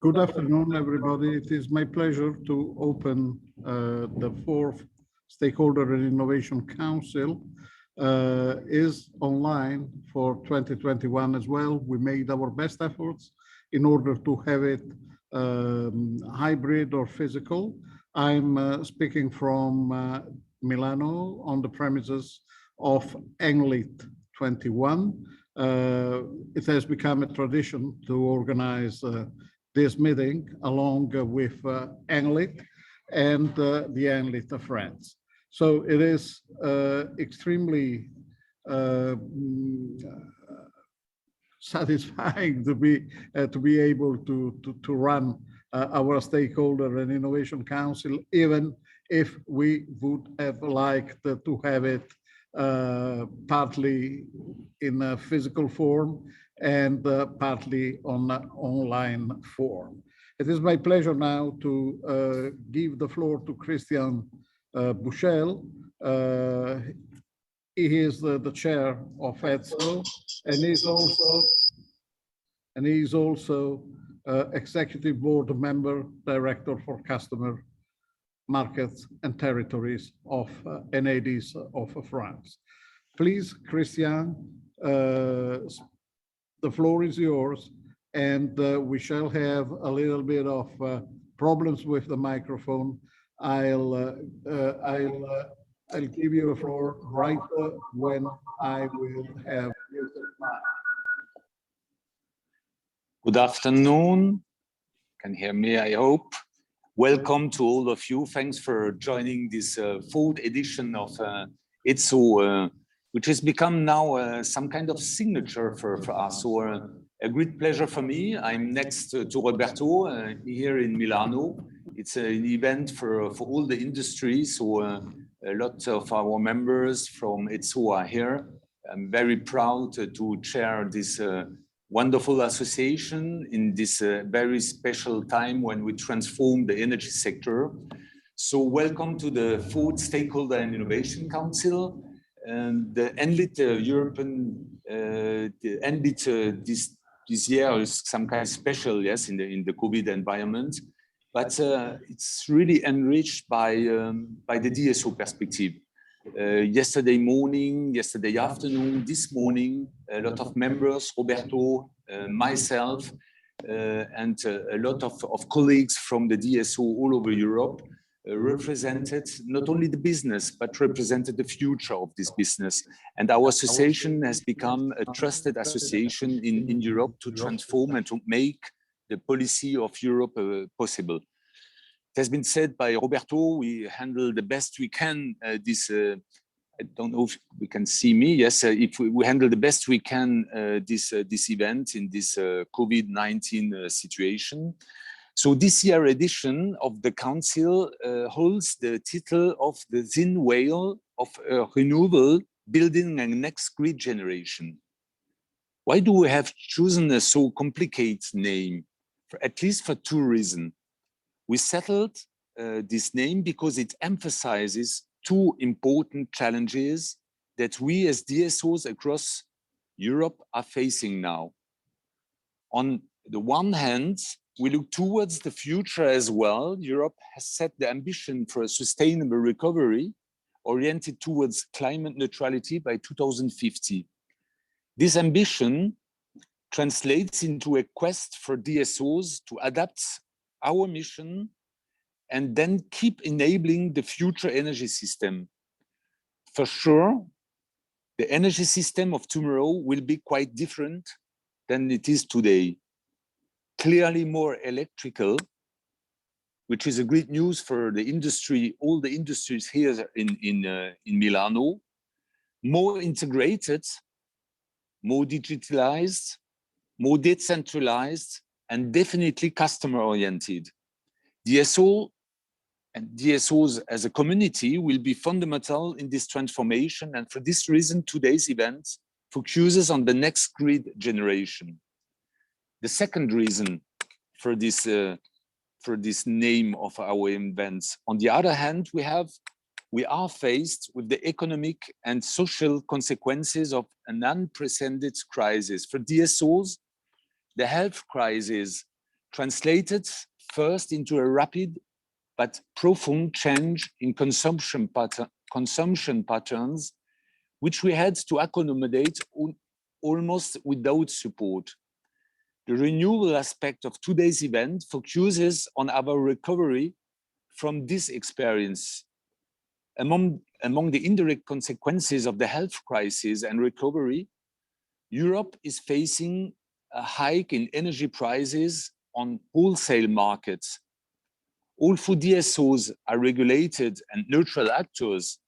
Good afternoon, everybody. It is my pleasure to open the fourth Stakeholder and Innovation Council. Is online for 2021 as well. We made our best efforts in order to have it hybrid or physical. I'm speaking from Milano on the premises of Englit 21. It has become a tradition to organize this meeting along with Englit and the Englit friends. So it is extremely satisfying to be able to run our Stakeholder and Innovation Council, even if we would have liked to have it partly in a physical form and partly on an online form. It is my pleasure now to give the floor to Christian Buchel. He is the chair of E.DSO, and he's also executive board member, director for customer markets and territories of NADs of France. Please, Christian, the floor is yours, and we shall have a little bit of problems with the microphone. I'll give you the floor right when I will have. Good afternoon. Can hear me, I hope. Welcome to all of you. Thanks for joining this fourth edition of E.DSO, which has become now some kind of signature for us. So a great pleasure for me. I'm next to Roberto here in Milano. It's an event for all the industries. So a lot of our members from E.DSO are here. I'm very proud to chair this wonderful association in this very special time when we transform the energy sector. So welcome to the fourth Stakeholder and Innovation Council. And the Englit European, the Englit this year is some kind of special, yes, in the COVID environment, but it's really enriched by the DSO perspective. Yesterday morning, yesterday afternoon, this morning, a lot of members, Roberto, myself, and a lot of colleagues from the DSO all over Europe represented not only the business, but represented the future of this business. And our association has become a trusted association in Europe to transform and to make the policy of Europe possible. It has been said by Roberto, we handle the best we can this, I don't know if we can see me, yes, if we handle the best we can this event in this COVID-19 situation. So this year edition of the Council holds the title of the thin whale of renewable building a next grid generation. Why do we have chosen a so complicated name? At least for two reasons. We settled this name because it emphasizes two important challenges that we as DSOs across Europe are facing now. On the one hand, we look towards the future as well. Europe has set the ambition for a sustainable recovery oriented towards climate neutrality by 2050. This ambition translates into a quest for DSOs to adapt our mission and then keep enabling the future energy system. For sure, the energy system of tomorrow will be quite different than it is today. Clearly more electrical, which is a great news for the industry, all the industries here in Milano, more integrated, more digitalized, more decentralized, and definitely customer-oriented. DSO and DSOs as a community will be fundamental in this transformation, and for this reason, today's event focuses on the next grid generation. The second reason for this name of our events, on the other hand, we have we are faced with the economic and social consequences of an unprecedented crisis. For DSOs, the health crisis translated first into a rapid but profound change in consumption patterns, which we had to accommodate almost without support. The renewal aspect of today's event focuses on our recovery from this experience. Among the indirect consequences of the health crisis and recovery, Europe is facing a hike in energy prices on wholesale markets. Although DSOs are regulated and neutral actors,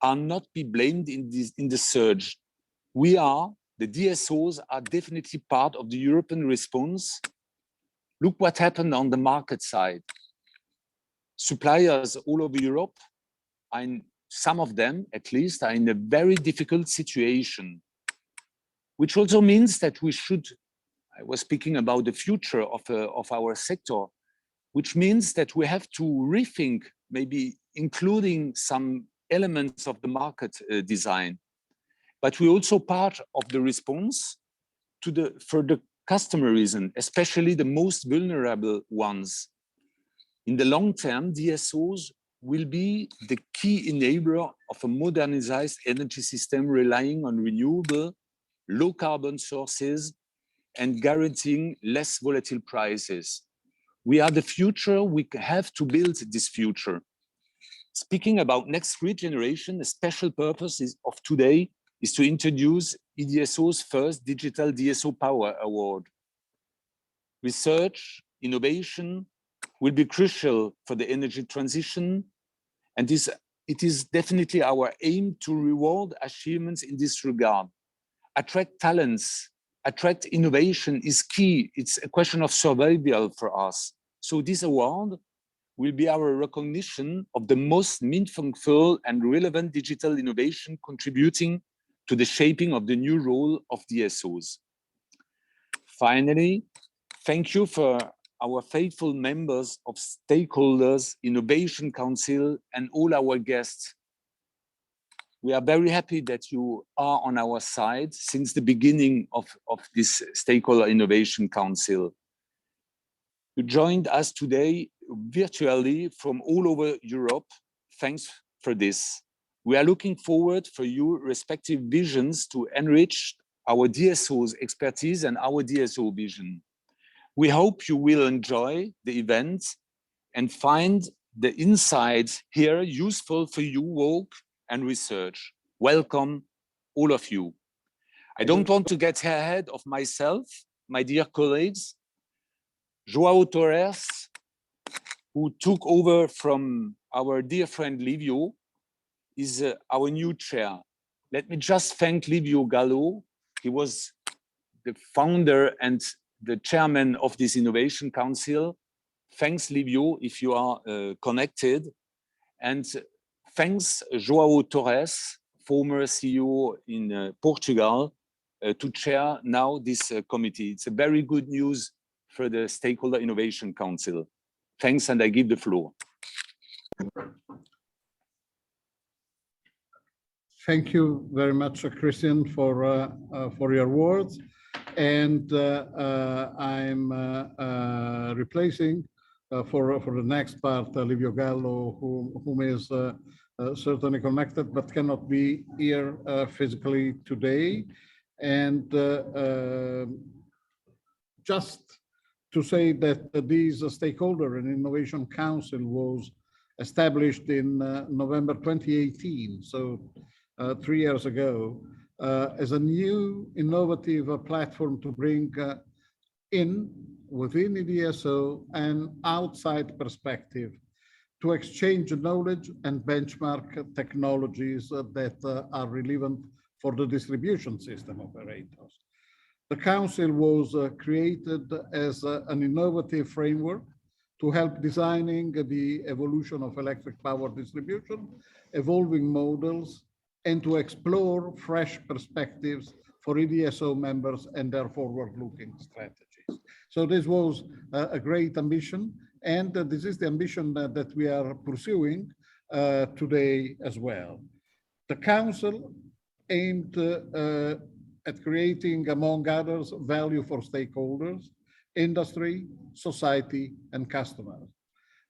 are not be blamed in the surge. The DSOs are definitely part of the European response. Look what happened on the market side. Suppliers all over Europe, some of them at least, are in a very difficult situation, which also means that I was speaking about the future of our sector, which means that we have to rethink, maybe including some elements of the market design. But we're also part of the response for the customer reason, especially the most vulnerable ones. In the long term, DSOs will be the key enabler of a modernized energy system relying on renewable, low carbon sources and guaranteeing less volatile prices. We are the future, we have to build this future. Speaking about next grid generation, the special purpose of today is to introduce E.DSO's first Digital DSO Power Award. Research, innovation will be crucial for the energy transition, and it is definitely our aim to reward achievements in this regard. Attract talents, attract innovation is key. It's a question of survival for us. So this award will be our recognition of the most meaningful and relevant digital innovation contributing to the shaping of the new role of DSOs. Finally, thank you for our faithful members of Stakeholders, Innovation Council, and all our guests. We are very happy that you are on our side since the beginning of this Stakeholder Innovation Council. You joined us today virtually from all over Europe. Thanks for this. We are looking forward for your respective visions to enrich our DSO's expertise and our DSO vision. We hope you will enjoy the event and find the insights here useful for your work and research. Welcome, all of you. I don't want to get ahead of myself, my dear colleagues. João Torres, who took over from our dear friend Livio, is our new chair. Let me just thank Livio Gallo. He was the founder and the chairman of this Innovation Council. Thanks, Livio, if you are connected. And thanks, João Torres, former CEO in Portugal, to chair now this committee. It's a very good news for the Stakeholder Innovation Council. Thanks, and I give the floor. Thank you very much, Christian, for your words. And I'm replacing for the next part Livio Gallo, whom is certainly connected but cannot be here physically today. And just to say that this Stakeholder and Innovation Council was established in November 2018, so 3 years ago, as a new innovative platform to bring in within E.DSO and outside perspective to exchange knowledge and benchmark technologies that are relevant for the distribution system operators. The Council was created as an innovative framework to help designing the evolution of electric power distribution, evolving models, and to explore fresh perspectives for E.DSO members and their forward-looking strategies. So this was a great ambition, and this is the ambition that we are pursuing today as well. The Council aimed at creating, among others, value for stakeholders, industry, society, and customers.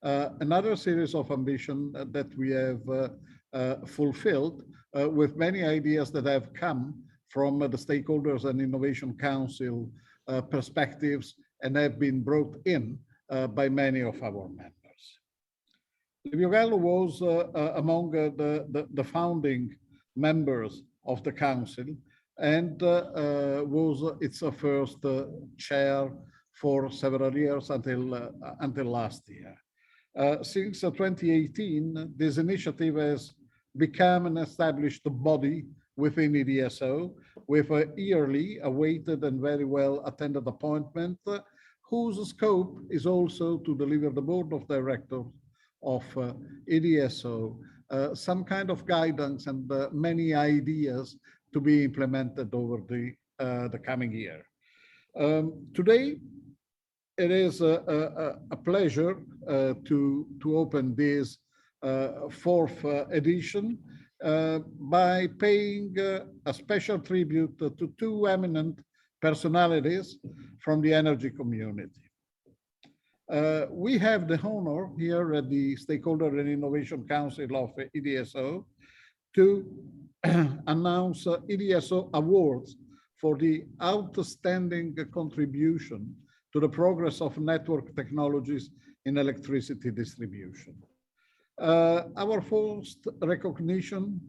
Another series of ambition that we have fulfilled with many ideas that have come from the Stakeholders and Innovation Council perspectives and have been brought in by many of our members. Livio Gallo was among the founding members of the Council and was its first chair for several years until last year. Since 2018, this initiative has become an established body within E.DSO with a yearly awaited and very well attended appointment, whose scope is also to deliver the board of directors of E.DSO some kind of guidance and many ideas to be implemented over the coming year. Today, it is a pleasure to open this fourth edition by paying a special tribute to two eminent personalities from the energy community. We have the honor here at the Stakeholder and Innovation Council of E.DSO to announce E.DSO awards for the outstanding contribution to the progress of network technologies in electricity distribution. Our first recognition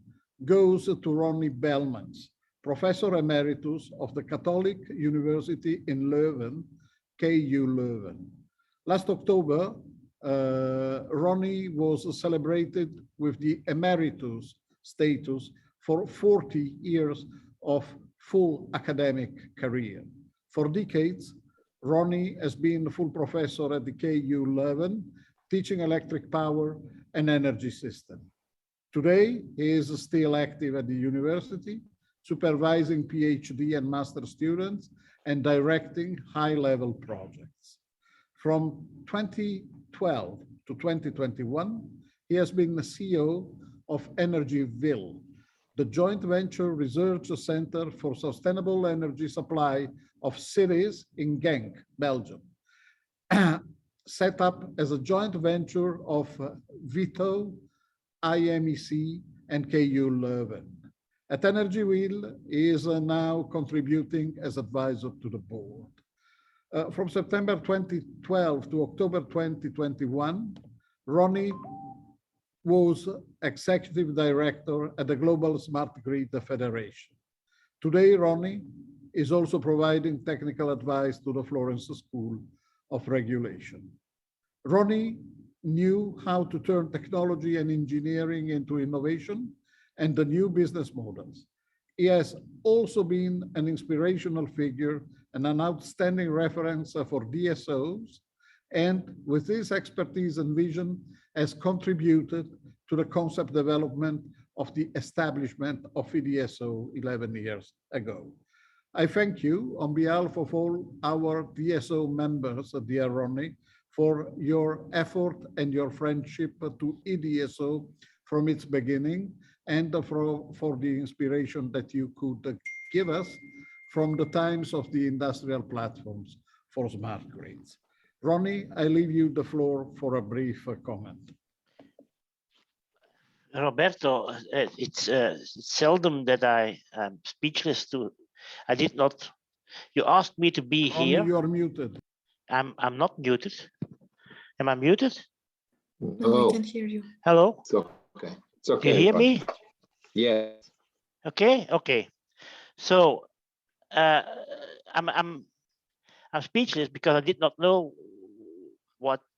goes to Ronnie Belmans, Professor Emeritus of the Catholic University in Leuven, KU Leuven. Last October, Ronnie was celebrated with the Emeritus status for 40 years of full academic career. For decades, Ronnie has been a full professor at the KU Leuven, teaching electric power and energy system. Today, he is still active at the university, supervising PhD and master students and directing high-level projects. From 2012 to 2021, he has been the CEO of Energyville, the joint venture research center for sustainable energy supply of cities in Genk, Belgium, set up as a joint venture of Vito, IMEC, and KU Leuven. At Energyville, he is now contributing as advisor to the board. From September 2012 to October 2021, Ronnie was executive director at the Global Smart Grid Federation. Today, Ronnie is also providing technical advice to the Florence School of Regulation. Ronnie knew how to turn technology and engineering into innovation and the new business models. He has also been an inspirational figure and an outstanding reference for DSOs, and with his expertise and vision has contributed to the concept development of the establishment of E.DSO 11 years ago. I thank you on behalf of all our DSO members, dear Ronnie, for your effort and your friendship to E.DSO from its beginning, and for the inspiration that you could give us from the times of the industrial platforms for smart grids. Ronnie, I leave you the floor for a brief comment. Roberto, it's seldom that I am speechless to. I did not. You asked me to be Ronnie, here. you are muted. I'm not muted. Am I muted? No, we can hear you. Hello. It's okay. It's okay. Do you hear me? Yes. Okay. Okay. So I'm speechless because I did not know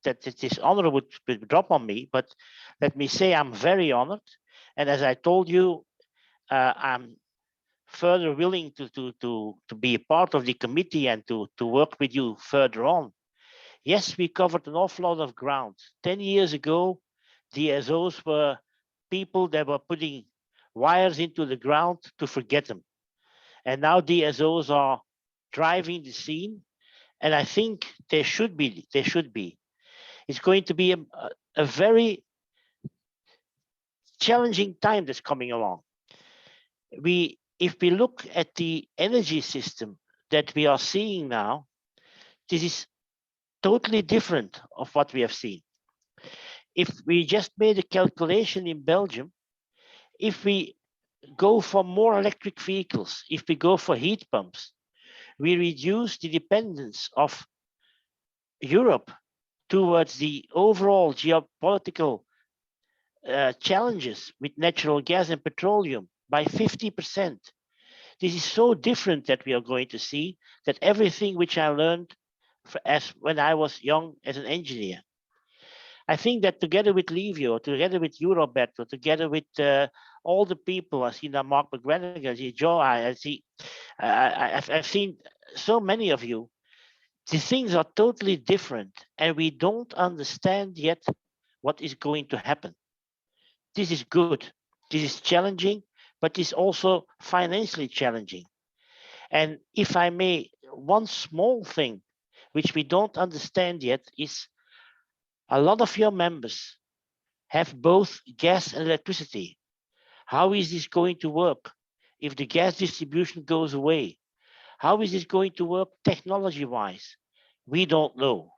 that this honor would drop on me. But let me say I'm very honored, and as I told you, I'm further willing to be a part of the committee and to work with you further on. Yes, we covered an awful lot of ground. 10 years ago, DSOs were people that were putting wires into the ground to forget them. And now DSOs are driving the scene, and I think they should be. It's going to be a very challenging time that's coming along. If we look at the energy system that we are seeing now, this is totally different of what we have seen. If we just made a calculation in Belgium, if we go for more electric vehicles, if we go for heat pumps, we reduce the dependence of Europe towards the overall geopolitical challenges with natural gas and petroleum by 50%. This is so different that we are going to see that everything which I learned as when I was young as an engineer. I think that together with Livio, together with Eurobeto, together with all the people, I see now Mark McGregor, I see Joe, I've seen so many of you. The things are totally different, and we don't understand yet what is going to happen. This is good. This is challenging, but it's also financially challenging. And if I may, one small thing which we don't understand yet is a lot of your members have both gas and electricity. How is this going to work if the gas distribution goes away? How is this going to work technology-wise? We don't know.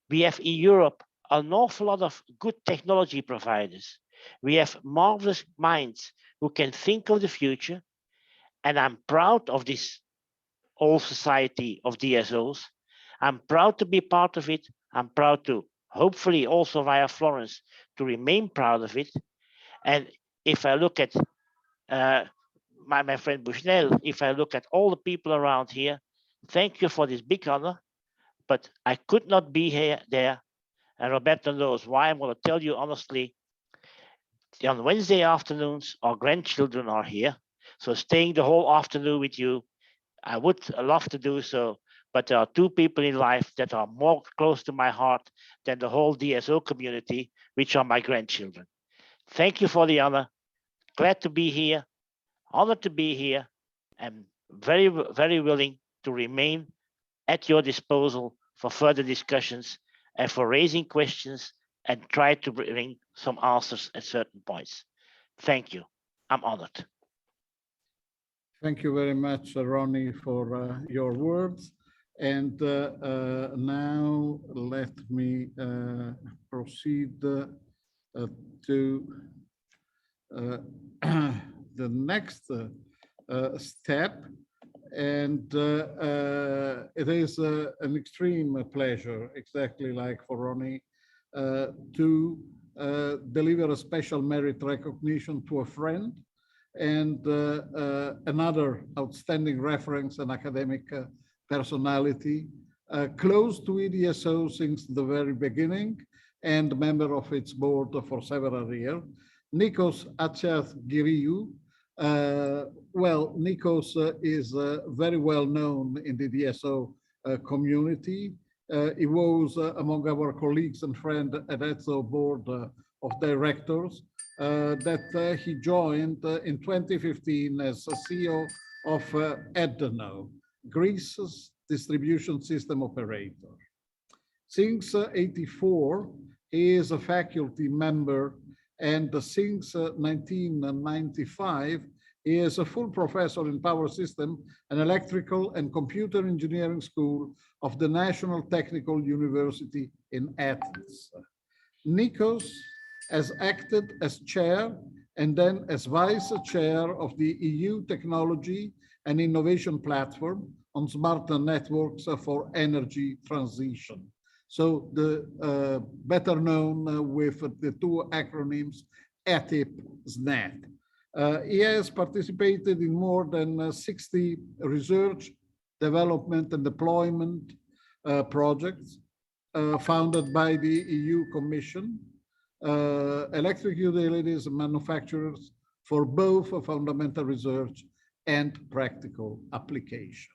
We have in Europe an awful lot of good technology providers. We have marvelous minds who can think of the future, and I'm proud of this old society of DSOs. I'm proud to be part of it. I'm proud to, hopefully also via Florence, to remain proud of it. And if I look at my friend Bushnell, if I look at all the people around here, thank you for this big honor, but I could not be there. And Roberto knows why. I'm going to tell you honestly, on Wednesday afternoons, our grandchildren are here. So staying the whole afternoon with you, I would love to do so, but there are two people in life that are more close to my heart than the whole DSO community, which are my grandchildren. Thank you for the honor. Glad to be here, honored to be here, and very, very willing to remain at your disposal for further discussions and for raising questions and try to bring some answers at certain points. Thank you. I'm honored. Thank you very much, Ronnie, for your words. And now let me proceed to the next step. And it is an extreme pleasure, exactly like for Ronnie, to deliver a special merit recognition to a friend and another outstanding reference and academic personality, close to E.DSO since the very beginning and member of its board for several years, Nikos Atsathgiriou. Well, Nikos is very well known in the E.DSO community. He was among our colleagues and friends at E.DSO board of directors that he joined in 2015 as CEO of E.DSO, Greece's distribution system operator. Since '84, he is a faculty member, and since 1995, he is a full professor in power system and electrical and computer engineering school of the National Technical University in Athens. Nikos has acted as chair and then as vice chair of the EU Technology and Innovation Platform on smart networks for energy transition. So the better known with the two acronyms ETIP-SNET. He has participated in more than 60 research, development and deployment projects founded by the EU Commission, electric utilities and manufacturers for both fundamental research and practical application.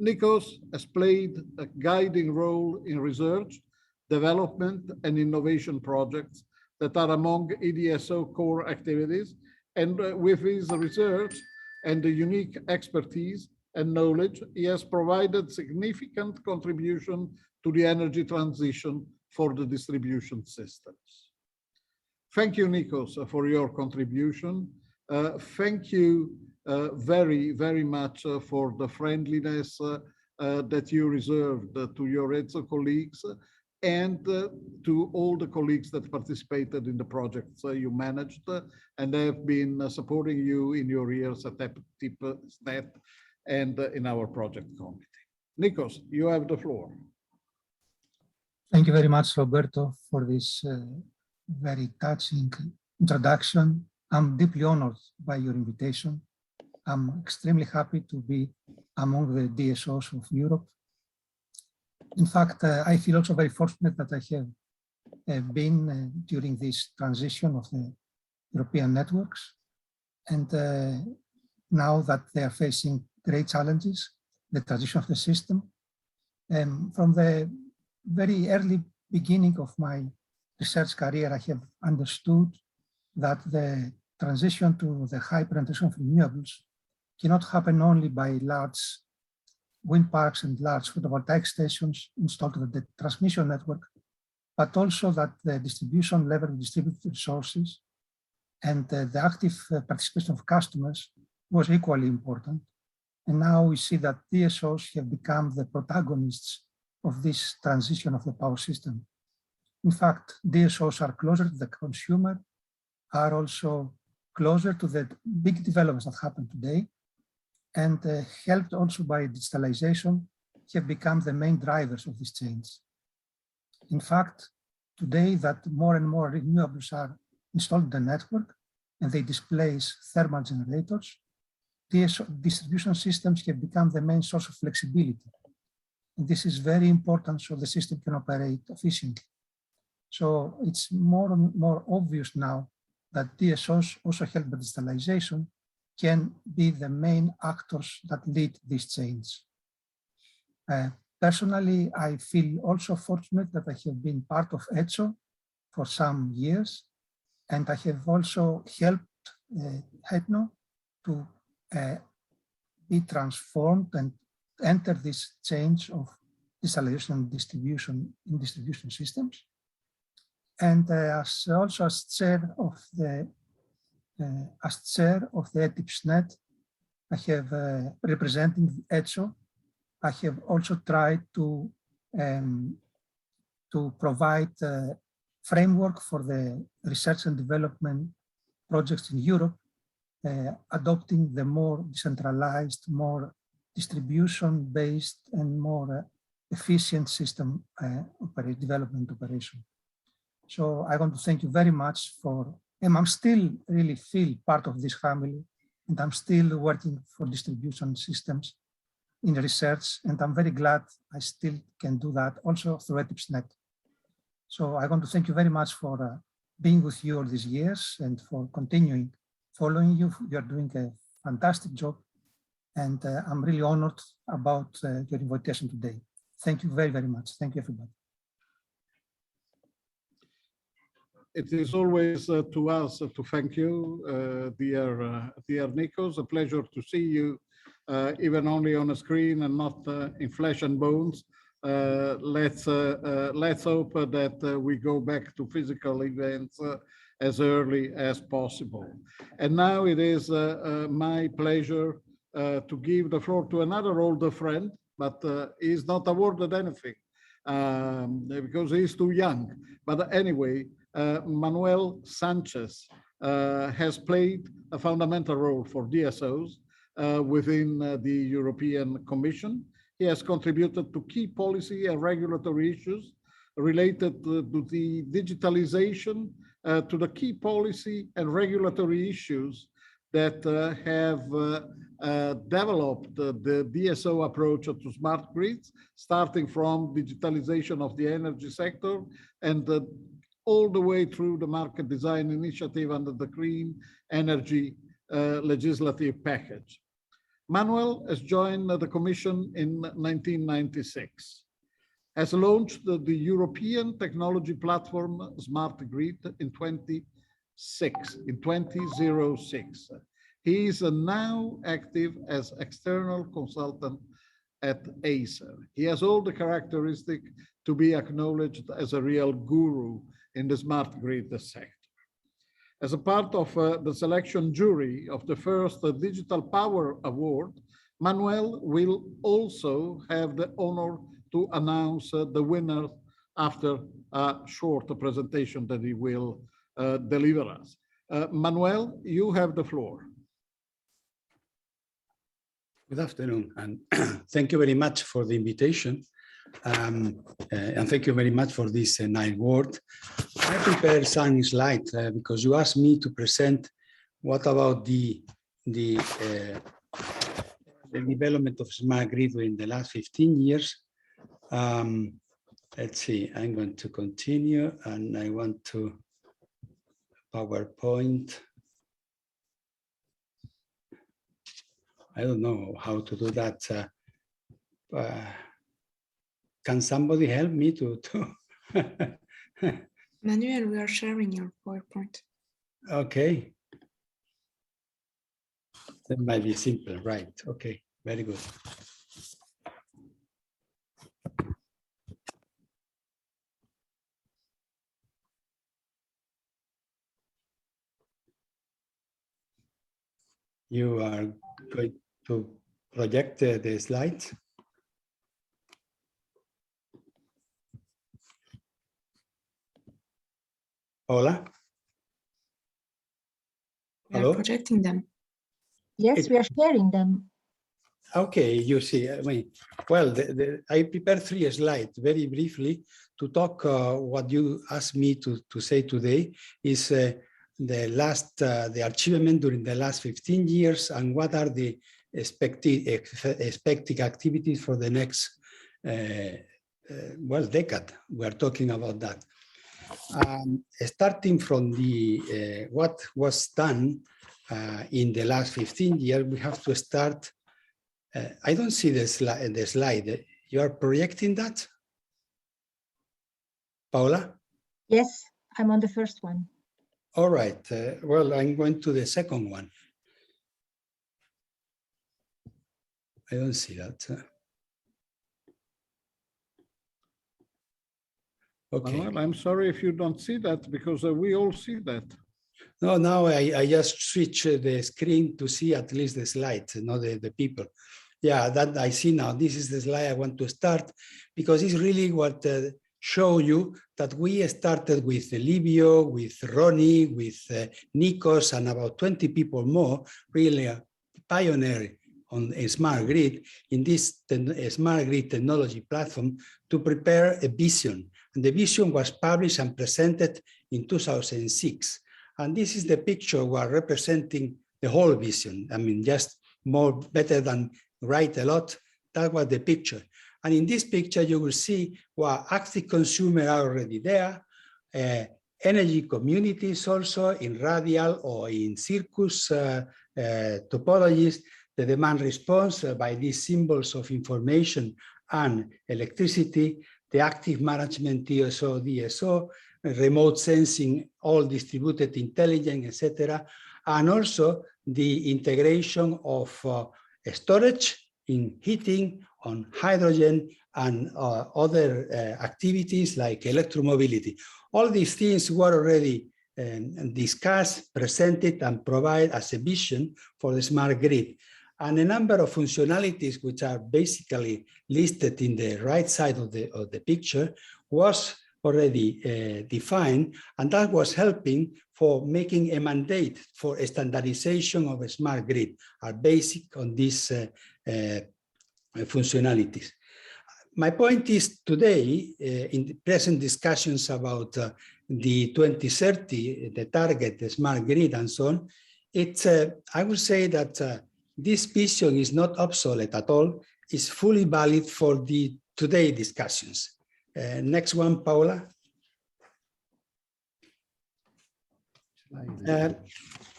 Nikos has played a guiding role in research, development and innovation projects that are among E.DSO core activities, and with his research and the unique expertise and knowledge, he has provided significant contribution to the energy transition for the distribution systems. Thank you, Nikos, for your contribution. Thank you very, very much for the friendliness that you reserved to your E.DSO colleagues and to all the colleagues that participated in the projects you managed and have been supporting you in your years at STEP and in our project committee. Nikos, you have the floor. Thank you very much, Roberto, for this very touching introduction. I'm deeply honored by your invitation. I'm extremely happy to be among the DSOs of Europe. In fact, I feel also very fortunate that I have been during this transition of the European networks. And now that they are facing great challenges, the transition of the system. From the very early beginning of my research career, I have understood that the transition to the high penetration of renewables cannot happen only by large wind parks and large photovoltaic stations installed to the transmission network, but also that the distribution level of distributed resources and the active participation of customers was equally important. And now we see that DSOs have become the protagonists of this transition of the power system. In fact, DSOs are closer to the consumer, are also closer to the big developments that happen today, and helped also by digitalization, have become the main drivers of this change. In fact, today that more and more renewables are installed in the network and they displace thermal generators, DSO distribution systems have become the main source of flexibility. And this is very important so the system can operate efficiently. So it's more and more obvious now that DSOs also help by digitalization can be the main actors that lead this change. Personally, I feel also fortunate that I have been part of E.DSO for some years, and I have also helped HETNO to be transformed and enter this change of digitalization and distribution in distribution systems. And as chair of the ETIPSNet, I have representing E.DSO. I have also tried to provide a framework for the research and development projects in Europe, adopting the more decentralized, more distribution-based and more efficient system development operation. So I want to thank you very much for, and I'm still really feel part of this family, and I'm still working for distribution systems in research, and I'm very glad I still can do that also through ETIPSNet. So I want to thank you very much for being with you all these years and for continuing following you. You're doing a fantastic job, and I'm really honored about your invitation today. Thank you very, very much. Thank you, everybody. It is always to us to thank you, dear Nikos. A pleasure to see you, even only on a screen and not in flesh and bones. Let's hope that we go back to physical events as early as possible. And now it is my pleasure to give the floor to another older friend, but he's not awarded anything because he's too young. But anyway, Manuel Sanchez has played a fundamental role for DSOs within the European Commission. He has contributed to key policy and regulatory issues related to the digitalization, to the key policy and regulatory issues that have developed the DSO approach to smart grids, starting from digitalization of the energy sector and all the way through the market design initiative under the Clean Energy legislative package. Manuel has joined the Commission in 1996, has launched the European technology platform Smart Grid in 2006. He is now active as external consultant at Acer. He has all the characteristics to be acknowledged as a real guru in the smart grid sector. As a part of the selection jury of the first Digital Power Award, Manuel will also have the honor to announce the winner after a short presentation that he will deliver us. Manuel, you have the floor. Good afternoon, and thank you very much for the invitation. And thank you very much for this nice word. I prepared some slides because you asked me to present what about the development of smart grid in the last 15 years. Let's see, I'm going to continue, and I want to PowerPoint. I don't know how to do that. Can somebody help me to Manuel, we are sharing your PowerPoint. Okay. That might be simple, right? Okay, very good. You are going to project the slides. Hola. We are Hello? projecting them. Yes, we are sharing them. Okay, you see, I mean, well, I prepared 3 slides very briefly to talk what you asked me to say today is the achievement during the last 15 years and what are the expected activities for the next, well, decade. We are talking about that. Starting from the what was done in the last 15 years, we have to start. I don't see the slide. You are projecting that? Paola? Yes, I'm on the first one. All right. Well, I'm going to the second one. I don't see that. Okay. Manuel, I'm sorry if you don't see that because we all see that. No, now I just switch the screen to see at least the slides, not the people. Yeah, that I see now. This is the slide I want to start because it's really what show you that we started with Livio, with Ronnie, with Nikos, and about 20 people more, really a pioneer on a smart grid in this smart grid technology platform to prepare a vision. And the vision was published and presented in 2006. And this is the picture we are representing the whole vision. I mean, just more better than write a lot. That was the picture. And in this picture, you will see what active consumers are already there, energy communities also in radial or in circus topologies, the demand response by these symbols of information and electricity, the active management E.DSO, remote sensing, all distributed intelligence, etc. And also the integration of storage in heating, on hydrogen, and other activities like electromobility. All these things were already discussed, presented, and provided as a vision for the smart grid. And a number of functionalities which are basically listed in the right side of the picture was already defined, and that was helping for making a mandate for a standardization of a smart grid, are basic on these functionalities. My point is today, in the present discussions about the 2030, the target, the smart grid and so on, it's, I would say that this vision is not obsolete at all, it's fully valid for the today discussions. Next one, Paola.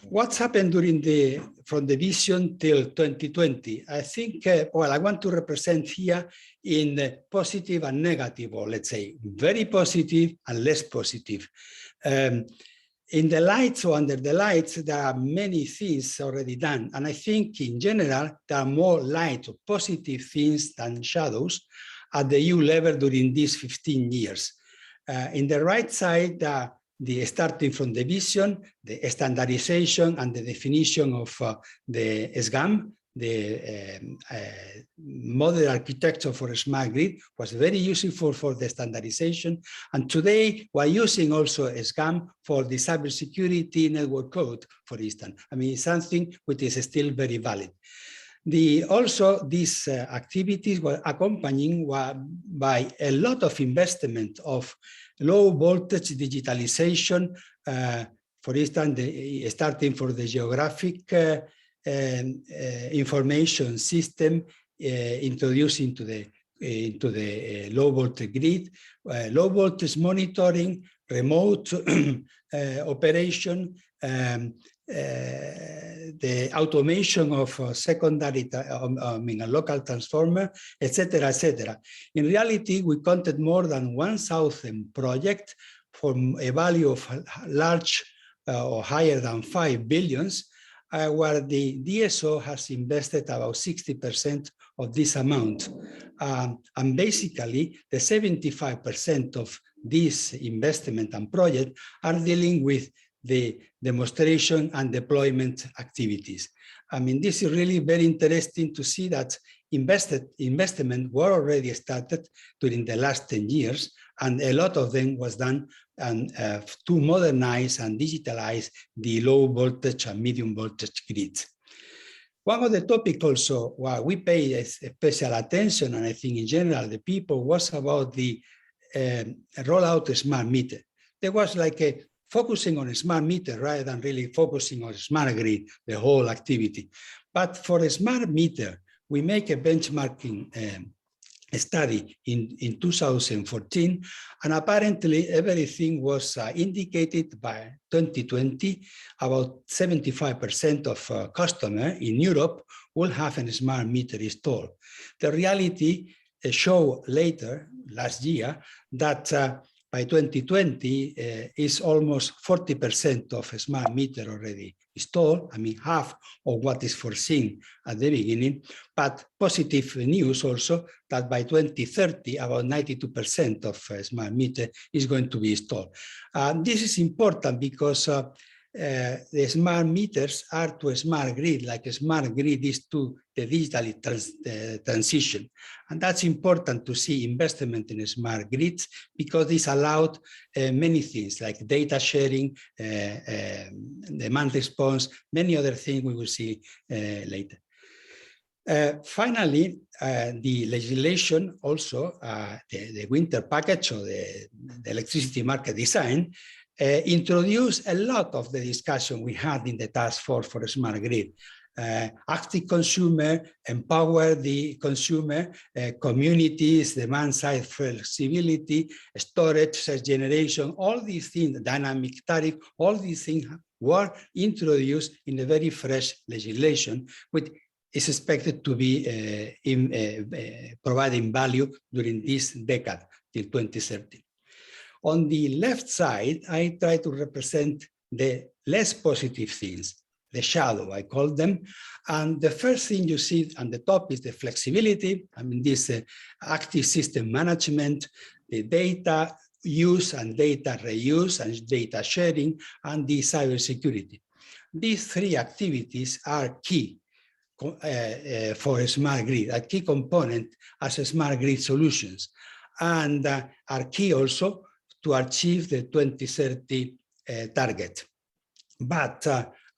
What's happened from the vision till 2020? I think, well, I want to represent here in the positive and negative, or let's say very positive and less positive. In the lights or under the lights, there are many things already done. And I think in general, there are more light or positive things than shadows at the EU level during these 15 years. In the right side, there are the starting from the vision, the standardization, and the definition of the SGAM, the model architecture for a smart grid, was very useful for the standardization. And today we're using also SGAM for the cybersecurity network code, for instance. I mean, something which is still very valid. Also, these activities were accompanied by a lot of investment of low voltage digitalization, for instance, starting for the geographic information system introduced into the low voltage grid, low voltage monitoring, remote operation, the automation of secondary, I mean, a local transformer, etc., etc. In reality, we counted more than 1,000 projects from a value of large or higher than 5 billions, where the DSO has invested about 60% of this amount. And basically, the 75% of this investment and project are dealing with the demonstration and deployment activities. I mean, this is really very interesting to see that investment were already started during the last 10 years, and a lot of them was done to modernize and digitalize the low voltage and medium voltage grids. One of the topics also where we pay special attention, and I think in general the people, was about the rollout of smart meter. There was like a focusing on a smart meter rather than really focusing on smart grid, the whole activity. But for a smart meter, we make a benchmarking study in 2014, and apparently everything was indicated by 2020. About 75% of customers in Europe will have a smart meter installed. The reality showed later, last year, that by 2020 is almost 40% of a smart meter already installed. I mean, half of what is foreseen at the beginning, but positive news also that by 2030, about 92% of smart meter is going to be installed. This is important because the smart meters are to a smart grid, like a smart grid is to the digital transition. And that's important to see investment in smart grids, because this allowed many things like data sharing, demand response, many other things we will see later. Finally, the legislation also, the winter package or the electricity market design, introduced a lot of the discussion we had in the task force for a smart grid. Active consumer, empower the consumer, communities, demand side flexibility, storage, self generation, all these things, dynamic tariff, all these things were introduced in a very fresh legislation, which is expected to be providing value during this decade till 2030. On the left side, I try to represent the less positive things, the shadow, I call them. And the first thing you see on the top is the flexibility. I mean, this active system management, the data use and data reuse and data sharing, and the cybersecurity. These three activities are key for a smart grid, a key component as a smart grid solutions, and are key also to achieve the 2030 target. But,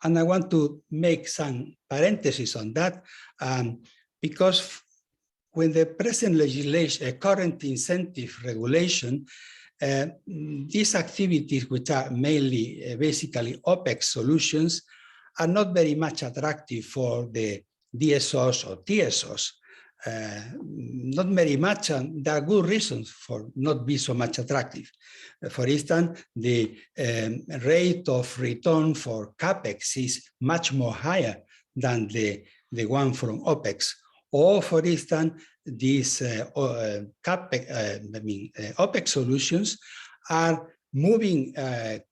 and I want to make some parentheses on that, because when the present legislation, current incentive regulation, these activities, which are mainly basically OPEX solutions, are not very much attractive for the DSOs or TSOs. Not very much, and there are good reasons for not be so much attractive. For instance, the rate of return for CAPEX is much more higher than the one from OPEX. Or, for instance, these OPEX solutions are moving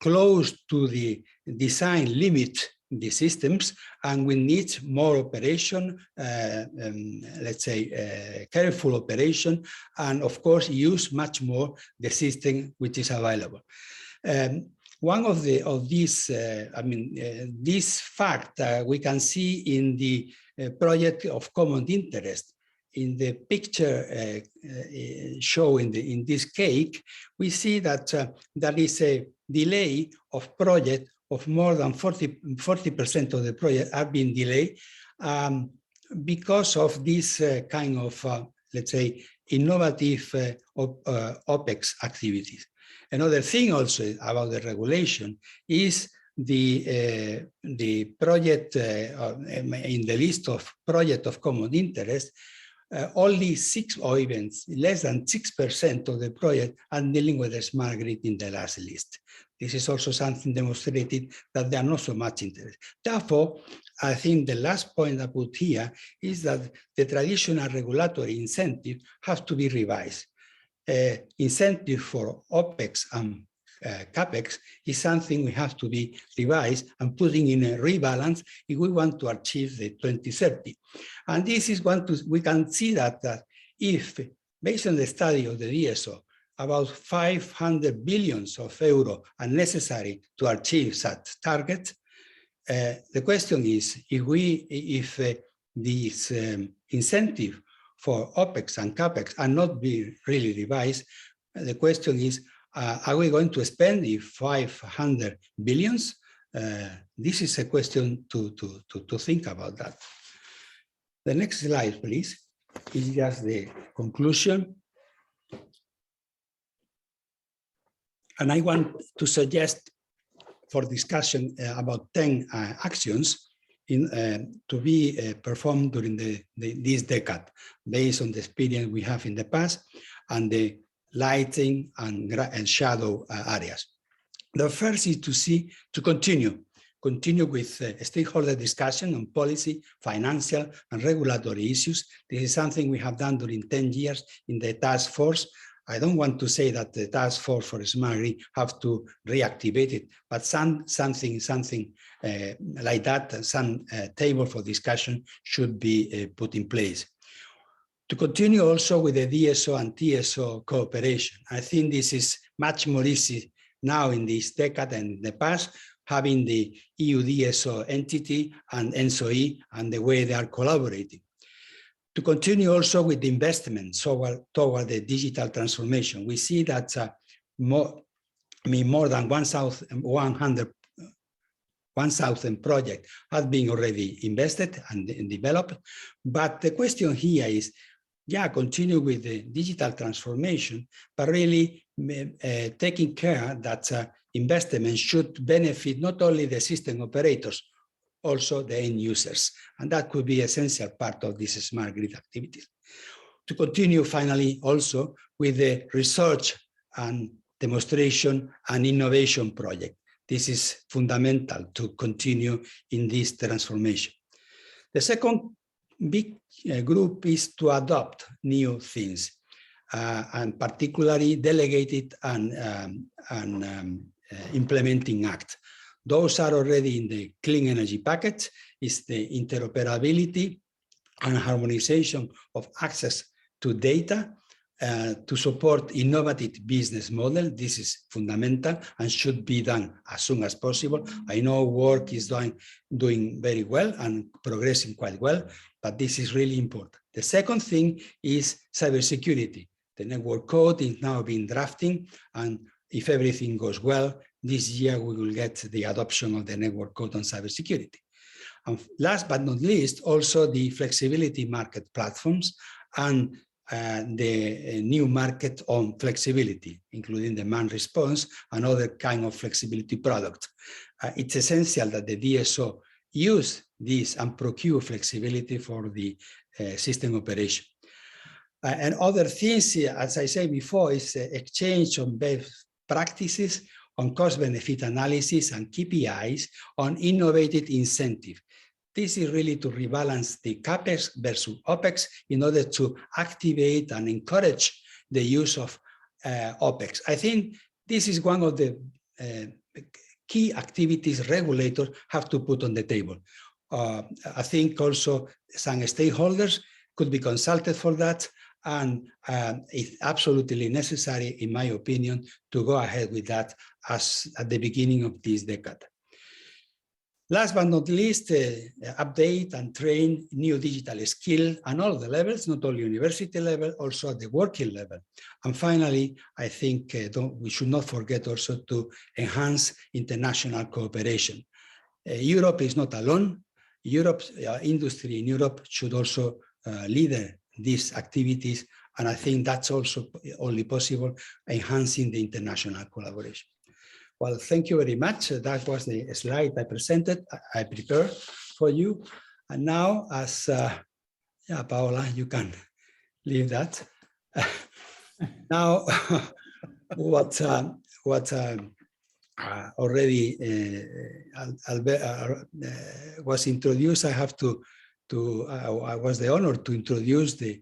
close to the design limit the systems, and we need more operation, let's say careful operation, and of course use much more the system which is available. one of these, this fact we can see in the project of common interest. In the picture shown in this cake, we see that there is a delay of project of more than 40% of the project have been delayed because of this kind of, let's say, innovative OPEX activities. Another thing also about the regulation is the project in the list of project of common interest, only 6 or even less than 6% of the project are dealing with the smart grid in the last list. This is also something demonstrated that there are not so much interest. Therefore, I think the last point I put here is that the traditional regulatory incentive has to be revised. Incentive for OPEX and CAPEX is something we have to be revised and putting in a rebalance if we want to achieve the 2030. And this is we can see that if, based on the study of the E.DSO, about 500 billions of euro are necessary to achieve such targets, the question is, if this incentive for OPEX and CAPEX are not being really revised, the question is, are we going to spend the 500 billions? This is a question to think about that. The next slide, please, is just the conclusion. And I want to suggest for discussion about 10 actions to be performed during this decade, based on the experience we have in the past and the lighting and shadow areas. The first is to continue with stakeholder discussion on policy, financial, and regulatory issues. This is something we have done during 10 years in the task force. I don't want to say that the task force for smart grid have to reactivate it, but something like that, some table for discussion should be put in place. To continue also with the E.DSO and T.SO cooperation. I think this is much more easy now in this decade and in the past, having the E.DSO entity and ENSO-E and the way they are collaborating. To continue also with the investment toward the digital transformation. We see that more than 1,000 projects have been already invested and developed. But the question here is, continue with the digital transformation, but really taking care that investment should benefit not only the system operators, also the end users. And that could be an essential part of this smart grid activities. To continue finally also with the research and demonstration and innovation project. This is fundamental to continue in this transformation. The second big group is to adopt new things, and particularly delegated and implementing act. Those are already in the clean energy package, is the interoperability and harmonization of access to data to support innovative business model. This is fundamental and should be done as soon as possible. I know work is doing very well and progressing quite well, but this is really important. The second thing is cybersecurity. The network code is now being drafting, and if everything goes well, this year we will get the adoption of the network code on cybersecurity. And last but not least, also the flexibility market platforms and the new market on flexibility, including demand response and other kind of flexibility products. It's essential that the E.DSO use this and procure flexibility for the system operation. And other things, as I said before, is exchange on best practices, on cost-benefit analysis and KPIs, on innovative incentive. This is really to rebalance the CAPEX versus OPEX in order to activate and encourage the use of OPEX. I think this is one of the key activities regulators have to put on the table. I think also some stakeholders could be consulted for that, and it's absolutely necessary, in my opinion, to go ahead with that as at the beginning of this decade. Last but not least, update and train new digital skill on all the levels, not only university level, also at the working level. And finally, I think we should not forget also to enhance international cooperation. Europe is not alone. Europe's industry in Europe should also lead these activities. And I think that's also only possible enhancing the international collaboration. Well, thank you very much. That was the slide I presented, I prepared for you. And now, as Paola, you can leave that. Now, what already was introduced, I was the honor to introduce the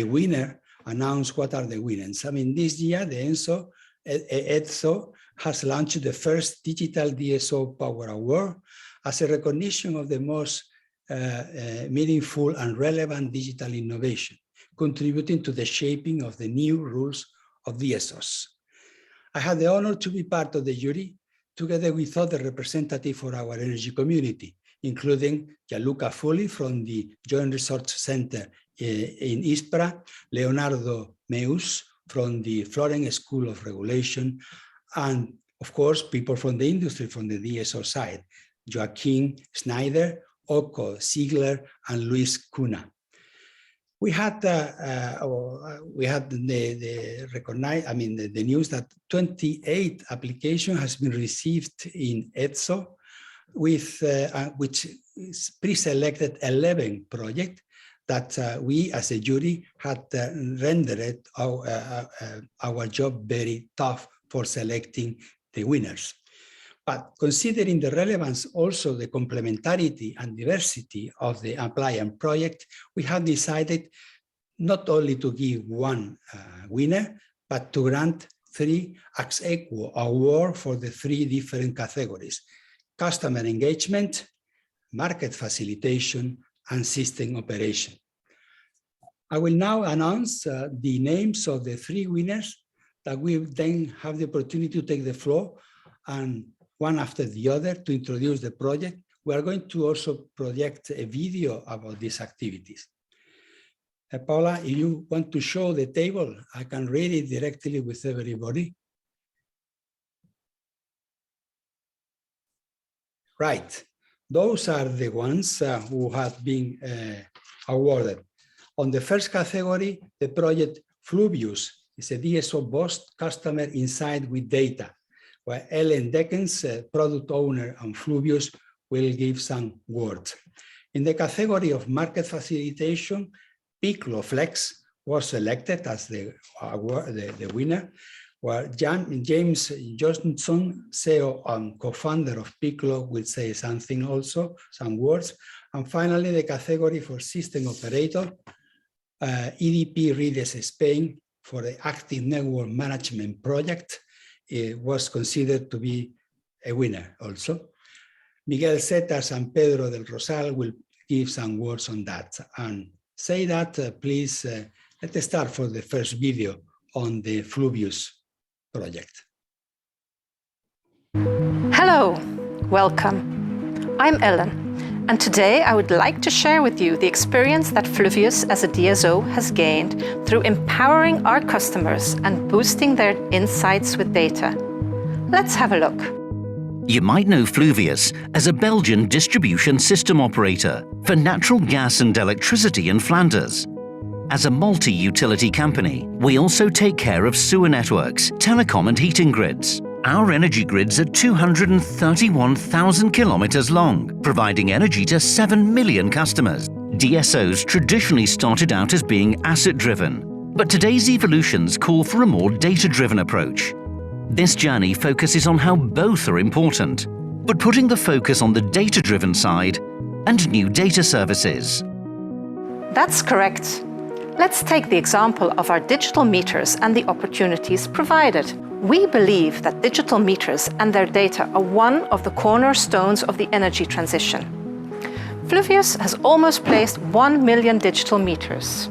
winner, announce what are the winners. I mean, this year, the E.DSO has launched the first digital DSO Power Award as a recognition of the most meaningful and relevant digital innovation, contributing to the shaping of the new rules of DSOs. I had the honor to be part of the jury, together with other representatives for our energy community, including Gianluca Folli from the Joint Research Center in Ispra, Leonardo Meus from the Florence School of Regulation, and of course, people from the industry, from the DSO side, Joaquin Schneider, Oko Ziegler, and Luis Cunha. We had the news that 28 applications has been received in E.DSO, with which is pre-selected 11 projects that we as a jury had rendered our job very tough for selecting the winners. But considering the relevance, also the complementarity and diversity of the appliance project, we have decided not only to give one winner, but to grant 3 ex aequo awards for the 3 different categories: customer engagement, market facilitation, and system operation. I will now announce the names of the 3 winners that we then have the opportunity to take the floor and one after the other to introduce the project. We are going to also project a video about these activities. Paula, if you want to show the table, I can read it directly with everybody. Right, those are the ones who have been awarded. On the first category, the project Fluvius is a DSO Bost customer insight with data, where Ellen Deckens, product owner, and Fluvius will give some words. In the category of market facilitation, Piccolo Flex was selected as the winner, where James Johnson, CEO and co-founder of Piccolo, will say something also, some words. And finally, the category for system operator, EDP Redes Spain, for the active network management project, was considered to be a winner also. Miguel Zetas and Pedro del Rosal will give some words on that. And say that, please, let's start for the first video on the Fluvius project. Hello, welcome. I'm Ellen, and today I would like to share with you the experience that Fluvius as a DSO has gained through empowering our customers and boosting their insights with data. Let's have a look. You might know Fluvius as a Belgian distribution system operator for natural gas and electricity in Flanders. As a multi-utility company, we also take care of sewer networks, telecom and heating grids. Our energy grids are 231,000 kilometers long, providing energy to 7 million customers. DSOs traditionally started out as being asset-driven, but today's evolutions call for a more data-driven approach. This journey focuses on how both are important, but putting the focus on the data-driven side and new data services. That's correct. Let's take the example of our digital meters and the opportunities provided. We believe that digital meters and their data are one of the cornerstones of the energy transition. Fluvius has almost placed 1 million digital meters.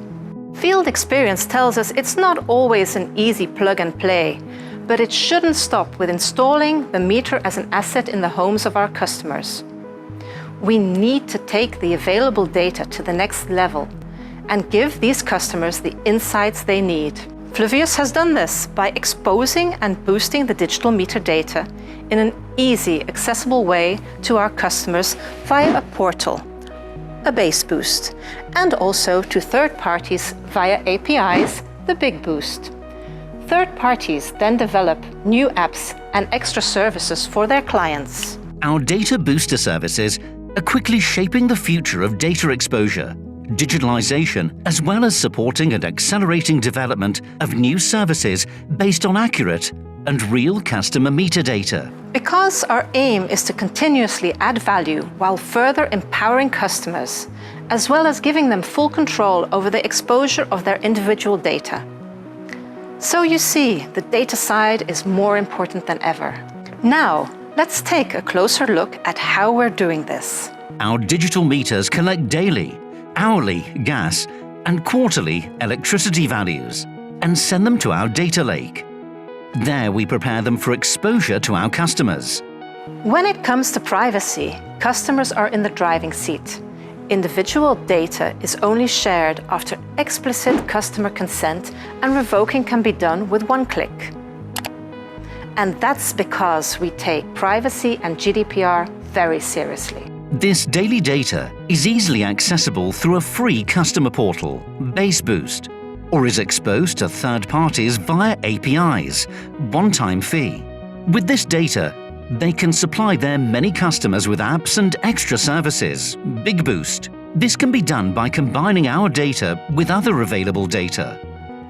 Field experience tells us it's not always an easy plug and play, but it shouldn't stop with installing the meter as an asset in the homes of our customers. We need to take the available data to the next level and give these customers the insights they need. Fluvius has done this by exposing and boosting the digital meter data in an easy, accessible way to our customers via a portal, a base boost, and also to third parties via APIs, the big boost. Third parties then develop new apps and extra services for their clients. Our data booster services are quickly shaping the future of data exposure, digitalization, as well as supporting and accelerating development of new services based on accurate and real customer meter data. Because our aim is to continuously add value while further empowering customers, as well as giving them full control over the exposure of their individual data. So you see, the data side is more important than ever. Now, let's take a closer look at how we're doing this. Our digital meters collect daily, hourly gas and quarterly electricity values and send them to our data lake. There we prepare them for exposure to our customers. When it comes to privacy, customers are in the driving seat. Individual data is only shared after explicit customer consent, and revoking can be done with one click. And that's because we take privacy and GDPR very seriously. This daily data is easily accessible through a free customer portal, Base Boost, or is exposed to third parties via APIs, one-time fee. With this data, they can supply their many customers with apps and extra services, Big Boost. This can be done by combining our data with other available data.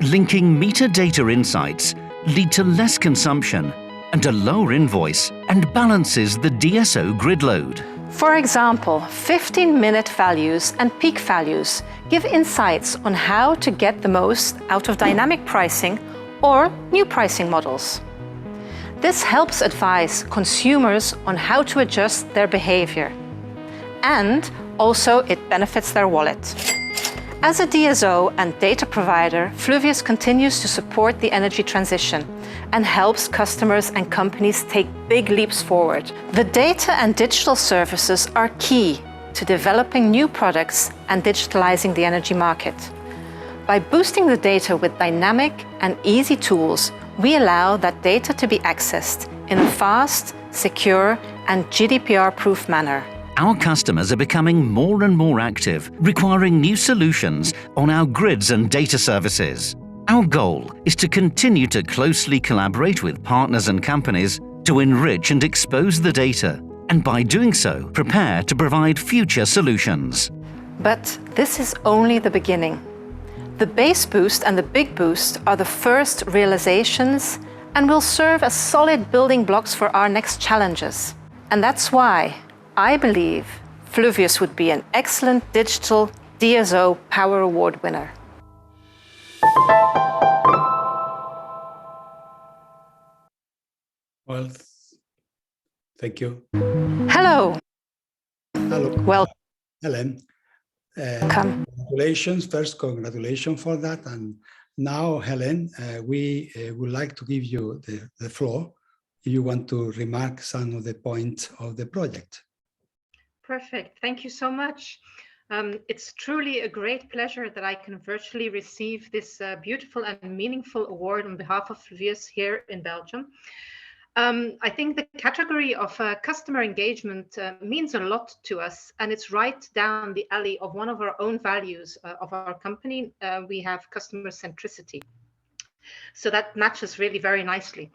Linking meter data insights lead to less consumption and a lower invoice and balances the DSO grid load. For example, 15-minute values and peak values give insights on how to get the most out of dynamic pricing or new pricing models. This helps advise consumers on how to adjust their behavior, and also it benefits their wallet. As a DSO and data provider, Fluvius continues to support the energy transition and helps customers and companies take big leaps forward. The data and digital services are key to developing new products and digitalizing the energy market. By boosting the data with dynamic and easy tools, we allow that data to be accessed in a fast, secure, and GDPR-proof manner. Our customers are becoming more and more active, requiring new solutions on our grids and data services. Our goal is to continue to closely collaborate with partners and companies to enrich and expose the data, and by doing so, prepare to provide future solutions. But this is only the beginning. The Base Boost and the Big Boost are the first realizations and will serve as solid building blocks for our next challenges. And that's why I believe Fluvius would be an excellent digital DSO Power Award winner. Well, thank you. Hello. Hello. Well, Helen. Come. Congratulations. First, congratulations for that. And now, Helen, we would like to give you the floor if you want to remark some of the points of the project. Perfect. Thank you so much. It's truly a great pleasure that I can virtually receive this beautiful and meaningful award on behalf of Fluvius here in Belgium. I think the category of customer engagement means a lot to us, and it's right down the alley of one of our own values of our company. We have customer centricity. So that matches really very nicely.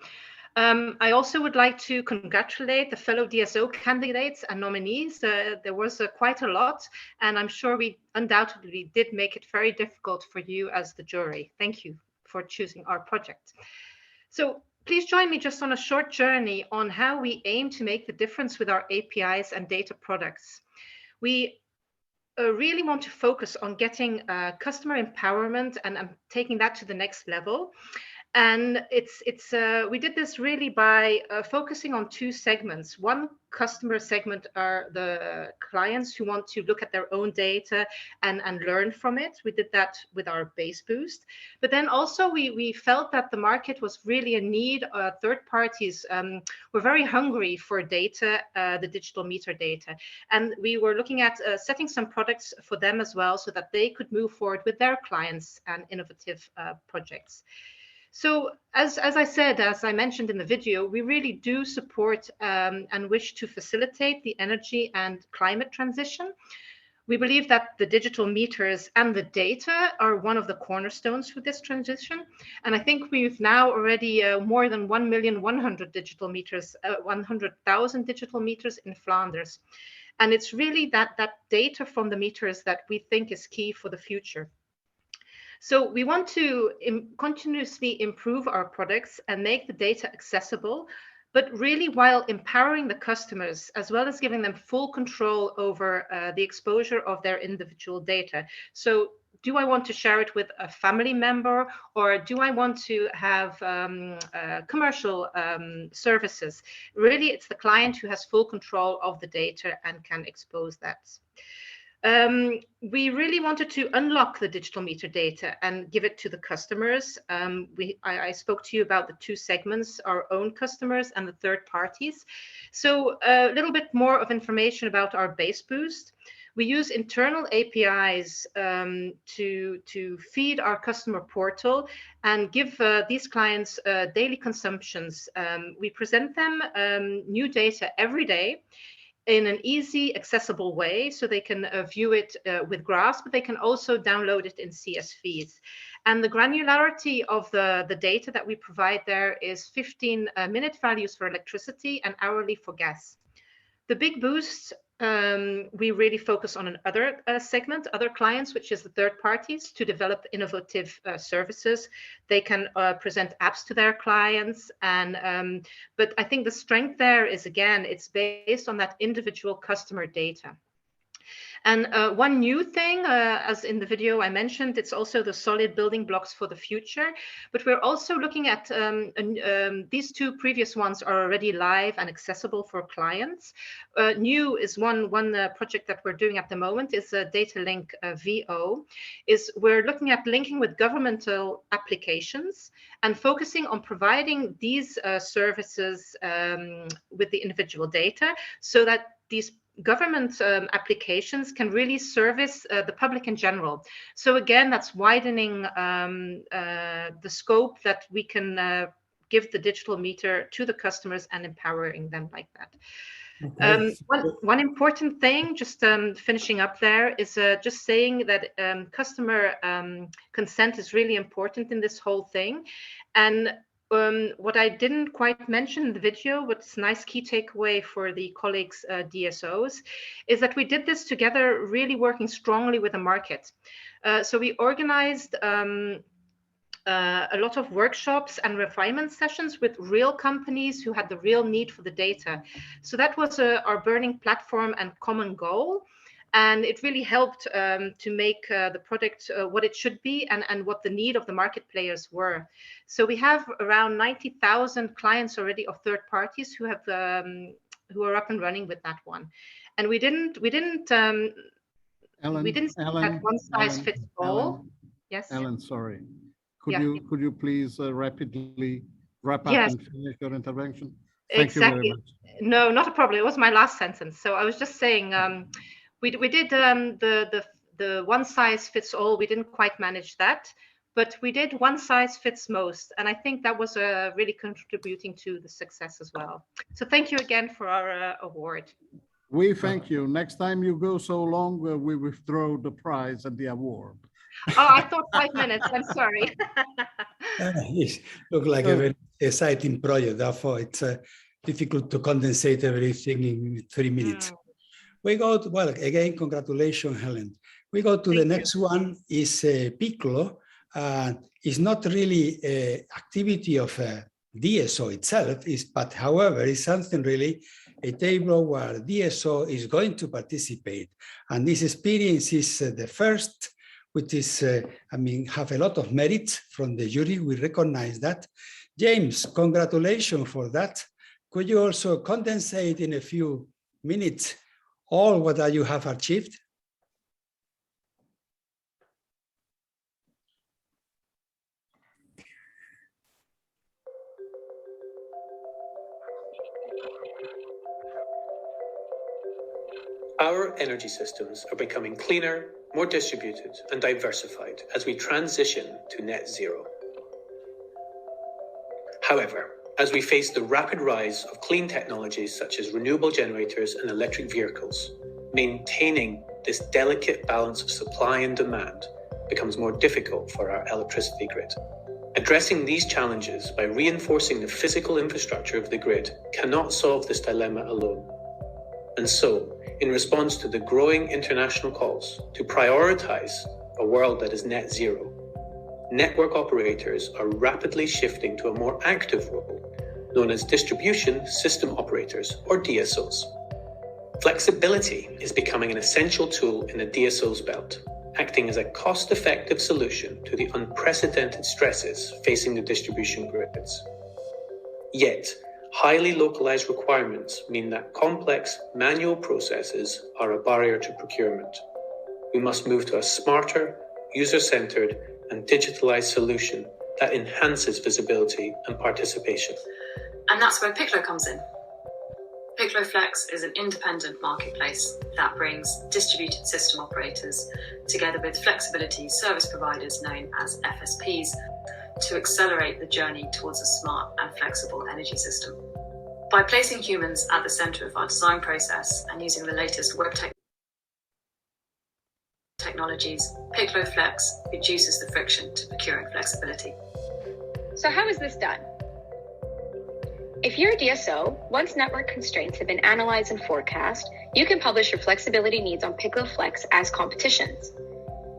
I also would like to congratulate the fellow DSO candidates and nominees. There was quite a lot, and I'm sure we undoubtedly did make it very difficult for you as the jury. Thank you for choosing our project. So please join me just on a short journey on how we aim to make the difference with our APIs and data products. We really want to focus on getting customer empowerment and taking that to the next level. And we did this really by focusing on two segments. One customer segment are the clients who want to look at their own data and learn from it. We did that with our base boost. But then also we felt that the market was really a need. Third parties were very hungry for data, the digital meter data. And we were looking at setting some products for them as well so that they could move forward with their clients and innovative projects. So as I said, as I mentioned in the video, we really do support and wish to facilitate the energy and climate transition. We believe that the digital meters and the data are one of the cornerstones for this transition. And I think we've now already more than 1,100,000 digital meters, 100,000 digital meters in Flanders. And it's really that data from the meters that we think is key for the future. So we want to continuously improve our products and make the data accessible, but really while empowering the customers, as well as giving them full control over the exposure of their individual data. So do I want to share it with a family member, or do I want to have commercial services? Really, it's the client who has full control of the data and can expose that. We really wanted to unlock the digital meter data and give it to the customers. I spoke to you about the two segments, our own customers and the third parties. So a little bit more of information about our base boost. We use internal APIs to feed our customer portal and give these clients daily consumptions. We present them new data every day in an easy, accessible way, so they can view it with graphs, but they can also download it in CSVs. And the granularity of the data that we provide there is 15-minute values for electricity and hourly for gas. The big boost, we really focus on another segment, other clients, which is the third parties, to develop innovative services. They can present apps to their clients, and but I think the strength there is, again, it's based on that individual customer data. And one new thing, as in the video I mentioned, it's also the solid building blocks for the future. But we're also looking at these two previous ones are already live and accessible for clients. New is one project that we're doing at the moment is a data link VO. We're looking at linking with governmental applications and focusing on providing these services with the individual data, so that these government applications can really service the public in general. So again, that's widening the scope that we can give the digital meter to the customers and empowering them like that. Okay. One important thing, just finishing up there, is just saying that customer consent is really important in this whole thing. And what I didn't quite mention in the video, what's a nice key takeaway for the colleagues DSOs, is that we did this together, really working strongly with the market. So we organized a lot of workshops and refinement sessions with real companies who had the real need for the data. So that was our burning platform and common goal. And it really helped to make the product what it should be and what the need of the market players were. So we have around 90,000 clients already of third parties who have who are up and running with that one. And we didn't say that one size fits all. Yes. Ellen, sorry. Could you please rapidly wrap up and finish your intervention? Thank you very much. No, not a problem. It was my last sentence. So I was just saying. We did the one size fits all. We didn't quite manage that, but we did one size fits most. And I think that was really contributing to the success as well. So thank you again for our award. We thank you. Next time you go so long, we withdraw the prize and the award. Oh, I thought 5 minutes. I'm sorry. It looks like a very exciting project. Therefore, it's difficult to condensate everything in 3 minutes. We go to, well, again, congratulations, Helen. We go to the next one is Piccolo. It's not really an activity of DSO itself, but however, it's something really, a table where DSO is going to participate. And this experience is the first which is, I mean, have a lot of merit from the jury. We recognize that. James, congratulations for that. Could you also condensate in a few minutes all what you have achieved? Our energy systems are becoming cleaner, more distributed and diversified as we transition to net zero. However, as we face the rapid rise of clean technologies such as renewable generators and electric vehicles, maintaining this delicate balance of supply and demand becomes more difficult for our electricity grid. Addressing these challenges by reinforcing the physical infrastructure of the grid cannot solve this dilemma alone. And so, in response to the growing international calls to prioritize a world that is net zero, network operators are rapidly shifting to a more active role known as distribution system operators, or DSOs. Flexibility is becoming an essential tool in the DSO's belt, acting as a cost-effective solution to the unprecedented stresses facing the distribution grids. Yet, highly localized requirements mean that complex manual processes are a barrier to procurement. We must move to a smarter, user-centered, and digitalized solution that enhances visibility and participation. And that's where Piccolo comes in. Piccolo Flex is an independent marketplace that brings distributed system operators together with flexibility service providers known as FSPs to accelerate the journey towards a smart and flexible energy system. By placing humans at the center of our design process and using the latest web technologies, Piccolo Flex reduces the friction to procuring flexibility. So how is this done? If you're a DSO, once network constraints have been analyzed and forecast, you can publish your flexibility needs on Piccolo Flex as competitions.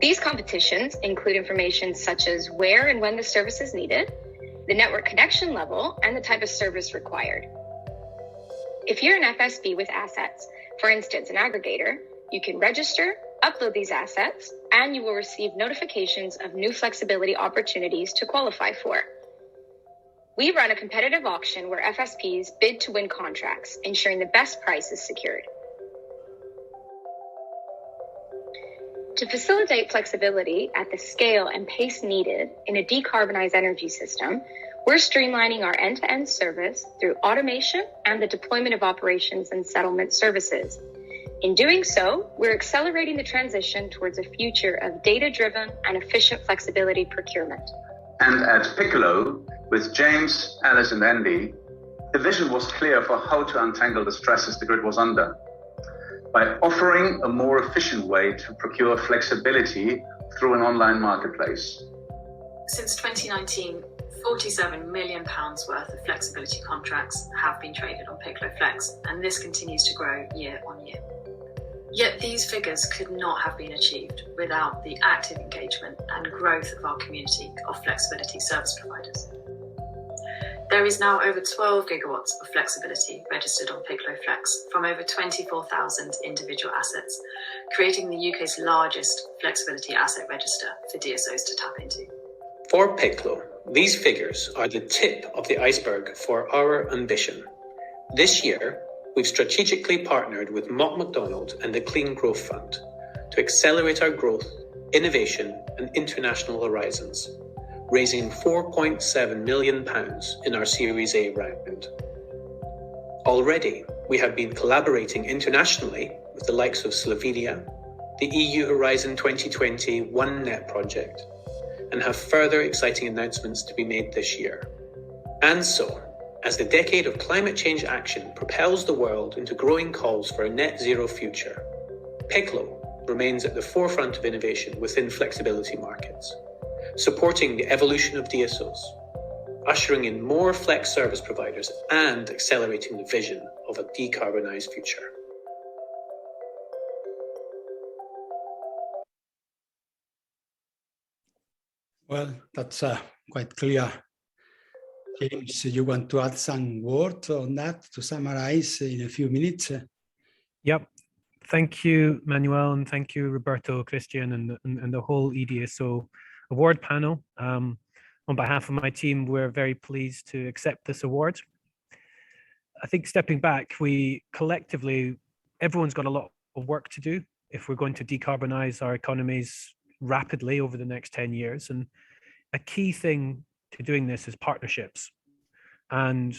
These competitions include information such as where and when the service is needed, the network connection level, and the type of service required. If you're an FSP with assets, for instance, an aggregator, you can register, upload these assets, and you will receive notifications of new flexibility opportunities to qualify for. We run a competitive auction where FSPs bid to win contracts, ensuring the best price is secured. To facilitate flexibility at the scale and pace needed in a decarbonized energy system, we're streamlining our end-to-end service through automation and the deployment of operations and settlement services. In doing so, we're accelerating the transition towards a future of data-driven and efficient flexibility procurement. And at Piccolo, with James, Alice, and Andy, the vision was clear for how to untangle the stresses the grid was under, by offering a more efficient way to procure flexibility through an online marketplace. Since 2019, £47 million worth of flexibility contracts have been traded on Piccolo Flex, and this continues to grow year on year. Yet these figures could not have been achieved without the active engagement and growth of our community of flexibility service providers. There is now over 12 gigawatts of flexibility registered on Piccolo Flex from over 24,000 individual assets, creating the UK's largest flexibility asset register for DSOs to tap into. For Piccolo, these figures are the tip of the iceberg for our ambition. This year, we've strategically partnered with Mott MacDonald and the Clean Growth Fund to accelerate our growth, innovation, and international horizons, raising £4.7 million in our Series A round. Already, we have been collaborating internationally with the likes of Slovenia, the EU Horizon 2020 OneNet project, and have further exciting announcements to be made this year. And so, as the decade of climate change action propels the world into growing calls for a net zero future, Piccolo remains at the forefront of innovation within flexibility markets, supporting the evolution of DSOs, ushering in more flex service providers, and accelerating the vision of a decarbonized future. Well, that's quite clear. James, you want to add some words on that to summarize in a few minutes? Yep. Thank you, Manuel, and thank you, Roberto, Christian, and the whole E.DSO award panel. On behalf of my team, we're very pleased to accept this award. I think stepping back, we collectively, everyone's got a lot of work to do if we're going to decarbonize our economies rapidly over the next 10 years. And a key thing to doing this is partnerships. And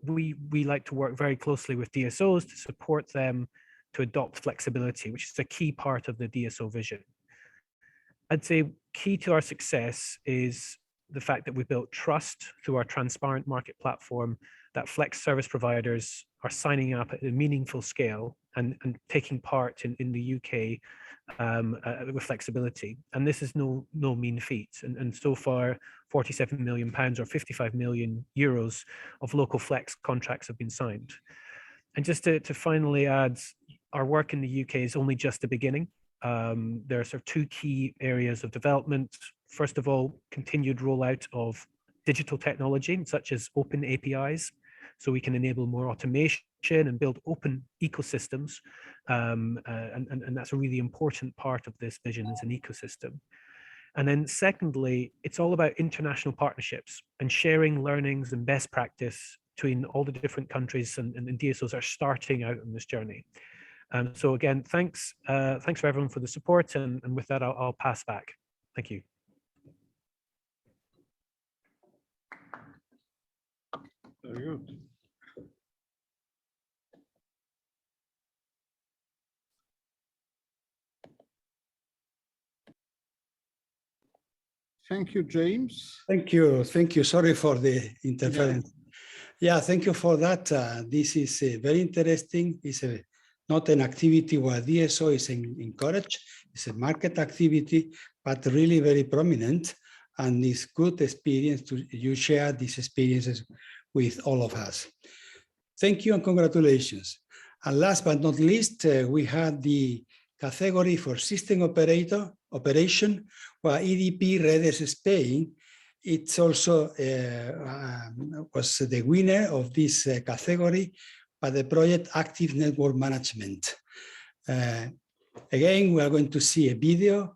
we like to work very closely with DSOs to support them to adopt flexibility, which is a key part of the DSO vision. I'd say key to our success is the fact that we built trust through our transparent market platform, that flex service providers are signing up at a meaningful scale and taking part in the UK with flexibility. And this is no mean feat. And so far, £47 million or 55 million euros of local flex contracts have been signed. And just to finally add, our work in the UK is only just the beginning. There are sort of two key areas of development. First of all, continued rollout of digital technology, such as open APIs, so we can enable more automation and build open ecosystems. And that's a really important part of this vision as an ecosystem. And then secondly, it's all about international partnerships and sharing learnings and best practice between all the different countries and DSOs are starting out on this journey. So again, thanks for everyone for the support. And with that, I'll pass back. Thank you. Very good. Thank you, James. Thank you. Sorry for the interference. Yeah, thank you for that. This is very interesting. It's not an activity where DSO is encouraged. It's a market activity, but really very prominent. And it's good experience to you share these experiences with all of us. Thank you and congratulations. And last but not least, we had the category for system operation, where EDP Redes Spain, it's also was the winner of this category by the project Active Network Management. Again, we are going to see a video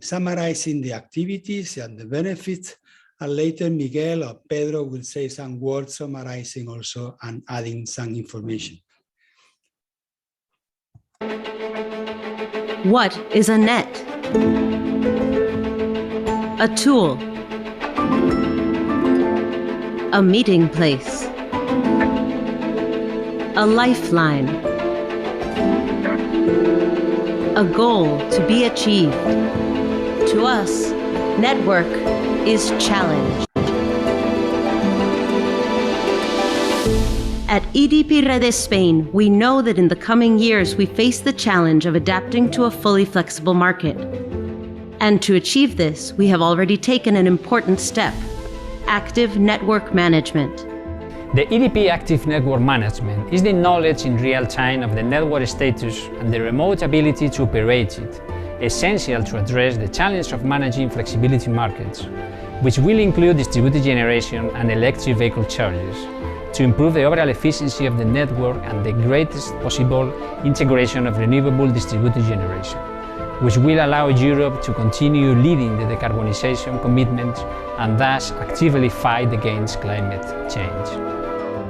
summarizing the activities and the benefits, and later Miguel or Pedro will say some words summarizing also and adding some information. What is a net? A tool, a meeting place, a lifeline, a goal to be achieved. To us, network is challenge. At EDP Redes Spain, we know that in the coming years we face the challenge of adapting to a fully flexible market. And to achieve this, we have already taken an important step: active network management. The EDP Active Network Management is the knowledge in real time of the network status and the remote ability to operate it, essential to address the challenge of managing flexibility markets, which will include distributed generation and electric vehicle charges, to improve the overall efficiency of the network and the greatest possible integration of renewable distributed generation, which will allow Europe to continue leading the decarbonization commitment and thus actively fight against climate change.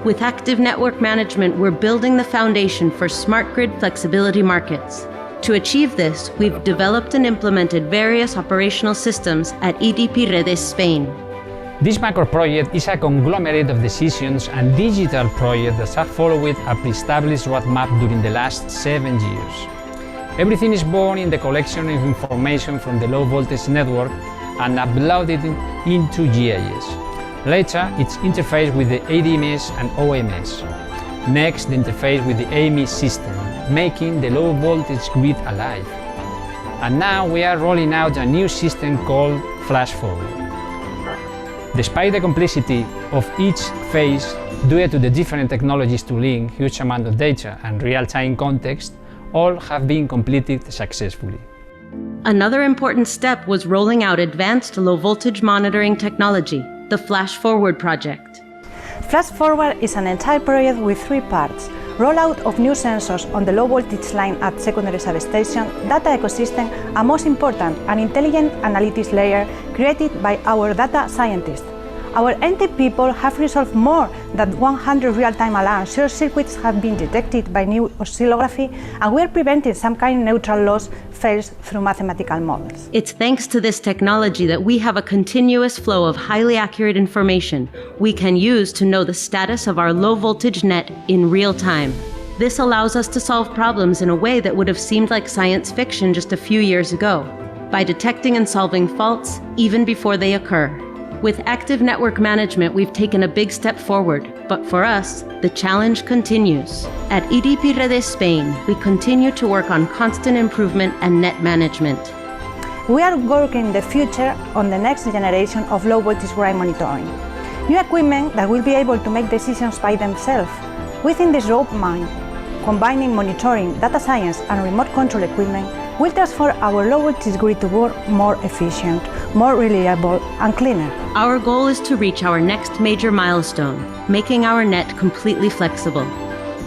With active network management, we're building the foundation for smart grid flexibility markets. To achieve this, we've developed and implemented various operational systems at EDP Redes Spain. This macro project is a conglomerate of decisions and digital projects that have followed a pre-established roadmap during the last 7 years. Everything is born in the collection of information from the low voltage network and uploaded into GIS. Later, it's interfaced with the ADMS and OMS. Next, the interface with the AMI system, making the low voltage grid alive. And now we are rolling out a new system called Flash Forward. Despite the complexity of each phase, due to the different technologies to link huge amount of data and real-time context, all have been completed successfully. Another important step was rolling out advanced low-voltage monitoring technology, the Flash Forward project. Flash Forward is an entire project with 3 parts: rollout of new sensors on the low voltage line at secondary substation, data ecosystem, and most important, an intelligent analytics layer created by our data scientists. Our NT people have resolved more than 100 real-time alarms. Short circuits have been detected by new oscillography, and we are preventing some kind of neutral loss fails through mathematical models. It's thanks to this technology that we have a continuous flow of highly accurate information we can use to know the status of our low voltage net in real time. This allows us to solve problems in a way that would have seemed like science fiction just a few years ago, by detecting and solving faults even before they occur. With active network management, we've taken a big step forward, but for us, the challenge continues. At EDP Redes Spain, we continue to work on constant improvement and net management. We are working in the future on the next generation of low voltage grid monitoring. New equipment that will be able to make decisions by themselves. Within this roadmap, combining monitoring, data science, and remote control equipment will transform our low voltage grid to work more efficient, more reliable, and cleaner. Our goal is to reach our next major milestone, making our net completely flexible.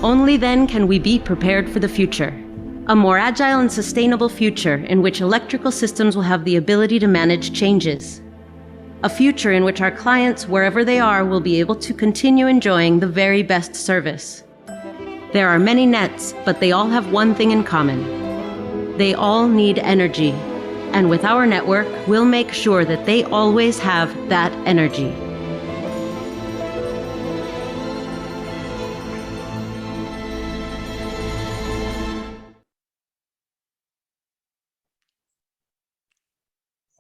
Only then can we be prepared for the future. A more agile and sustainable future in which electrical systems will have the ability to manage changes. A future in which our clients, wherever they are, will be able to continue enjoying the very best service. There are many nets, but they all have one thing in common. They all need energy, and with our network, we'll make sure that they always have that energy.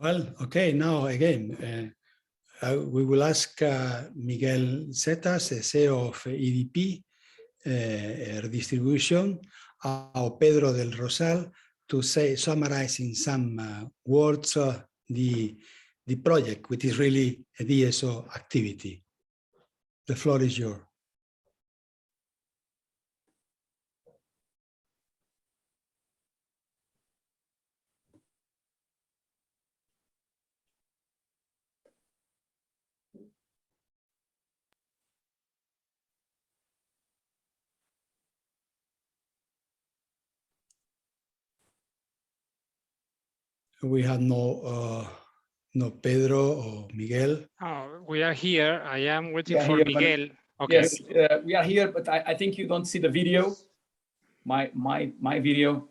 Well, okay, now again, we will ask Miguel Zetas, the CEO of EDP Redistribution, or Pedro del Rosal, to summarize in some words the project, which is really a DSO activity. The floor is yours. We have no Pedro or Miguel. Oh, we are here. I am waiting for here, Miguel. Okay. Yes, we are here, but I think you don't see the video, my video.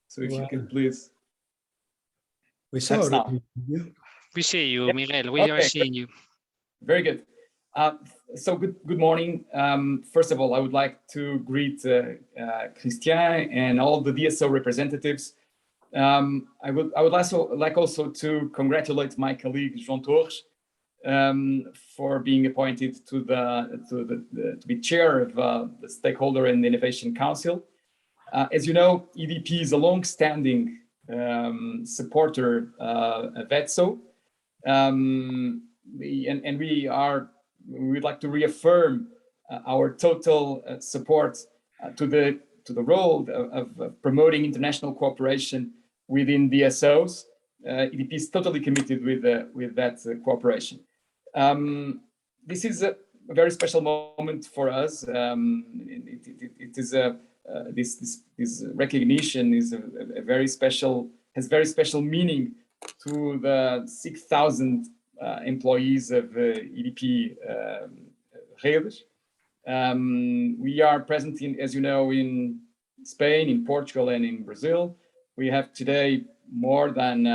So if you can please. We saw We see you, Miguel. We are seeing you. Very good. So good morning. First of all, I would like to greet Christian and all the DSO representatives. I would also to congratulate my colleague João Torres for being appointed to be chair of the Stakeholder and Innovation Council. As you know, EDP is a long-standing supporter of E.DSO, and we'd like to reaffirm our total support to the role of promoting international cooperation within DSOs. EDP is totally committed with that cooperation. This is a very special moment for us. It is this recognition is a very special, has very special meaning to the 6,000 employees of EDP Redes. We are present in, as you know, in Spain, in Portugal, and in Brazil. We have today more than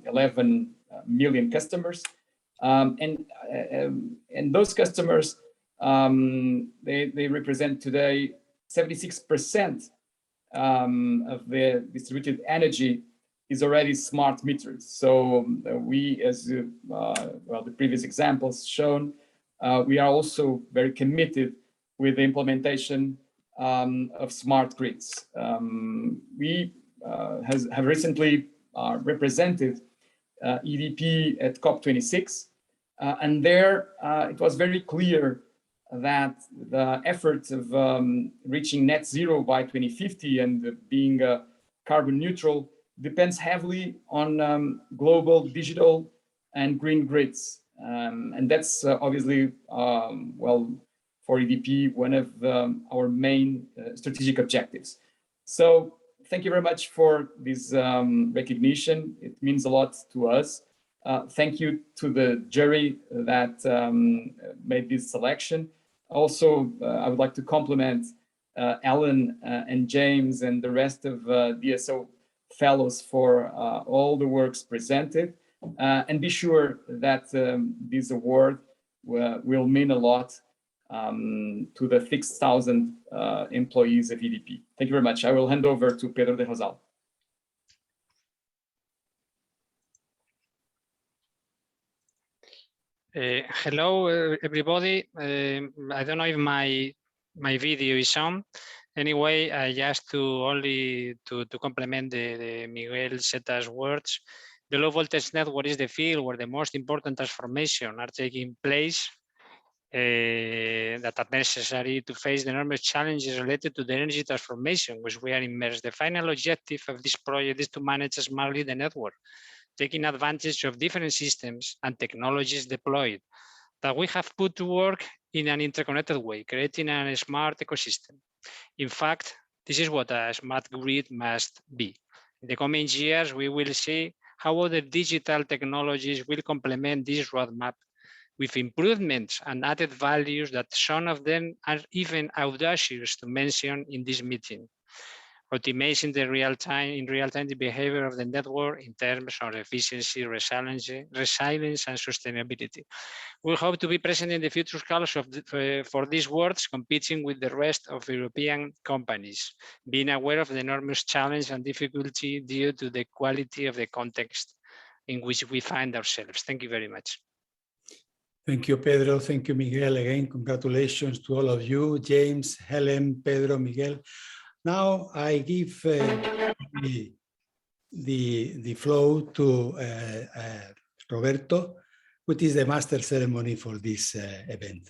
11 million customers, and those customers they represent today 76% of the distributed energy is already smart metered. So we, as the previous examples shown, we are also very committed with the implementation of smart grids. We have recently represented EDP at COP26, and there it was very clear that the efforts of reaching net zero by 2050 and being carbon neutral depends heavily on global digital and green grids. And that's obviously, for EDP, one of our main strategic objectives. So thank you very much for this recognition. It means a lot to us. Thank you to the jury that made this selection. Also, I would like to compliment Alan and James and the rest of DSO fellows for all the works presented. And be sure that this award will mean a lot to the 6,000 employees of EDP. Thank you very much. I will hand over to Pedro de Rosal. Hello, everybody. I don't know if my video is on. Anyway, I just to complement the Miguel Zeta's words. The low voltage network is the field where the most important transformations are taking place that are necessary to face the enormous challenges related to the energy transformation, which we are immersed. The final objective of this project is to manage smartly the network, taking advantage of different systems and technologies deployed that we have put to work in an interconnected way, creating a smart ecosystem. In fact, this is what a smart grid must be. In the coming years, we will see how other digital technologies will complement this roadmap with improvements and added values that some of them are even audacious to mention in this meeting. Optimizing the in real time the behavior of the network in terms of efficiency, resilience, and sustainability. We hope to be present in the future calls for these words, competing with the rest of European companies, being aware of the enormous challenge and difficulty due to the quality of the context in which we find ourselves. Thank you very much. Thank you, Pedro. Thank you, Miguel. Again, congratulations to all of you, James, Helen, Pedro, Miguel. Now I give the floor to Roberto, which is the master ceremony for this event.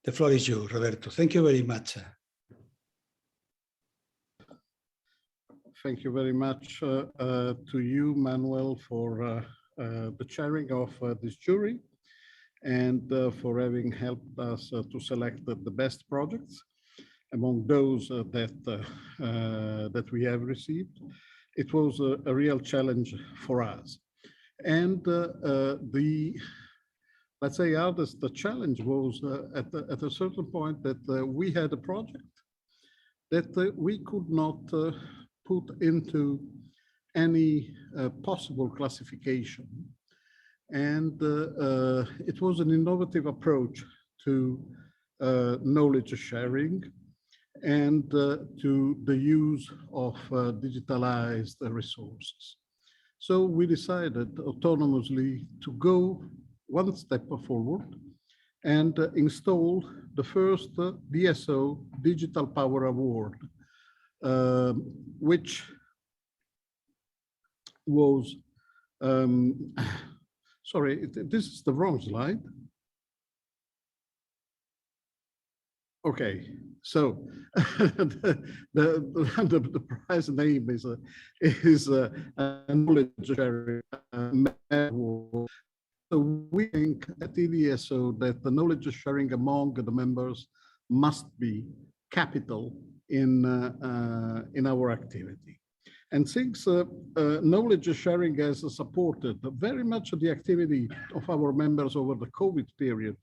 The floor is yours, Roberto. Thank you very much. Thank you very much to you, Manuel, for the chairing of this jury and for having helped us to select the best projects among those that we have received. It was a real challenge for us. And let's say the challenge was at a certain point that we had a project that we could not put into any possible classification. And it was an innovative approach to knowledge sharing and to the use of digitalized resources. So we decided autonomously to go one step forward and install the first DSO Digital Power Award, which was, sorry, this is the wrong slide. Okay, so the prize name is a knowledge sharing award. So we think at E.DSO that the knowledge sharing among the members must be capital in our activity. And since knowledge sharing has supported very much of the activity of our members over the COVID period,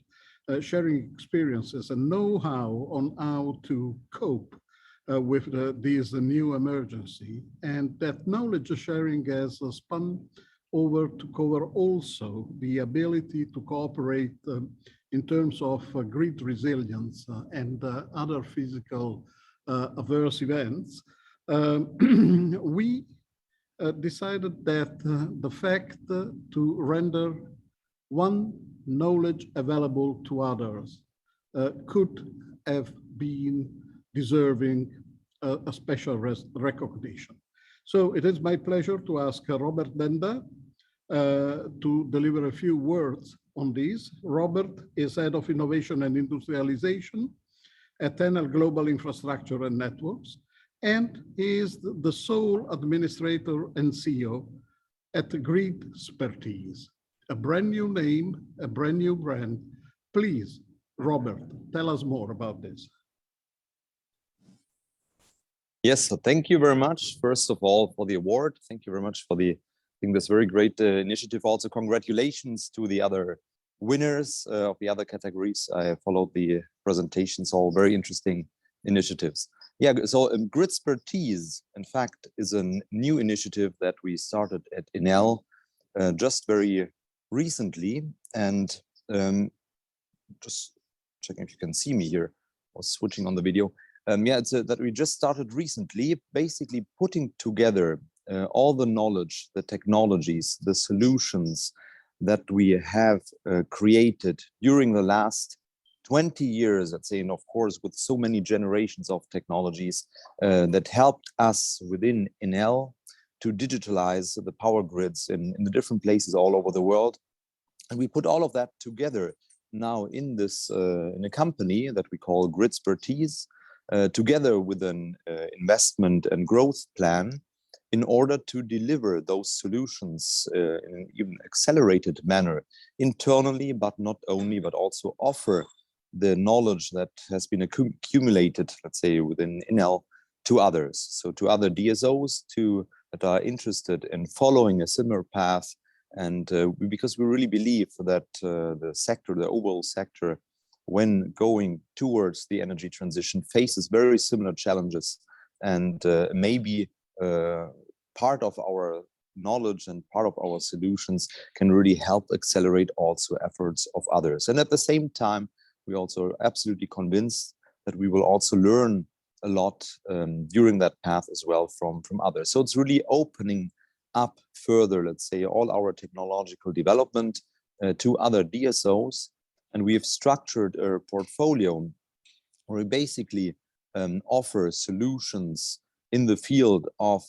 sharing experiences and know-how on how to cope with this new emergency, and that knowledge sharing has spun over to cover also the ability to cooperate in terms of grid resilience and other physical adverse events. We decided that the fact to render one knowledge available to others could have been deserving a special recognition. So it is my pleasure to ask Robert Denda to deliver a few words on this. Robert is Head of Innovation and Industrialization at Enel Global Infrastructure and Networks, and he is the sole administrator and CEO at Grid Expertise. A brand new name, a brand new brand. Please, Robert, tell us more about this. Yes, so thank you very much, first of all, for the award. Thank you very much for the, I think, this very great initiative. Also, congratulations to the other winners of the other categories. I followed the presentations, all very interesting initiatives. Yeah, so Gridspertise, in fact, is a new initiative that we started at Enel just very recently. And just checking if you can see me here, I was switching on the video. Yeah, it's that we just started recently, basically putting together all the knowledge, the technologies, the solutions that we have created during the last 20 years, let's say, and of course, with so many generations of technologies that helped us within Enel to digitalize the power grids in the different places all over the world. And we put all of that together now in this in a company that we call Gridspertise, together with an investment and growth plan in order to deliver those solutions in an even accelerated manner internally, but not only, but also offer the knowledge that has been accumulated, let's say, within Enel to others. So to other DSOs that are interested in following a similar path. And because we really believe that the sector, the overall sector, when going towards the energy transition, faces very similar challenges, and maybe part of our knowledge and part of our solutions can really help accelerate also efforts of others. And at the same time, we also are absolutely convinced that we will also learn a lot during that path as well from others. So it's really opening up further, let's say, all our technological development to other DSOs. And we have structured a portfolio where we basically offer solutions in the field of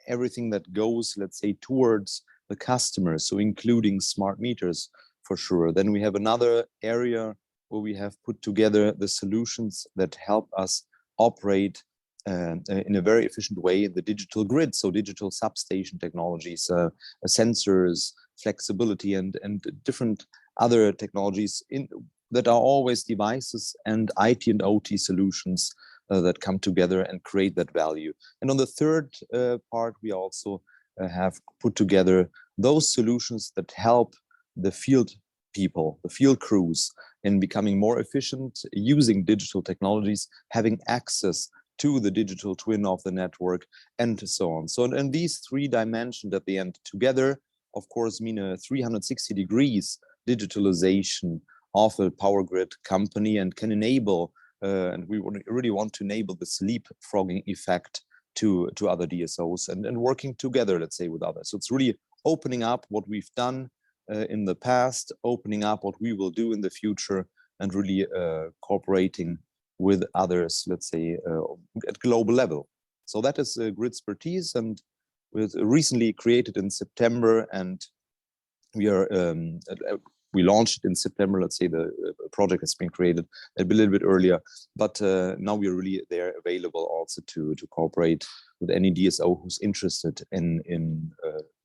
everything that goes, let's say, towards the customer, so including smart meters for sure. Then we have another area where we have put together the solutions that help us operate in a very efficient way the digital grid, so digital substation technologies, sensors, flexibility, and different other technologies that are always devices and IT and OT solutions that come together and create that value. And on the third part, we also have put together those solutions that help the field people, the field crews, in becoming more efficient, using digital technologies, having access to the digital twin of the network, and so on. So, and these three dimensions at the end together, of course, mean a 360 degrees digitalization of a power grid company, and can enable, and we really want to enable this leapfrogging effect to other DSOs and working together, let's say, with others. So it's really opening up what we've done in the past, opening up what we will do in the future, and really cooperating with others, let's say, at global level. So that is Gridspertise, and was recently created in September, and we launched in September. Let's say the project has been created a little bit earlier, but now we're really there available also to cooperate with any DSO who's interested in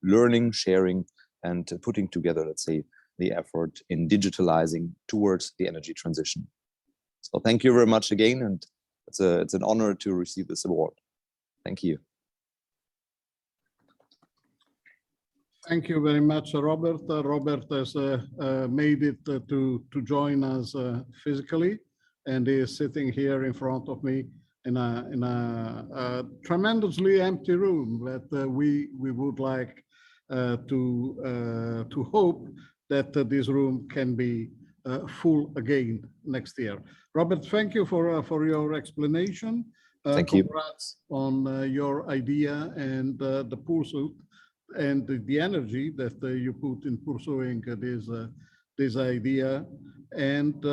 learning, sharing, and putting together, let's say, the effort in digitalizing towards the energy transition. So thank you very much again, and it's an honor to receive this award. Thank you. Thank you very much, Robert. Robert has made it to join us physically, and he is sitting here in front of me in a tremendously empty room that we would like to hope that this room can be full again next year. Robert, thank you for your explanation. Thank you. Congrats on your idea and the pursuit and the energy that you put in pursuing this idea. And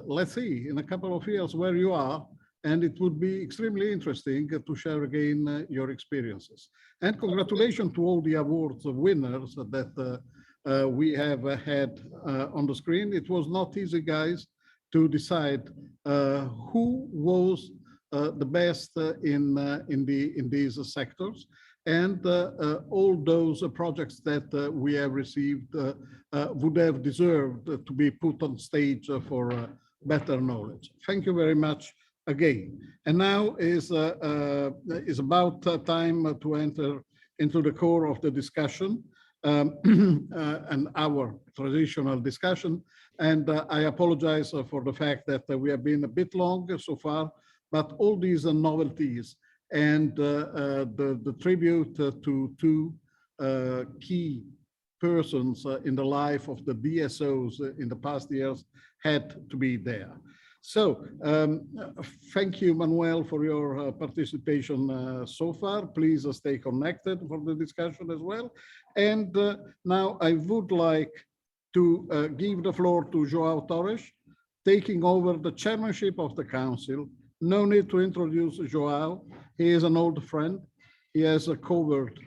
let's see in a couple of years where you are, and it would be extremely interesting to share again your experiences. And congratulations to all the awards winners that we have had on the screen. It was not easy, guys, to decide who was the best in these sectors. and all those projects that we have received would have deserved to be put on stage for better knowledge. Thank you very much again. And now is about time to enter into the core of the discussion and our traditional discussion. And I apologize for the fact that we have been a bit long so far, but all these novelties and the tribute to two key persons in the life of the DSOs in the past years had to be there. So thank you, Manuel, for your participation so far. Please stay connected for the discussion as well. And now I would like to give the floor to João Torres, taking over the chairmanship of the council. No need to introduce João. He is an old friend. He has covered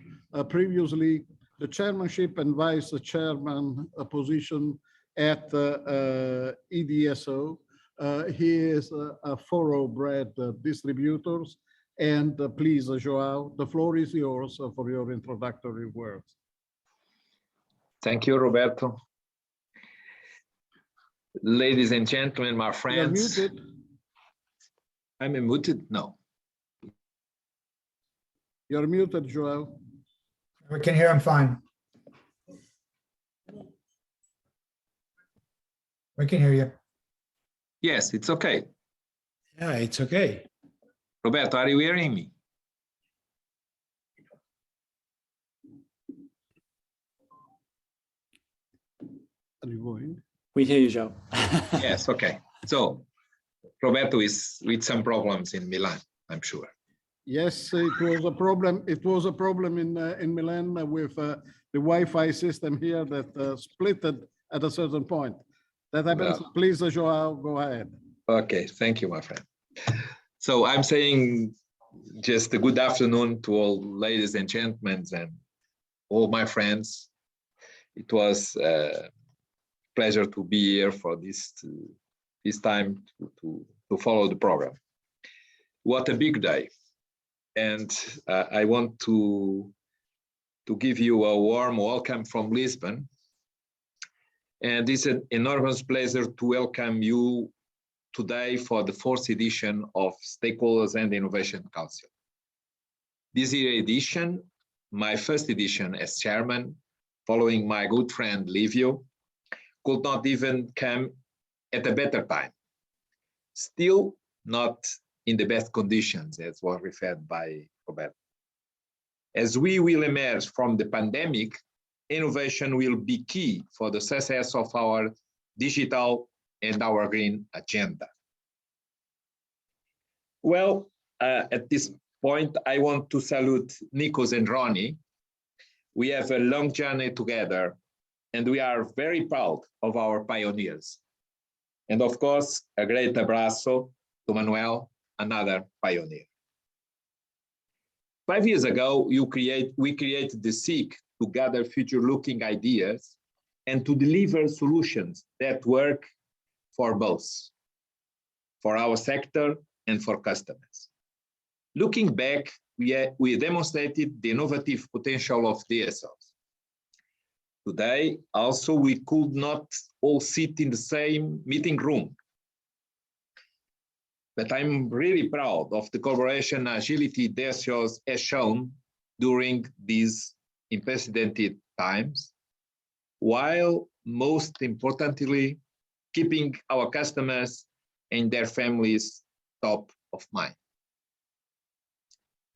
previously the chairmanship and vice chairman position at E.DSO. He is a thoroughbred distributor. And please, João, the floor is yours for your introductory words. Thank you, Roberto. Ladies and gentlemen, my friends. You're muted. I'm muted? No. You're muted, João. We can hear him fine. We can hear you. Yes, it's okay. Yeah, it's okay. Roberto, are you hearing me? Are you going? We hear you, João. Yes, okay. So Roberto is with some problems in Milan, I'm sure. Yes, it was a problem. It was a problem in Milan with the Wi-Fi system here that splitted at a certain point. That happens. Well, please, João, go ahead. Okay, thank you, my friend. So I'm saying just a good afternoon to all ladies and gentlemen and all my friends. It was a pleasure to be here for this time to follow the program. What a big day. And I want to give you a warm welcome from Lisbon. And it's an enormous pleasure to welcome you today for the 4th edition of Stakeholders and Innovation Council. This year edition, my first edition as chairman, following my good friend Livio, could not even come at a better time. Still not in the best conditions, as was referred by Roberto. As we will emerge from the pandemic, innovation will be key for the success of our digital and our green agenda. Well, at this point, I want to salute Nikos and Ronnie. We have a long journey together, and we are very proud of our pioneers. And of course, a great abrazo to Manuel, another pioneer. 5 years ago, we created the SIG to gather future-looking ideas and to deliver solutions that work for both, for our sector and for customers. Looking back, we demonstrated the innovative potential of DSOs. Today, also, we could not all sit in the same meeting room. But I'm really proud of the collaboration and agility DSOs has shown during these unprecedented times, while most importantly, keeping our customers and their families top of mind.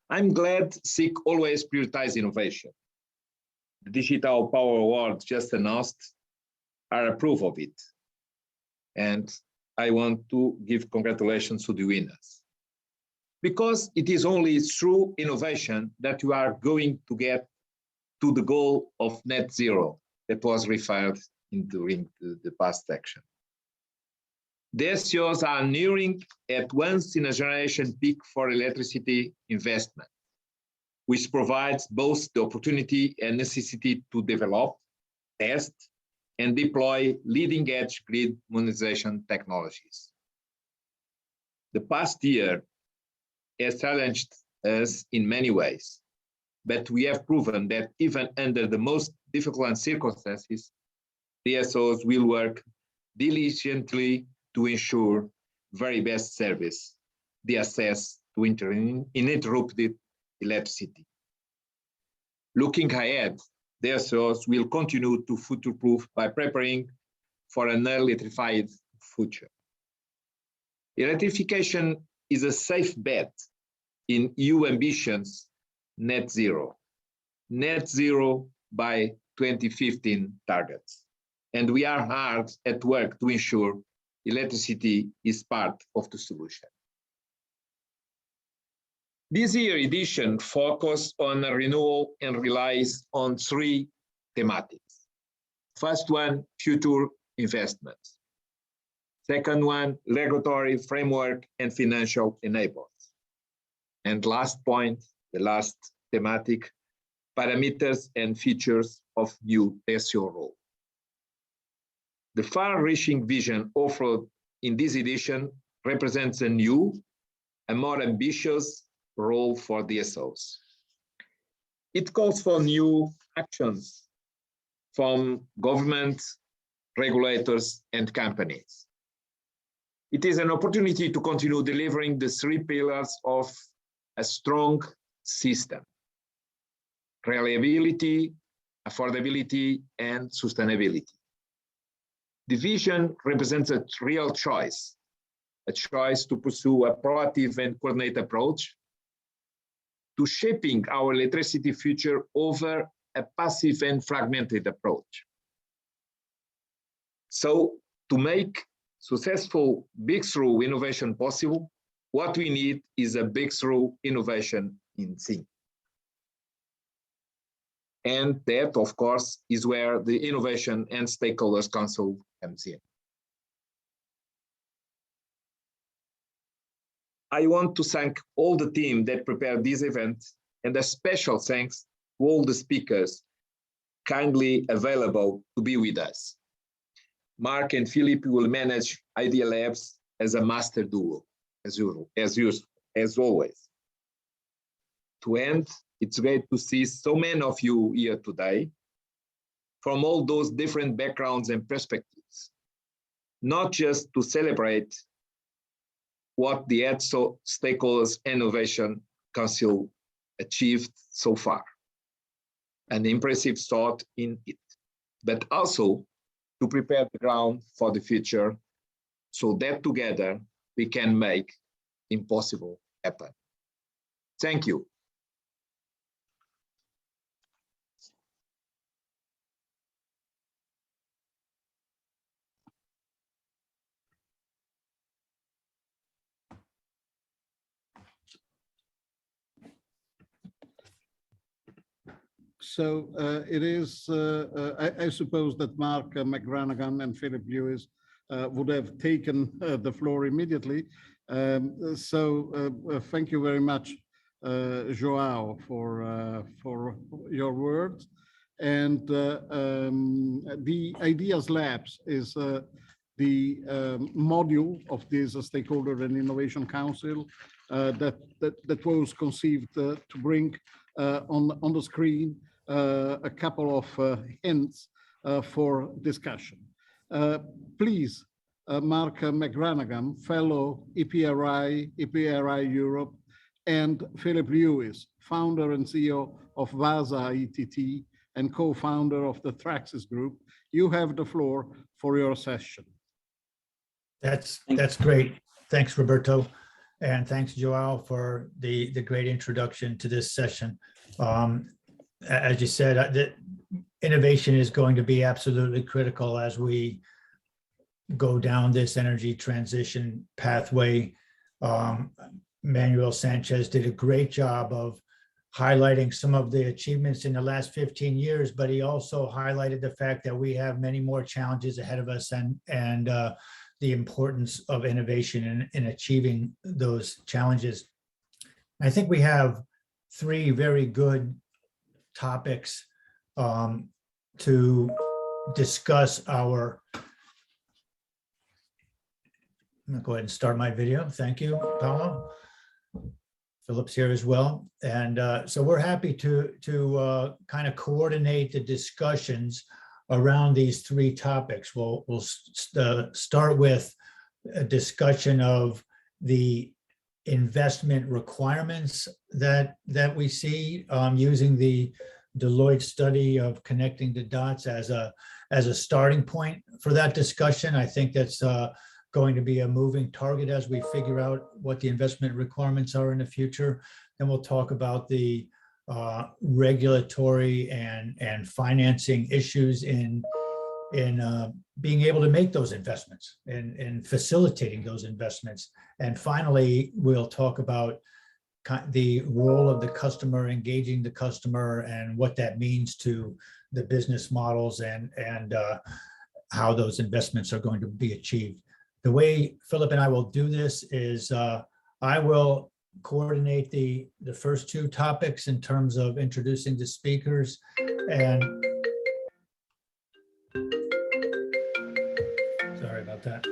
I'm glad SIG always prioritizes innovation. The Digital Power Awards just announced are a proof of it. And I want to give congratulations to the winners. Because it is only through innovation that you are going to get to the goal of net zero that was referred during the past section. DSOs are nearing at once in a generation peak for electricity investment, which provides both the opportunity and necessity to develop, test, and deploy leading-edge grid monetization technologies. The past year has challenged us in many ways, but we have proven that even under the most difficult circumstances, DSOs will work diligently to ensure very best service, the access to uninterrupted electricity. Looking ahead, DSOs will continue to future-proof by preparing for an electrified future. Electrification is a safe bet in EU ambitions net zero by 2015 targets. And we are hard at work to ensure electricity is part of the solution. This year edition focused on renewal and relies on three thematics. First one, future investments. Second one, regulatory framework and financial enablers. And last point, the last thematic, parameters and features of new E.DSO role. The far-reaching vision offered in this edition represents a new and more ambitious role for DSOs. It calls for new actions from governments, regulators, and companies. It is an opportunity to continue delivering the three pillars of a strong system: reliability, affordability, and sustainability. The vision represents a real choice, a choice to pursue a proactive and coordinated approach to shaping our electricity future over a passive and fragmented approach. So, to make successful breakthrough innovation possible, what we need is a breakthrough innovation in sync. And that, of course, is where the Innovation and Stakeholders Council comes in. I want to thank all the team that prepared this event, and a special thanks to all the speakers kindly available to be with us. Mark and Philip will manage Idea Labs as a master duo, as always. To end, it's great to see so many of you here today from all those different backgrounds and perspectives, not just to celebrate what the E.DSO Stakeholders Innovation Council achieved so far, an impressive start in it, but also to prepare the ground for the future so that together we can make impossible happen. Thank you. So it is, I suppose that Mark McGranagan and Philip Lewis would have taken the floor immediately. Thank you very much, Joao, for your words. And the Ideas Labs is the module of this Stakeholder and Innovation Council that was conceived to bring on the screen a couple of hints for discussion. Please, Mark McGranagan, fellow EPRI Europe, and Philip Lewis, founder and CEO of VASA ETT and co-founder of the Traxys Group, you have the floor for your session. That's great. Thanks, Roberto. And thanks, Joao, for the great introduction to this session. As you said, the innovation is going to be absolutely critical as we go down this energy transition pathway. Manuel Sanchez did a great job of highlighting some of the achievements in the last 15 years, but he also highlighted the fact that we have many more challenges ahead of us and the importance of innovation in achieving those challenges. I think we have three very good topics to discuss our. I'm gonna go ahead and start my video. Thank you, Paolo, Philip's here as well. And so we're happy to kind of coordinate the discussions around these three topics. We'll start with a discussion of the investment requirements that we see using the Deloitte study of connecting the dots as a starting point for that discussion. I think that's going to be a moving target as we figure out what the investment requirements are in the future. Then we'll talk about the regulatory and financing issues in being able to make those investments and facilitating those investments. And finally, we'll talk about the role of the customer, engaging the customer, and what that means to the business models and how those investments are going to be achieved. The way Philip and I will do this is I will coordinate the first two topics in terms of introducing the speakers, and sorry about that.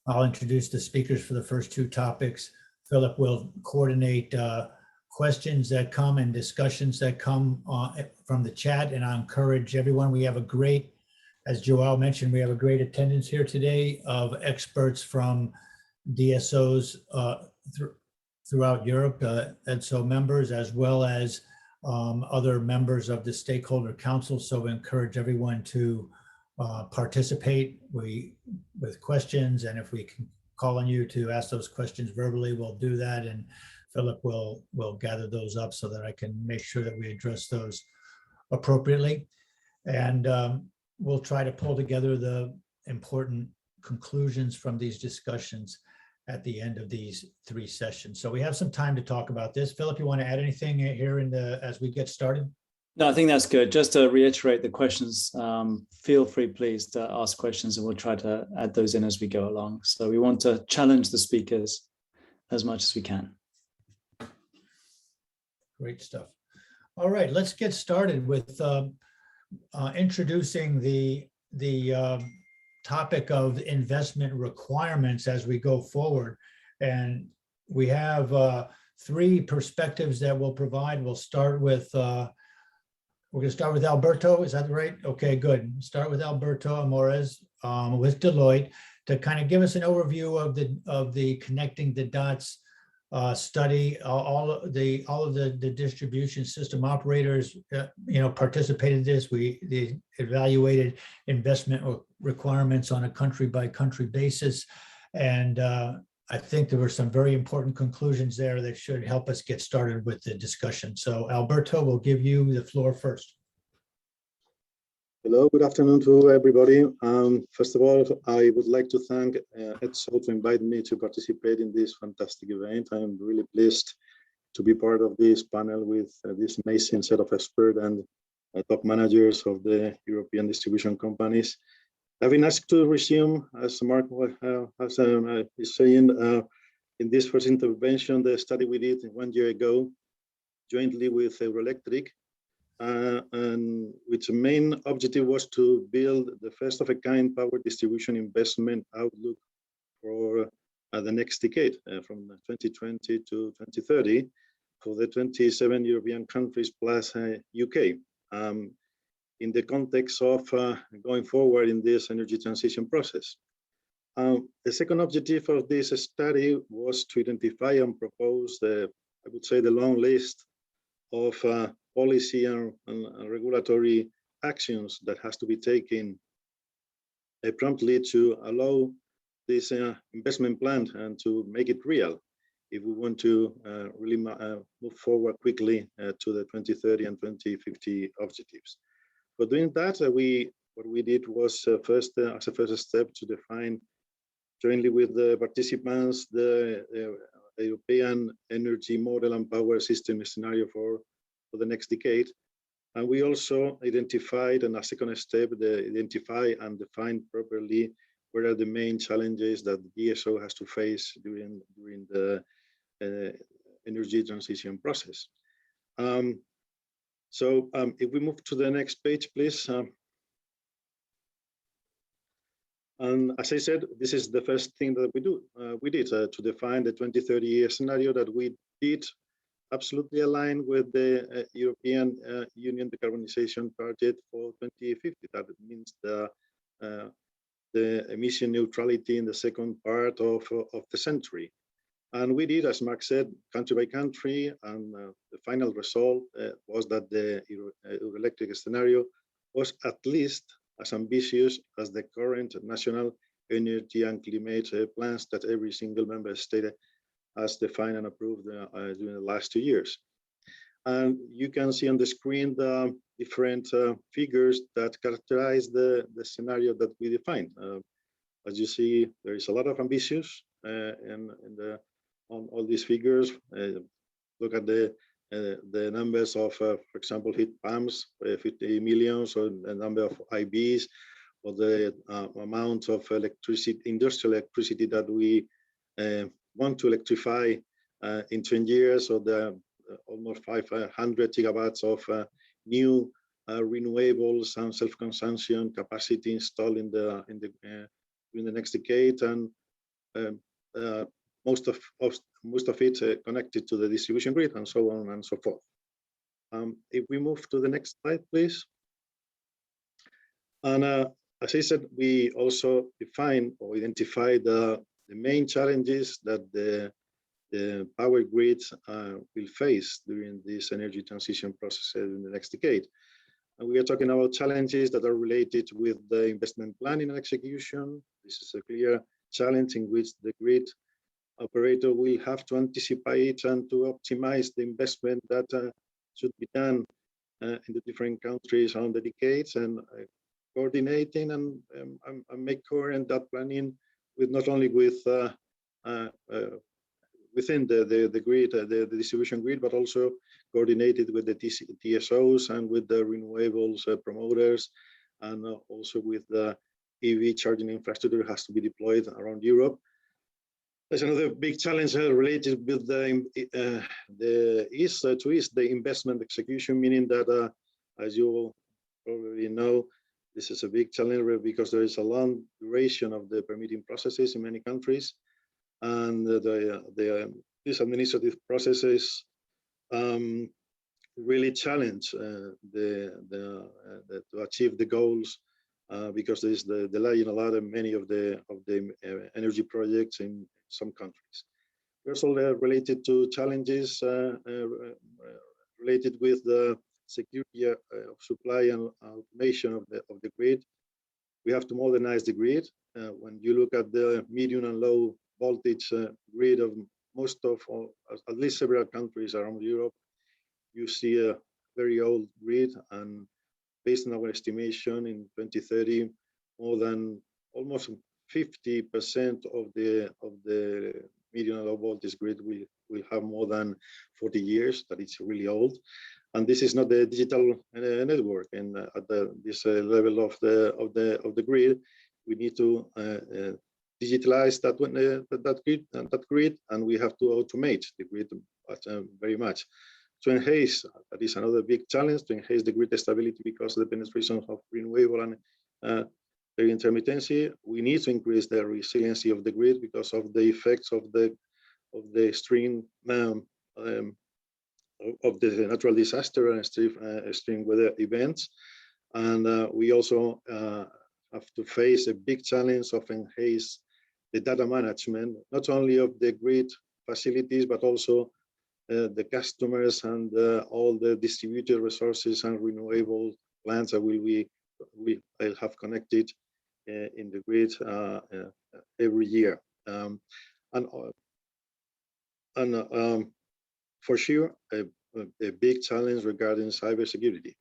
I'll introduce the speakers for the first two topics. Philip will coordinate questions that come and discussions that come from the chat, and I encourage everyone. We have a great, as Joel mentioned, we have a great attendance here today of experts from DSOs throughout Europe, E.DSO members, as well as other members of the Stakeholder Council. So we encourage everyone to participate with questions, and if we can call on you to ask those questions verbally, we'll do that, and Philip will gather those up so that I can make sure that we address those appropriately. And we'll try to pull together the important conclusions from these discussions at the end of these three sessions. So we have some time to talk about this. Philip, you want to add anything here as we get started? No, I think that's good. Just to reiterate the questions, feel free, please, to ask questions, and we'll try to add those in as we go along. So we want to challenge the speakers as much as we can. Great stuff. All right, let's get started with introducing the topic of investment requirements as we go forward. And we have three perspectives that we'll provide. We'll start with we're going to start with Alberto. Is that right? Okay, good. Start with Alberto Amores with Deloitte to kind of give us an overview of the Connecting the Dots study. All of the distribution system operators, participated in this. They evaluated investment requirements on a country-by-country basis, and I think there were some very important conclusions there that should help us get started with the discussion. So Alberto, we'll give you the floor first. Hello, good afternoon to everybody. First of all, I would like to thank E.DSO to invite me to participate in this fantastic event. I am really pleased to be part of this panel with this amazing set of experts and top managers of the European distribution companies. I've been asked to resume, as Mark is saying, in this first intervention, the study we did 1 year ago, jointly with Euroelectric, and which main objective was to build the first of a kind power distribution investment outlook for the next decade, from 2020 to 2030, for the 27 European countries plus UK. In the context of going forward in this energy transition process. The second objective of this study was to identify and propose I would say, the long list of policy and regulatory actions that has to be taken promptly to allow this investment plan and to make it real if we want to really move forward quickly to the 2030 and 2050 objectives. For doing that, what we did was first, as a first step, to define jointly with the participants the European energy model and power system scenario for the next decade. And we also identified, and a second step, identify and define properly what are the main challenges that the E.DSO has to face during the energy transition process. So if we move to the next page, please. And as I said, this is the first thing that we did to define the 2030 scenario that we did absolutely align with the European Union decarbonization target for 2050. That means the emission neutrality in the second part of the century. And we did, as Mark said, country by country, and the final result was that the Euroelectric scenario was at least as ambitious as the current national energy and climate plans that every single member state has defined and approved during the last 2 years. And you can see on the screen the different figures that characterize the scenario that we defined. As you see, there is a lot of ambitious on all these figures. Look at the numbers of, for example, heat pumps, 50 million, so the number of IBs, or the amount of electricity, industrial electricity that we want to electrify in 10 years, or the almost 500 gigawatts of new renewables and self-consumption capacity installed in the next decade, and most of it connected to the distribution grid, and so on and so forth. If we move to the next slide, please. And as I said, we also define or identify the main challenges that the power grids will face during this energy transition process in the next decade. And we are talking about challenges that are related with the investment planning and execution. This is a clear challenge in which the grid operator will have to anticipate and to optimize the investment that should be done in the different countries on the decades, and coordinating and make coherent that planning with not only with within the grid, the distribution grid, but also coordinated with the E.DSOs and with the renewables promoters, and also with the EV charging infrastructure has to be deployed around Europe. There's another big challenge related with the east to east, the investment execution, meaning that, as you probably know, this is a big challenge because there is a long duration of the permitting processes in many countries, and these administrative processes really challenge to achieve the goals because there is the delay in a lot of many of the energy projects in some countries. Also related to challenges related with the security of supply and automation of the grid. We have to modernize the grid. When you look at the medium and low voltage grid of most of, at least several countries around Europe, you see a very old grid, and based on our estimation in 2030, more than almost 50% of the medium and low voltage grid will have more than 40 years. That it's really old, and this is not the digital network. And at this level of the grid, we need to digitalize that grid, and we have to automate the grid very much. To enhance, that is another big challenge, to enhance the grid stability because of the penetration of renewable and the intermittency. We need to increase the resiliency of the grid because of the effects of the extreme of the natural disaster and extreme weather events. And we also have to face a big challenge of enhance the data management, not only of the grid facilities, but also the customers and all the distributed resources and renewable plants that we have connected in the grid every year. For sure, a big challenge regarding cybersecurity.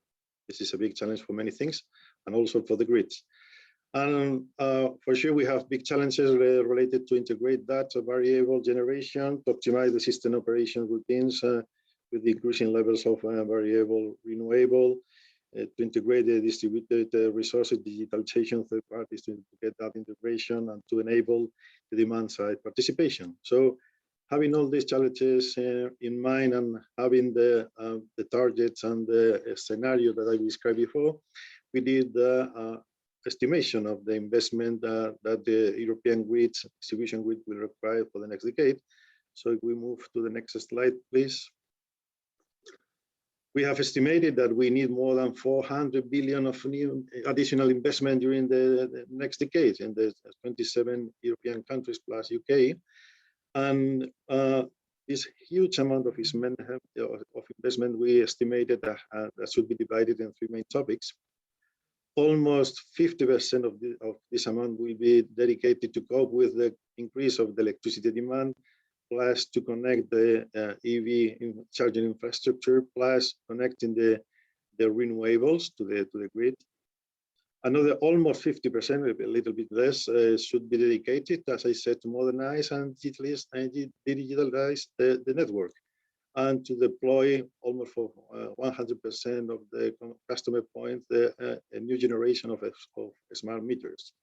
This is a big challenge for many things, and also for the grids. And for sure, we have big challenges related to integrate that variable generation, to optimize the system operation routines with the increasing levels of variable renewable, to integrate the distributed resources, digitalization, third parties to get that integration, and to enable the demand side participation. So having all these challenges in mind, and having the targets and the scenario that I described before, we did estimation of the investment that the European grid, distribution grid will require for the next decade. So if we move to the next slide, please. We have estimated that we need more than 400 billion of new additional investment during the next decade in the 27 European countries plus UK. And this huge amount of investment, we estimated that should be divided in three main topics. Almost 50% of this amount will be dedicated to cope with the increase of the electricity demand, plus to connect the EV charging infrastructure, plus connecting the renewables to the grid. Another almost 50%, a little bit less, should be dedicated, as I said, to modernize and digitalize the network, and to deploy almost for 100% of the customer points a new generation of smart meters.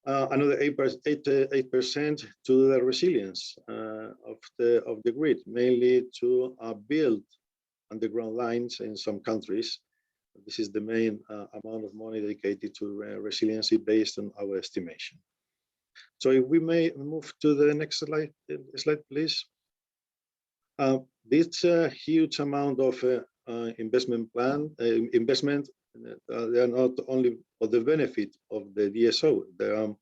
Another 8% to the resilience of the grid, mainly to build underground lines in some countries. This is the main amount of money dedicated to resiliency based on our estimation. So if we may move to the next slide, please. This huge amount of investment, they are not only for the benefit of the DSO, there are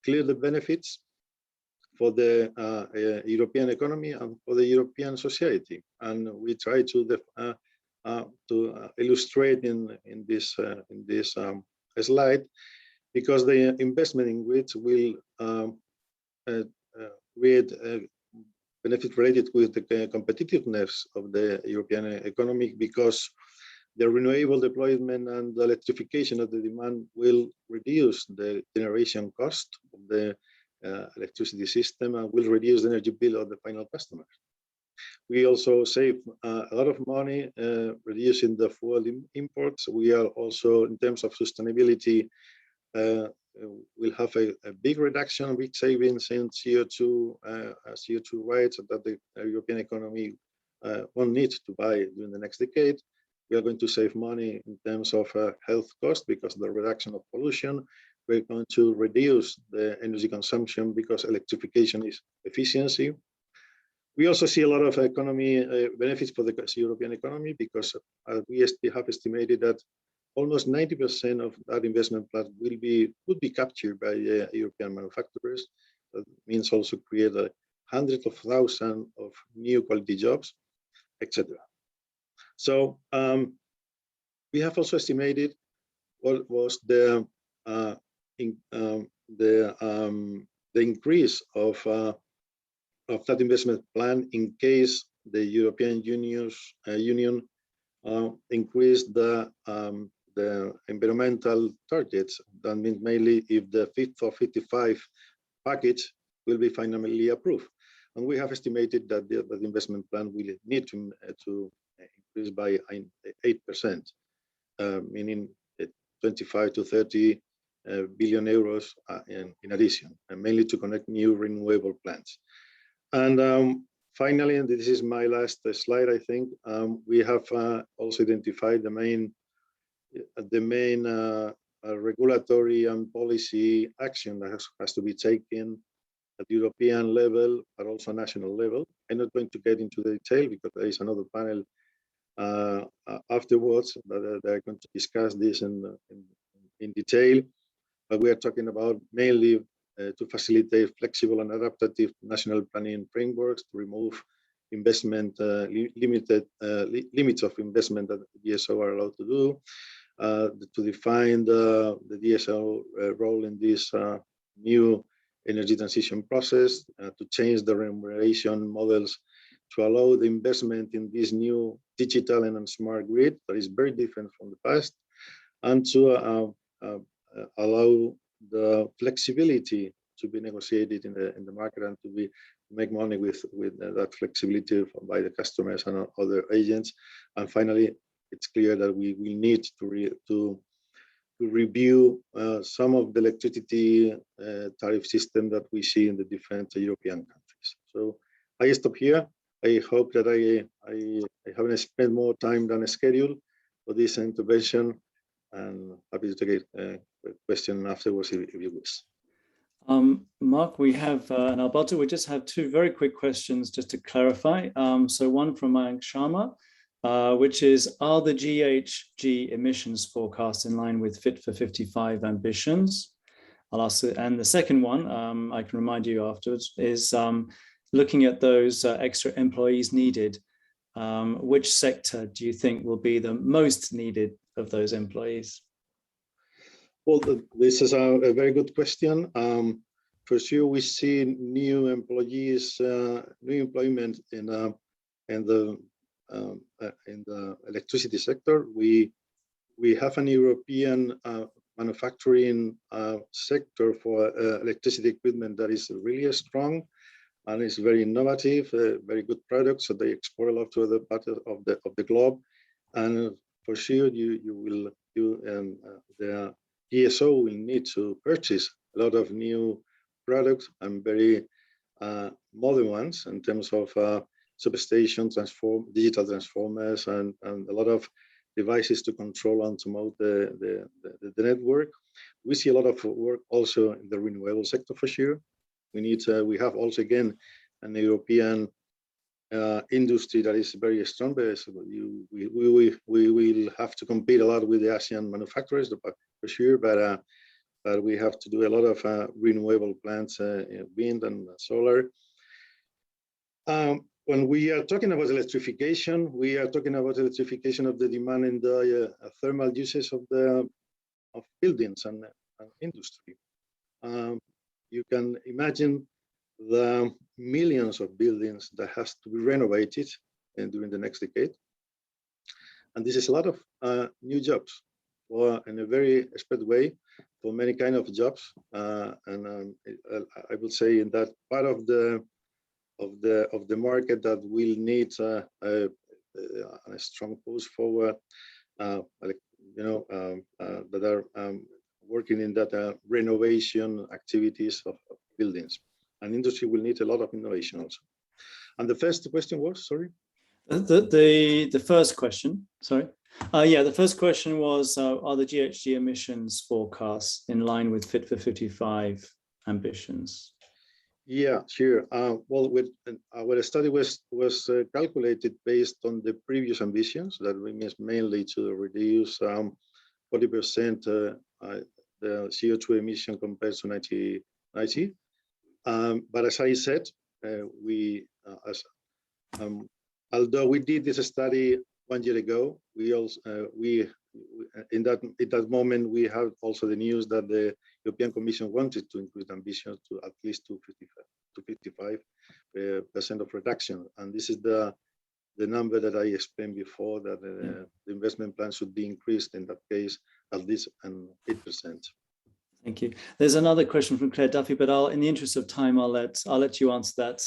clear benefits for the European economy and for the European society. And we try to illustrate in this slide, because the investment in grids will create benefit related with the competitiveness of the European economy, because the renewable deployment and the electrification of the demand will reduce the generation cost of the electricity system and will reduce the energy bill of the final customer. We also save a lot of money reducing the fuel imports. We are also, in terms of sustainability, will have a big reduction, big savings in CO2 rights that the European economy won't need to buy during the next decade. We are going to save money in terms of health cost because of the reduction of pollution. We're going to reduce the energy consumption because electrification is efficiency. We also see a lot of economy benefits for the European economy, because we have estimated that almost 90% of that investment plan would be captured by European manufacturers. That means also create hundreds of thousands of new quality jobs, etc. So we have also estimated what was the increase of that investment plan in case the European Union increased the environmental targets. That means mainly if the Fit for 55 package will be finally approved. And we have estimated that the investment plan will need to increase by 8%, meaning 25 to 30 billion euros in addition, and mainly to connect new renewable plants. And finally, and this is my last slide, I think, we have also identified the main regulatory and policy action that has to be taken at European level, but also national level. I'm not going to get into the detail because there is another panel afterwards that they're going to discuss this in detail. But we are talking about mainly to facilitate flexible and adaptive national planning frameworks, to remove investment limits of investment that the DSO are allowed to do, to define the DSO role in this new energy transition process, to change the remuneration models to allow the investment in this new digital and smart grid that is very different from the past, and to allow the flexibility to be negotiated in the market and to make money with that flexibility by the customers and other agents. And finally, it's clear that we need to review some of the electricity tariff system that we see in the different European countries. So I stop here. I hope that I haven't spent more time than scheduled for this intervention, and happy to take question afterwards if you wish. Mark, we have, and Alberto, we just have two very quick questions just to clarify. So one from Mayank Sharma, which is, are the GHG emissions forecasts in line with Fit for 55 ambitions? I'll ask it. And the second one, I can remind you afterwards, is looking at those extra employees needed, which sector do you think will be the most needed of those employees? Well, this is a very good question. For sure, we see new employees, new employment in the electricity sector. We have an European manufacturing sector for electricity equipment that is really strong and is very innovative, very good products. So they export a lot to other parts of the globe. And for sure, the E.DSO will need to purchase a lot of new products and very modern ones in terms of substations, digital transformers, and a lot of devices to control and to mount the network. We see a lot of work also in the renewable sector for sure. We have also again an European industry that is very strong, but we will have to compete a lot with the Asian manufacturers for sure, but we have to do a lot of renewable plants, wind and solar. When we are talking about electrification, we are talking about electrification of the demand in the thermal uses of buildings and industry. You can imagine the millions of buildings that has to be renovated during the next decade. And this is a lot of new jobs, or in a very expert way, for many kind of jobs. And I would say in that part of the market that will need a strong push forward, that are working in that renovation activities of buildings. And industry will need a lot of innovation also. And the first question was, sorry? The first question, sorry. The first question was, are the GHG emissions forecasts in line with Fit for 55 ambitions? Yeah, sure. Well, our study was calculated based on the previous ambitions. That means mainly to reduce 40% the CO2 emission compared to 1990. But as I said, although we did this study 1 year ago, in that moment we had also the news that the European Commission wanted to increase ambitions to at least 55% of reduction, and this is the number that I explained before, that the investment plan should be increased in that case at least 8%. Thank you. There's another question from Claire Duffy, but in the interest of time, I'll let you answer that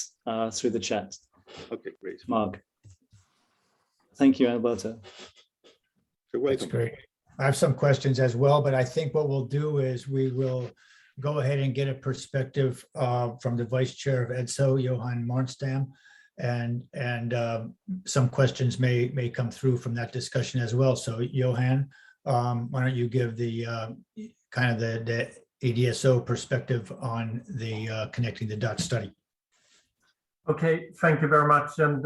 through the chat. Okay, great. Mark. Thank you, Alberto. You're welcome. That's great. I have some questions as well, but I think what we'll do is we will go ahead and get a perspective from the Vice Chair of E.DSO, Johan Mornstam, and some questions may come through from that discussion as well. So Johan, why don't you give the kind of the E.DSO perspective on the Connecting the Dots study. Okay, thank you very much. And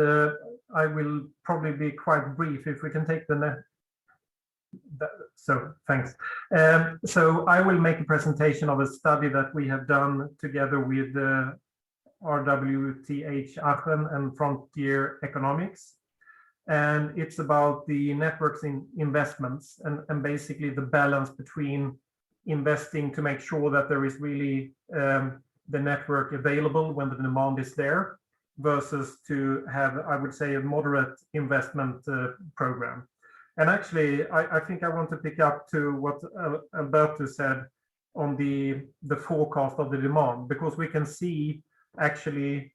I will probably be quite brief if we can take the next. So thanks. So I will make a presentation of a study that we have done together with RWTH Aachen and Frontier Economics. And it's about the networks in investments and basically the balance between investing to make sure that there is really the network available when the demand is there, versus to have, I would say, a moderate investment program. And actually, I think I want to pick up to what Alberto said on the forecast of the demand, because we can see actually,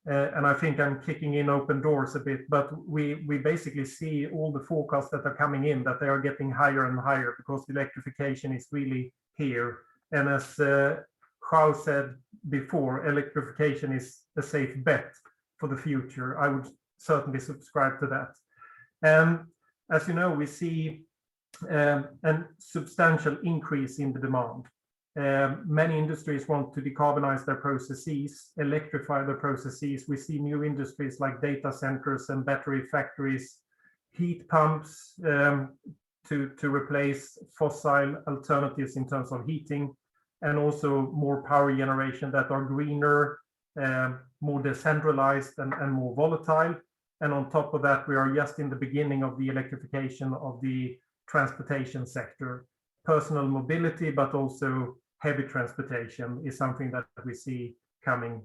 and I think I'm kicking in open doors a bit, but we basically see all the forecasts that are coming in, that they are getting higher and higher because electrification is really here. And as João said before, electrification is a safe bet for the future. I would certainly subscribe to that. And as you know, we see and substantial increase in the demand. Many industries want to decarbonize their processes, electrify their processes. We see new industries like data centers and battery factories, heat pumps to replace fossil alternatives in terms of heating, and also more power generation that are greener, more decentralized and more volatile. And on top of that, we are just in the beginning of the electrification of the transportation sector. Personal mobility, but also heavy transportation is something that we see coming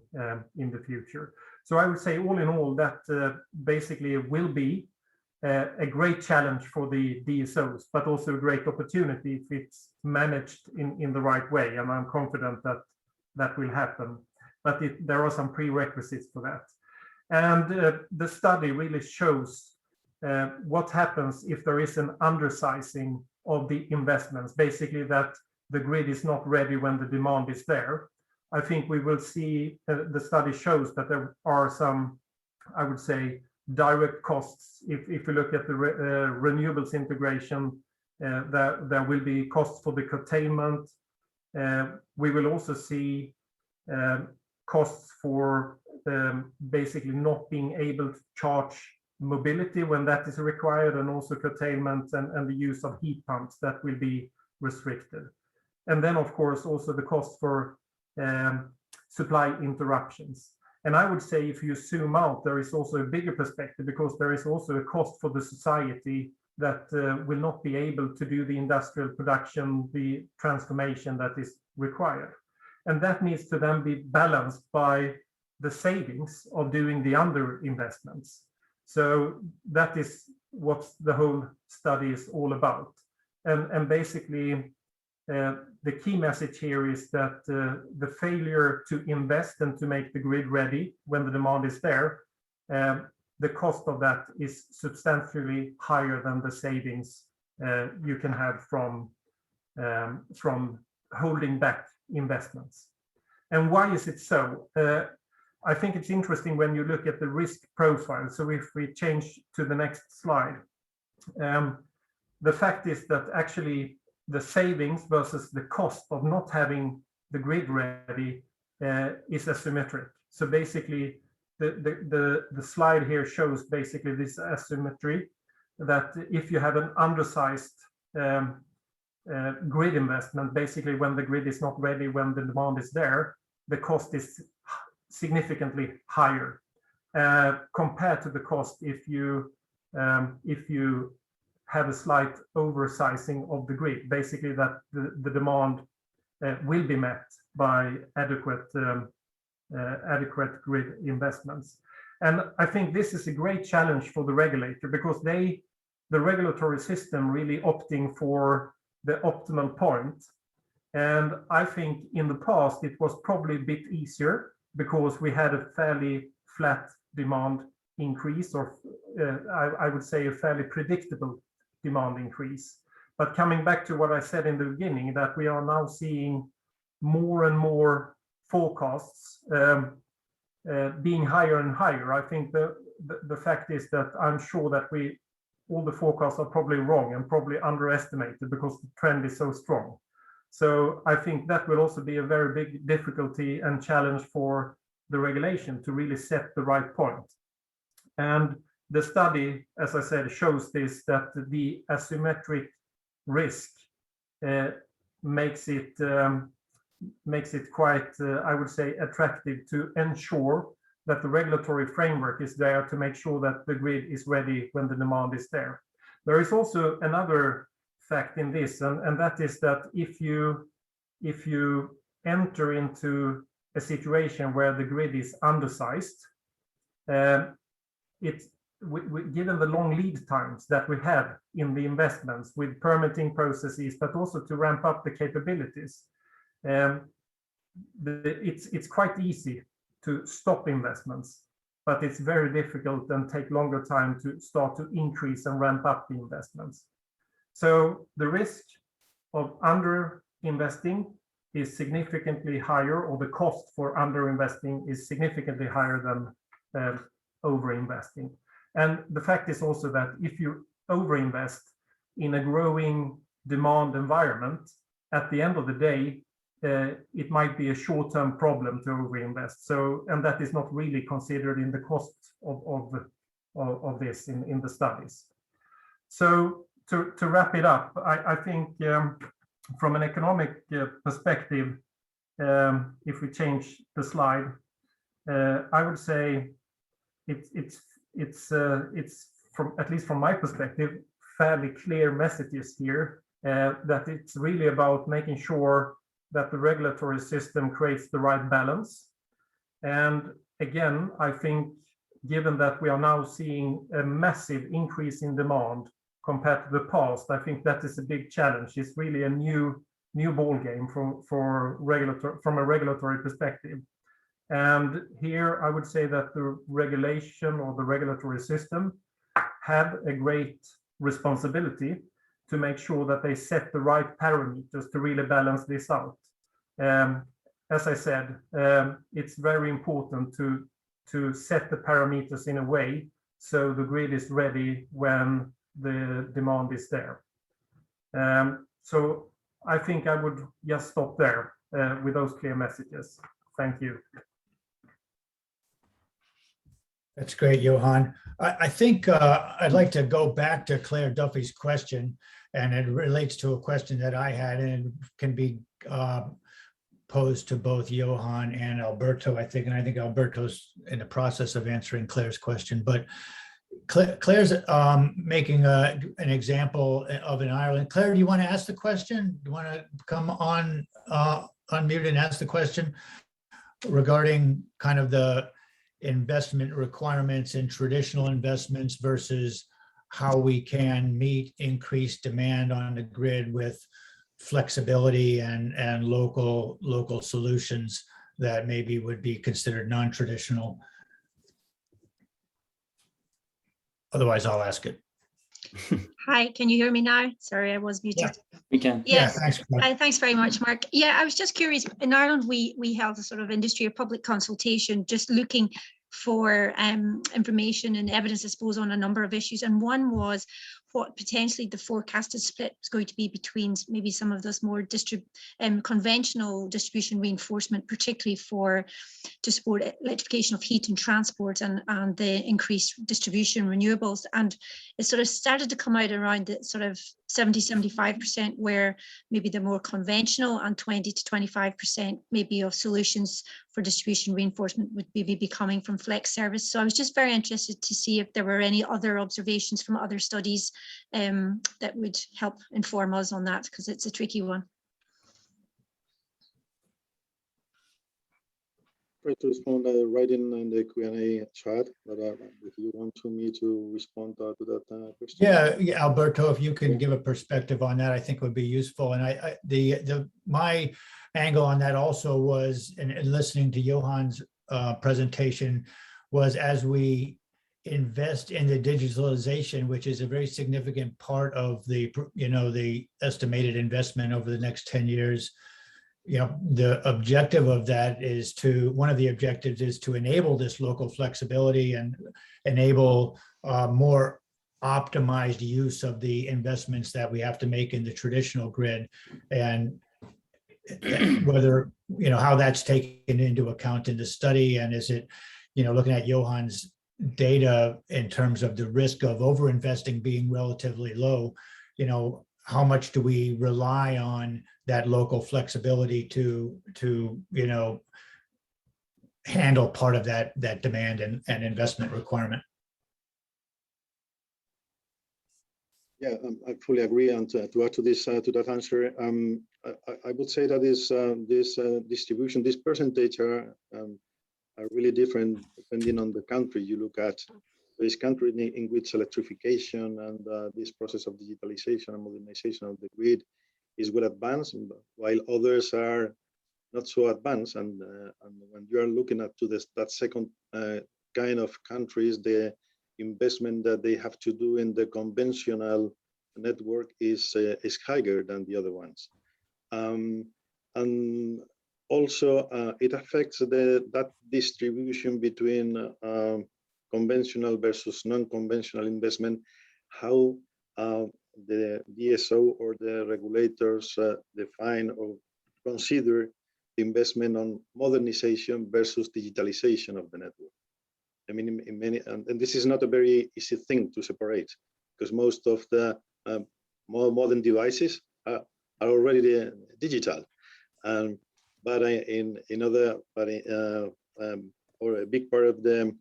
in the future. So I would say all in all that basically will be a great challenge for the DSOs, but also a great opportunity if it's managed in the right way. And I'm confident that that will happen, but there are some prerequisites for that. And the study really shows what happens if there is an undersizing of the investments, basically that the grid is not ready when the demand is there. I think we will see the study shows that there are some, I would say, direct costs. If you look at the renewables integration, there will be costs for the curtailment. We will also see costs for basically not being able to charge mobility when that is required, and also curtailment and the use of heat pumps that will be restricted. And then, of course, also the cost for supply interruptions. And I would say if you zoom out, there is also a bigger perspective, because there is also a cost for the society that will not be able to do the industrial production, the transformation that is required. And that needs to then be balanced by the savings of doing the under investments. So that is what the whole study is all about. And basically, the key message here is that the failure to invest and to make the grid ready when the demand is there, the cost of that is substantially higher than the savings you can have from holding back investments. And why is it so? I think it's interesting when you look at the risk profile. So if we change to the next slide, the fact is that actually the savings versus the cost of not having the grid ready is asymmetric. So basically, the slide here shows basically this asymmetry, that if you have an undersized grid investment, basically when the grid is not ready, when the demand is there, the cost is significantly higher compared to the cost if you have a slight oversizing of the grid, basically that the demand will be met by adequate grid investments. And I think this is a great challenge for the regulator, because the regulatory system really opting for the optimal point. And I think in the past it was probably a bit easier because we had a fairly flat demand increase, or I would say a fairly predictable demand increase. But coming back to what I said in the beginning, that we are now seeing more and more forecasts being higher and higher. I think the fact is that I'm sure that all the forecasts are probably wrong and probably underestimated because the trend is so strong. So I think that will also be a very big difficulty and challenge for the regulation to really set the right point. And the study, as I said, shows this, that the asymmetric risk makes it quite, I would say, attractive to ensure that the regulatory framework is there to make sure that the grid is ready when the demand is there. There is also another fact in this, and that is that if you enter into a situation where the grid is undersized, given the long lead times that we have in the investments with permitting processes, but also to ramp up the capabilities, it's quite easy to stop investments, but it's very difficult and take longer time to start to increase and ramp up the investments. So the risk of under investing is significantly higher, or the cost for under investing is significantly higher than over investing. And the fact is also that if you over invest, in a growing demand environment, at the end of the day, it might be a short-term problem to overinvest. So, and that is not really considered in the cost of this in the studies. So to wrap it up, I think from an economic perspective, if we change the slide, I would say it's from, at least from my perspective, fairly clear messages here, that it's really about making sure that the regulatory system creates the right balance. And again, I think given that we are now seeing a massive increase in demand compared to the past, I think that is a big challenge. It's really a new ball game from a regulatory perspective. And here I would say that the regulation or the regulatory system have a great responsibility to make sure that they set the right parameters to really balance this out. As I said, it's very important to set the parameters in a way so the grid is ready when the demand is there. So I think I would just stop there with those clear messages. Thank you. That's great, Johan. I think I'd like to go back to Claire Duffy's question, and it relates to a question that I had, and it can be posed to both Johan and Alberto, I think, and I think Alberto's in the process of answering Claire's question. But Claire's making an example of in Ireland. Claire, do you want to ask the question? Do you want to come on unmute and ask the question regarding kind of the investment requirements in traditional investments versus how we can meet increased demand on the grid with flexibility and local solutions that maybe would be considered non-traditional? Otherwise, I'll ask it. Hi, can you hear me now? Sorry, I was muted. Yeah, we can. Yes. Yeah, thanks. Thanks very much, Mark. Yeah, I was just curious. In Ireland, we held a sort of industry or public consultation just looking for information and evidence, I suppose, on a number of issues. And one was what potentially the forecasted split was going to be between maybe some of those more conventional distribution reinforcement, particularly to support electrification of heat and transport and the increased distribution renewables. And it sort of started to come out around the sort of 70-75%, where maybe the more conventional, and 20 to 25% maybe of solutions for distribution reinforcement would be coming from flex service. So I was just very interested to see if there were any other observations from other studies that would help inform us on that, because it's a tricky one. Try to respond right in the Q&A chat, but if you want me to respond to that question. Yeah, Alberto, if you can give a perspective on that, I think would be useful. And my angle on that also was, in listening to Johan's presentation, was as we invest in the digitalization, which is a very significant part of the estimated investment over the next 10 years. The objective of that is one of the objectives is to enable this local flexibility and enable more optimized use of the investments that we have to make in the traditional grid, and whether, how that's taken into account in the study. And is it, looking at Johan's data in terms of the risk of overinvesting being relatively low, how much do we rely on that local flexibility to handle part of that demand and investment requirement? Yeah, I fully agree. And to add to that answer, I would say that this distribution, this percentage are really different depending on the country you look at. There is country in which electrification and this process of digitalization and modernization of the grid is well advanced, while others are not so advanced. And when you are looking at that second kind of countries, the investment that they have to do in the conventional network is higher than the other ones. And also, it affects that distribution between conventional versus non-conventional investment, how the DSO or the regulators define or consider the investment on modernization versus digitalization of the network. I mean, in many, and this is not a very easy thing to separate, because most of the more modern devices are already digital, but in other, or a big part of the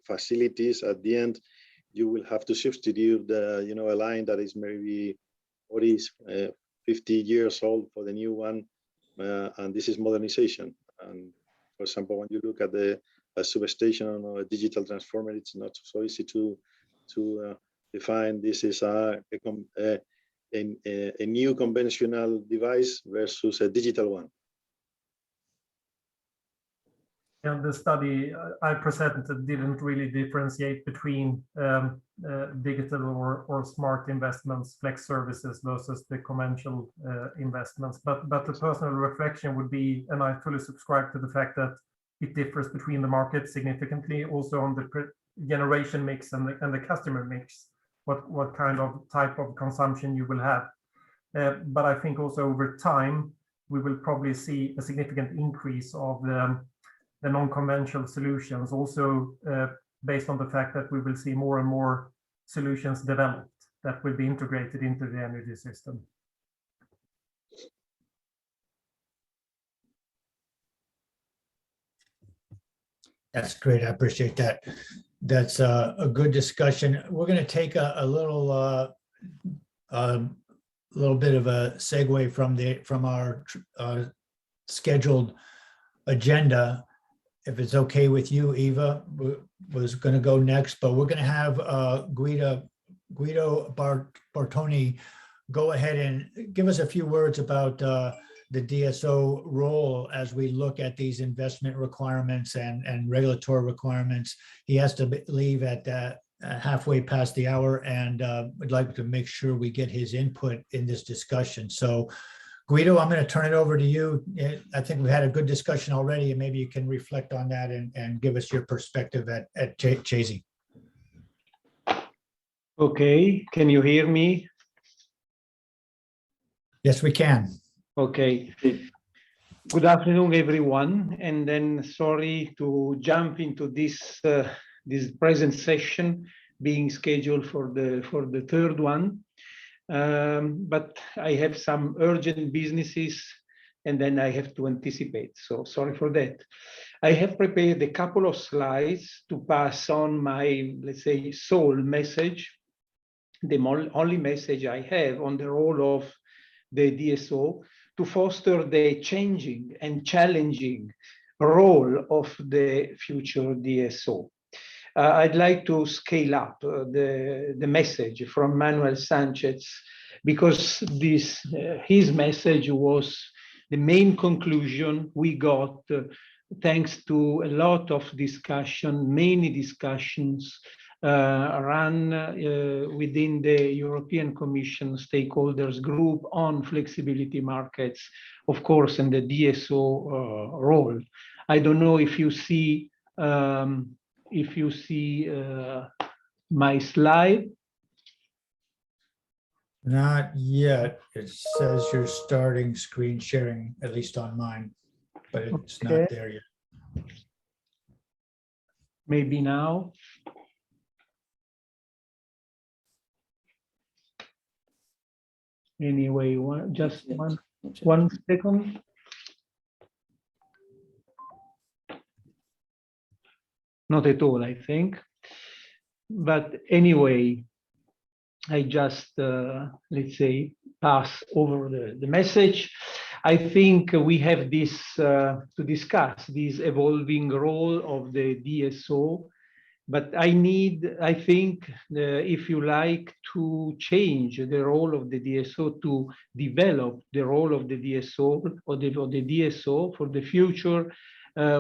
facilities at the end, you will have to substitute the, you know, a line that is maybe 40, 50 years old for the new one, and this is modernization. And for example, when you look at a substation or a digital transformer, it's not so easy to define this is a new conventional device versus a digital one. And the study I presented didn't really differentiate between digital or smart investments, flex services versus the conventional investments. But the personal reflection would be, and I fully subscribe to the fact that it differs between the markets significantly, also on the generation mix and the customer mix, what kind of type of consumption you will have. But I think also over time, we will probably see a significant increase of the non-conventional solutions, also based on the fact that we will see more and more solutions developed that will be integrated into the energy system. That's great. I appreciate that. That's a good discussion. We're going to take a little bit of a segue from our scheduled agenda. If it's okay with you, Eva, was going to go next, but we're going to have Guido Bartoni go ahead and give us a few words about the DSO role as we look at these investment requirements and regulatory requirements. He has to leave at halfway past the hour, and we'd like to make sure we get his input in this discussion. So Guido, I'm going to turn it over to you. I think we had a good discussion already, and maybe you can reflect on that and give us your perspective at Chasey. Okay, can you hear me? Yes, we can. Okay. Good afternoon, everyone. And then sorry to jump into this this present session being scheduled for the third one. But I have some urgent businesses and then I have to anticipate. So sorry for that. I have prepared a couple of slides to pass on my, let's say, sole message, the only message I have on the role of the DSO to foster the changing and challenging role of the future DSO. I'd like to scale up the message from Manuel Sanchez, because his message was the main conclusion we got thanks to a lot of discussion, many discussions run within the European Commission stakeholders group on flexibility markets, of course, and the DSO role. I don't know if you see my slide. Not yet. It says you're starting screen sharing, at least on mine, but it's Okay. not there yet. Maybe now. Anyway, just one second. Not at all, I think. But anyway, I just, let's say, pass over the message. I think we have this to discuss, this evolving role of the DSO. But I think, if you like, to change the role of the DSO, to develop the role of the DSO or the DSO for the future,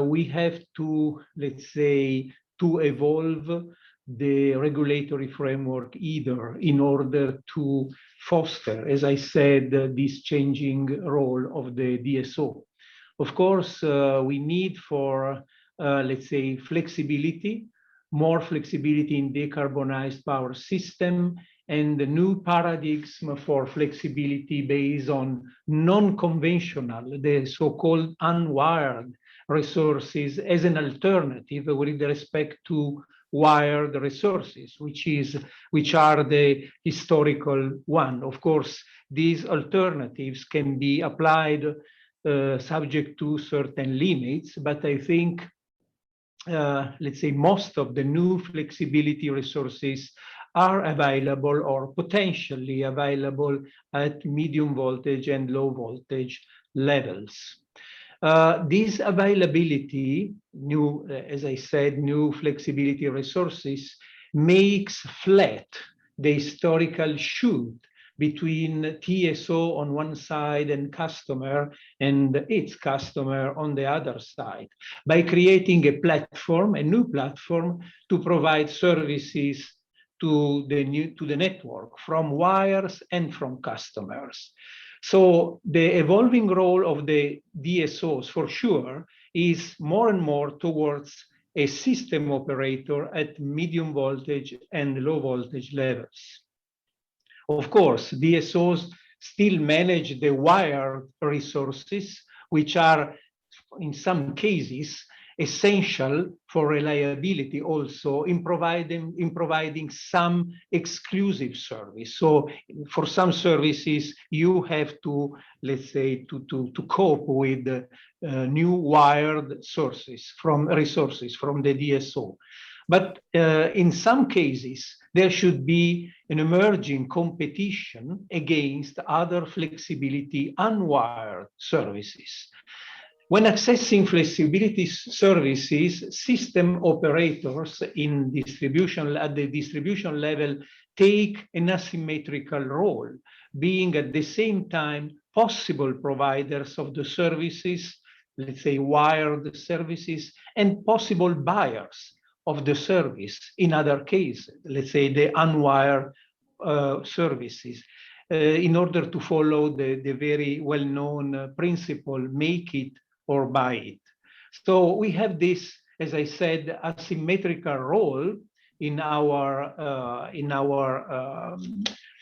we have to, let's say, to evolve the regulatory framework either in order to foster, as I said, this changing role of the DSO. Of course, we need for, let's say, flexibility more flexibility in decarbonized power system, and the new paradigms for flexibility based on non-conventional, the so-called unwired resources as an alternative with respect to wired resources, which are the historical one. Of course, these alternatives can be applied subject to certain limits, but I think let's say most of the new flexibility resources are available or potentially available at medium voltage and low voltage levels. This availability, as I said, new flexibility resources makes flat the historical shoot between TSO on one side and customer and its customer on the other side, by creating a platform, a new platform to provide services to the network from wires and from customers. So the evolving role of the DSOs for sure is more and more towards a system operator at medium voltage and low voltage levels. Of course, DSOs still manage the wired resources, which are in some cases essential for reliability also in providing some exclusive service. So for some services, you have to, let's say, to cope with new wired resources from the DSO. But in some cases, there should be an emerging competition against other flexibility unwired services. When accessing flexibility services, system operators in distribution at the distribution level take an asymmetrical role, being at the same time possible providers of the services, let's say wired services, and possible buyers of the service in other cases, let's say the unwired services, in order to follow the very well-known principle, make it or buy it. So we have this, as I said, asymmetrical role in our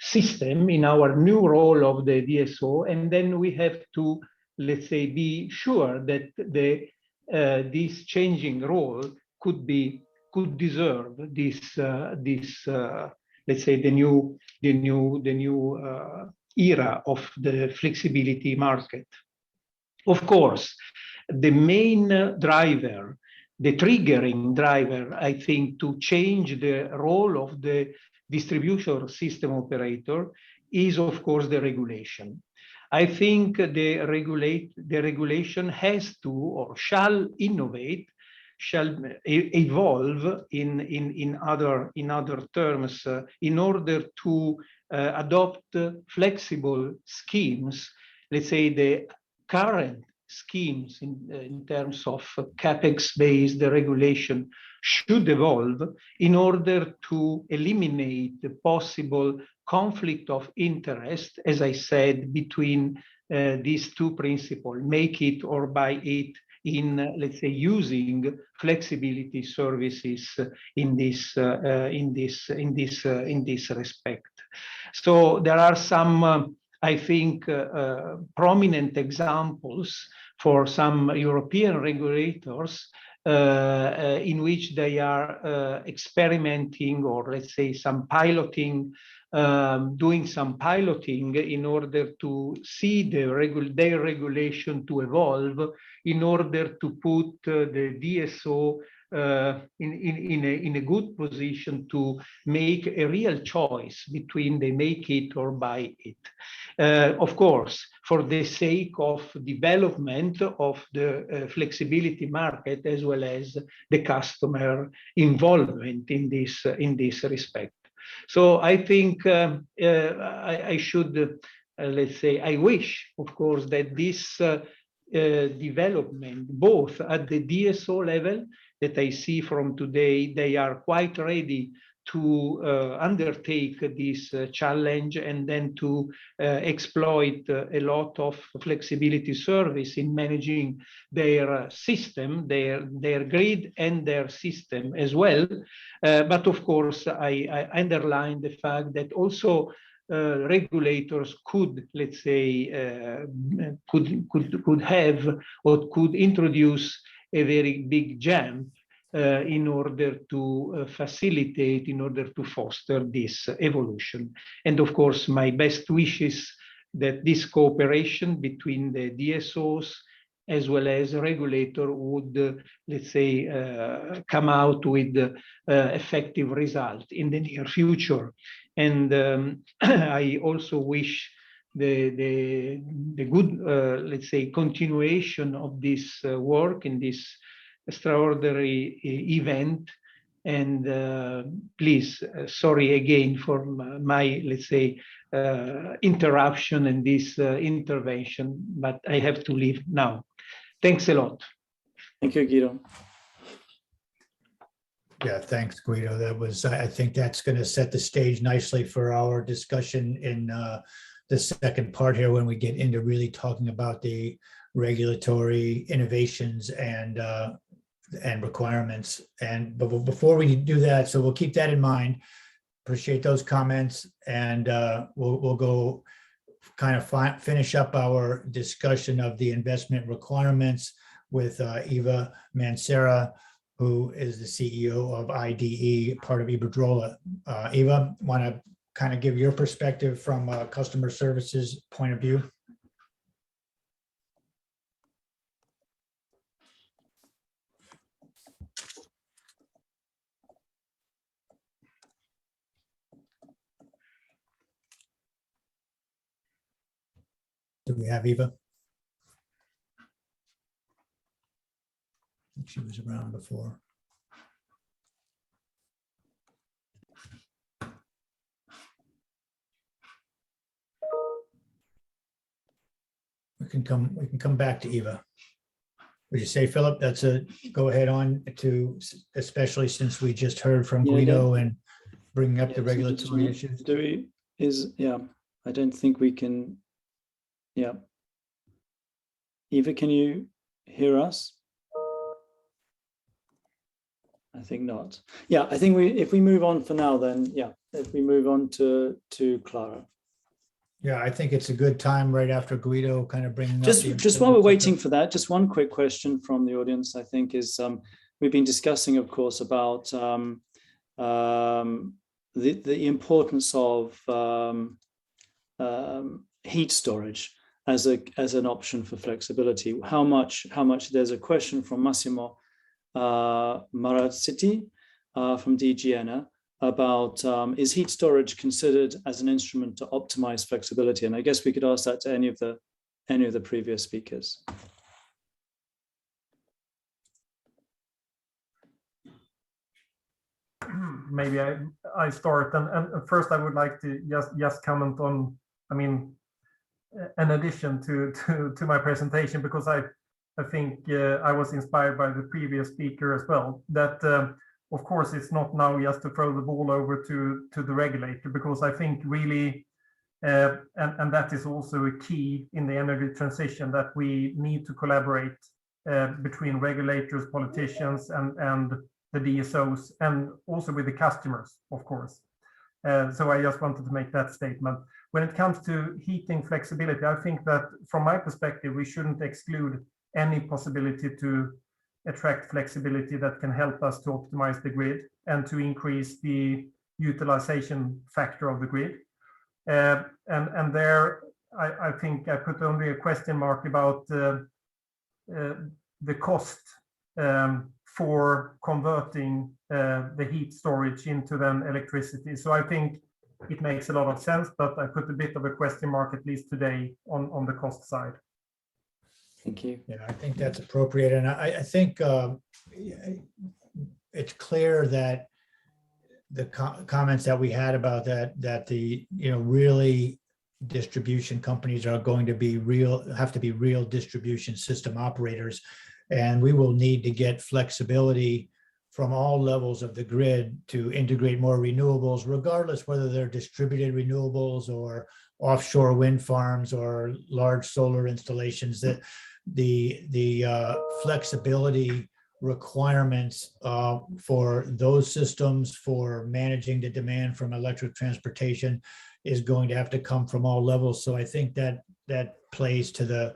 system, in our new role of the DSO, and then we have to, let's say, be sure that this changing role could deserve this let's say the new era of the flexibility market. Of course, the main driver, the triggering driver, I think, to change the role of the distribution system operator is, of course, the regulation. I think the regulation has to or shall innovate, shall evolve in other terms in order to adopt flexible schemes. Let's say the current schemes in terms of capex-based regulation should evolve in order to eliminate the possible conflict of interest, as I said, between these two principles, make it or buy it, in, let's say, using flexibility services in this respect. So there are some, I think, prominent examples for some European regulators in which they are experimenting, or let's say some piloting, doing some piloting in order to see their regulation to evolve, in order to put the DSO in a good position to make a real choice between they make it or buy it. Of course, for the sake of development of the flexibility market, as well as the customer involvement in this respect. So I think I should, let's say, I wish, of course, that this development, both at the DSO level, that I see from today, they are quite ready to undertake this challenge and then to exploit a lot of flexibility service in managing their system, their grid and their system as well. But of course, I underline the fact that also regulators could, let's say, could have or could introduce a very big jump in order to facilitate, in order to foster this evolution. And of course, my best wishes that this cooperation between the DSOs as well as regulator would, let's say, come out with effective result in the near future. And I also wish the good, let's say, continuation of this work in this extraordinary event. And please, sorry again for my, let's say, interruption and this intervention, but I have to leave now. Thanks a lot. Thank you, Guido. Yeah, thanks, Guido. That was, I think that's going to set the stage nicely for our discussion in the second part here when we get into really talking about the regulatory innovations and requirements. But before we do that, so we'll keep that in mind. Appreciate those comments, and we'll go kind of finish up our discussion of the investment requirements with Eva Mancera, who is the CEO of IDE, part of Iberdrola. Eva, want to kind of give your perspective from a customer services point of view? Do we have Eva? I think she was around before. We can come back to Eva. Would you say, Philip, that's a go ahead on to, especially since we just heard from Guido and bringing up the regulatory issues? I don't think we can. Yeah. Eva, can you hear us? I think not. Yeah, I think if we move on for now, then yeah, if we move on to Clara. Yeah, I think it's a good time right after Guido kind of bringing just while we're waiting for that, just one quick question from the audience, I think, is we've been discussing, of course, about the importance of heat storage as an option for flexibility. How much there's a question from Massimo Marazziti from DG ENER about is heat storage considered as an instrument to optimize flexibility? And I guess we could ask that to any of the previous speakers. Maybe I start, and first I would like to just comment on, I mean, an addition to my presentation, because I think I was inspired by the previous speaker as well, that of course it's not now just to throw the ball over to the regulator, because I think really, and that is also a key in the energy transition, that we need to collaborate between regulators, politicians, and the DSOs, and also with the customers, of course. So I just wanted to make that statement. When it comes to heating flexibility, I think that from my perspective, we shouldn't exclude any possibility to attract flexibility that can help us to optimize the grid and to increase the utilization factor of the grid. And there, I think I put only a question mark about the cost for converting the heat storage into then electricity. So I think it makes a lot of sense, but I put a bit of a question mark, at least today, on the cost side. Thank you. Yeah, I think that's appropriate. And I think it's clear that the comments that we had about that the, really distribution companies are going to have to be real distribution system operators. And we will need to get flexibility from all levels of the grid to integrate more renewables, regardless whether they're distributed renewables or offshore wind farms or large solar installations. That the flexibility requirements for those systems for managing the demand from electric transportation is going to have to come from all levels. So I think that plays to the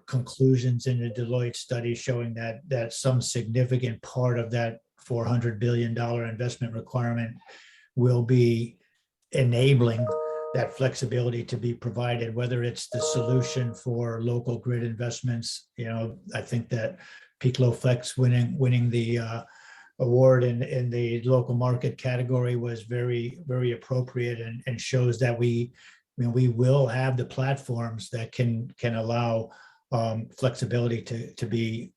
conclusions in the Deloitte study showing that some significant part of that $400 billion investment requirement will be enabling that flexibility to be provided, whether it's the solution for local grid investments. I think that Piccolo Flex winning the award in the local market category was very, very appropriate and shows that we will have the platforms that can allow flexibility to be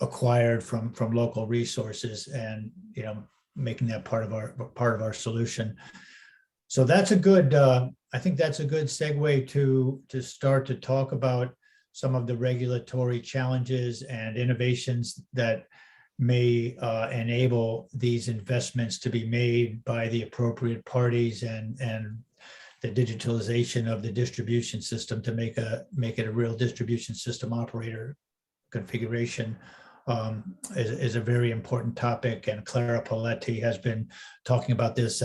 acquired from local resources, and making that part of our solution. So that's a good, I think that's a good segue to start to talk about some of the regulatory challenges and innovations that may enable these investments to be made by the appropriate parties, and the digitalization of the distribution system to make it a real distribution system operator configuration is a very important topic. And Clara Poletti has been talking about this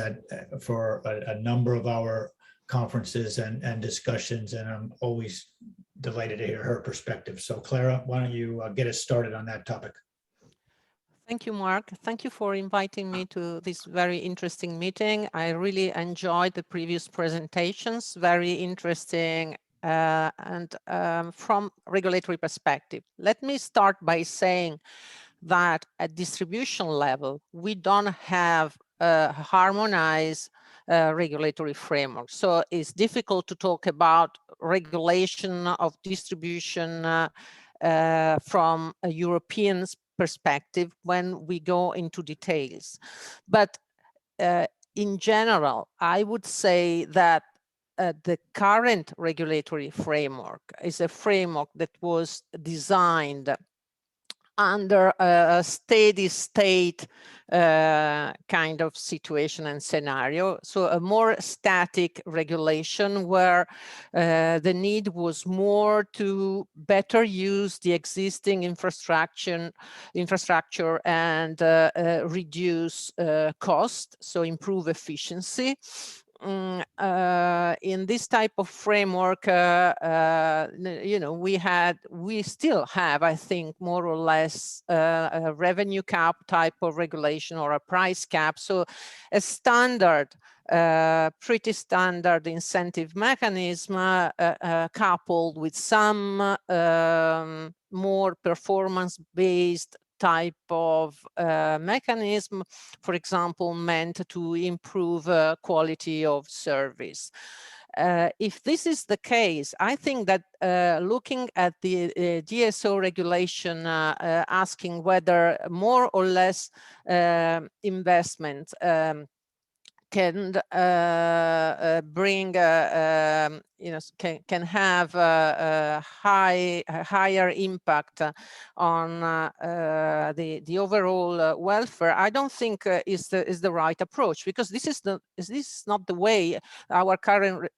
for a number of our conferences and discussions, and I'm always delighted to hear her perspective. So Clara, why don't you get us started on that topic? Thank you, Mark. Thank you for inviting me to this very interesting meeting. I really enjoyed the previous presentations, very interesting and from regulatory perspective. Let me start by saying that at distribution level, we don't have a harmonized regulatory framework. So it's difficult to talk about regulation of distribution from a European perspective when we go into details. But in general, I would say that the current regulatory framework is a framework that was designed under a steady state kind of situation and scenario. So a more static regulation where the need was more to better use the existing infrastructure and reduce cost, so improve efficiency. In this type of framework, we still have, I think, more or less a revenue cap type of regulation or a price cap. So a standard, pretty standard incentive mechanism coupled with some more performance-based type of mechanism, for example, meant to improve quality of service. If this is the case, I think that looking at the DSO regulation, asking whether more or less investment can bring, can have a higher impact on the overall welfare, I don't think is the right approach, because this is not the way our current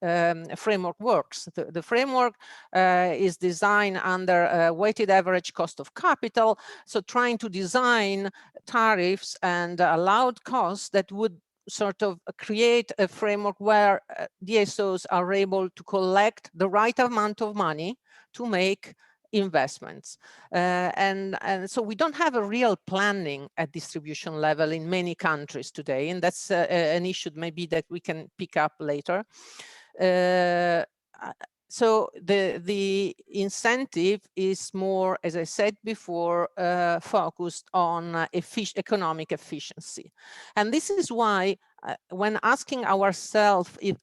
framework works. The framework is designed under a weighted average cost of capital, so trying to design tariffs and allowed costs that would sort of create a framework where DSOs are able to collect the right amount of money to make investments. And so we don't have a real planning at distribution level in many countries today, and that's an issue maybe that we can pick up later. So the incentive is more, as I said before, focused on economic efficiency. And this is why when asking ourselves if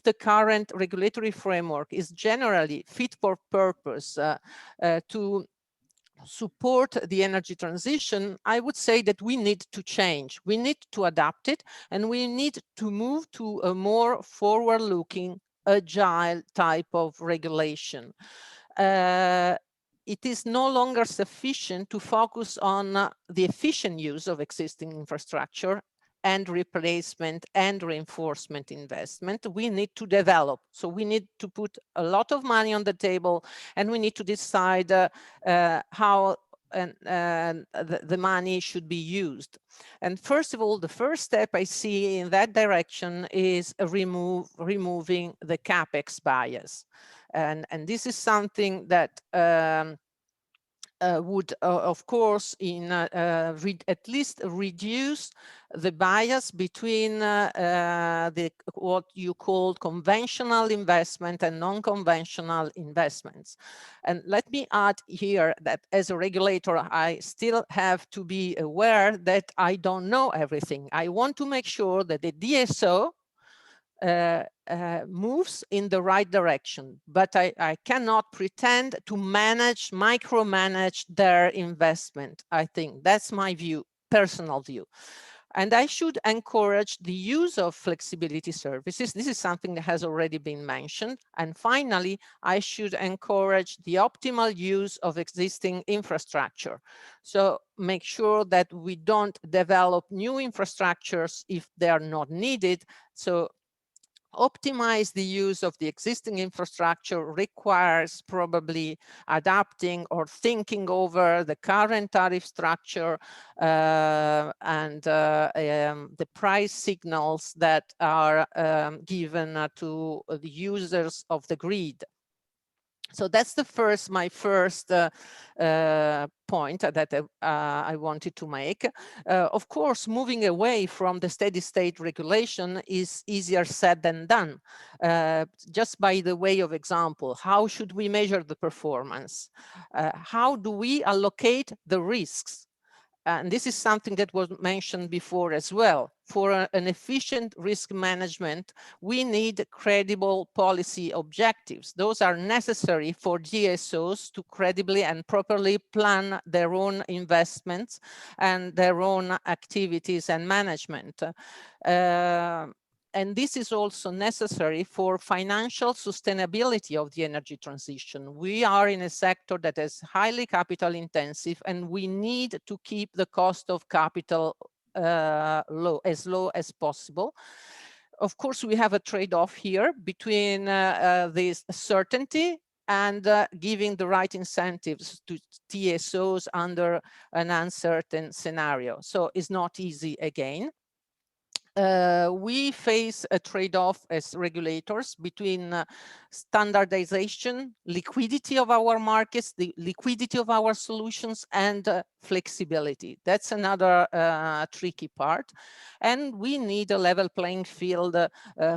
the current regulatory framework is generally fit for purpose to support the energy transition, I would say that we need to change. We need to adapt it, and we need to move to a more forward-looking, agile type of regulation. it is no longer sufficient to focus on the efficient use of existing infrastructure and replacement and reinforcement investment. We need to develop. So we need to put a lot of money on the table, and we need to decide how the money should be used. And first of all, the first step I see in that direction is removing the CapEx bias. And this is something that would, of course, at least reduce the bias between what you call conventional investment and non-conventional investments. And let me add here that as a regulator, I still have to be aware that I don't know everything. I want to make sure that the DSO moves in the right direction, but I cannot pretend to micromanage their investment. I think that's my view, personal view. And I should encourage the use of flexibility services. This is something that has already been mentioned. And finally, I should encourage the optimal use of existing infrastructure. So make sure that we don't develop new infrastructures if they are not needed. So optimize the use of the existing infrastructure requires probably adapting or thinking over the current tariff structure and the price signals that are given to the users of the grid. So that's my first point that I wanted to make. Of course, moving away from the steady state regulation is easier said than done. Just by the way of example, how should we measure the performance? How do we allocate the risks? And this is something that was mentioned before as well. For an efficient risk management, we need credible policy objectives. Those are necessary for DSOs to credibly and properly plan their own investments and their own activities and management. And this is also necessary for financial sustainability of the energy transition. We are in a sector that is highly capital intensive, and we need to keep the cost of capital low as possible. Of course, we have a trade-off here between this certainty and giving the right incentives to TSOs under an uncertain scenario. So it's not easy again. We face a trade-off as regulators between standardization, liquidity of our markets, the liquidity of our solutions, and flexibility. That's another tricky part. And we need a level playing field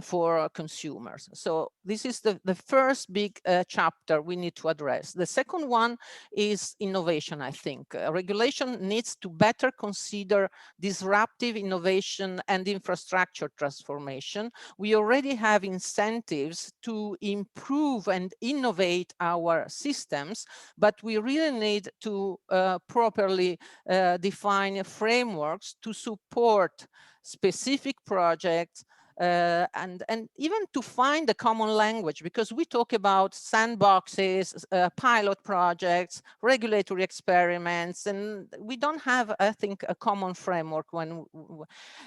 for consumers. So this is the first big chapter we need to address. The second one is innovation, I think. Regulation needs to better consider disruptive innovation and infrastructure transformation. We already have incentives to improve and innovate our systems, but we really need to properly define frameworks to support specific projects and even to find a common language, because we talk about sandboxes, pilot projects, regulatory experiments, and we don't have, I think, a common framework when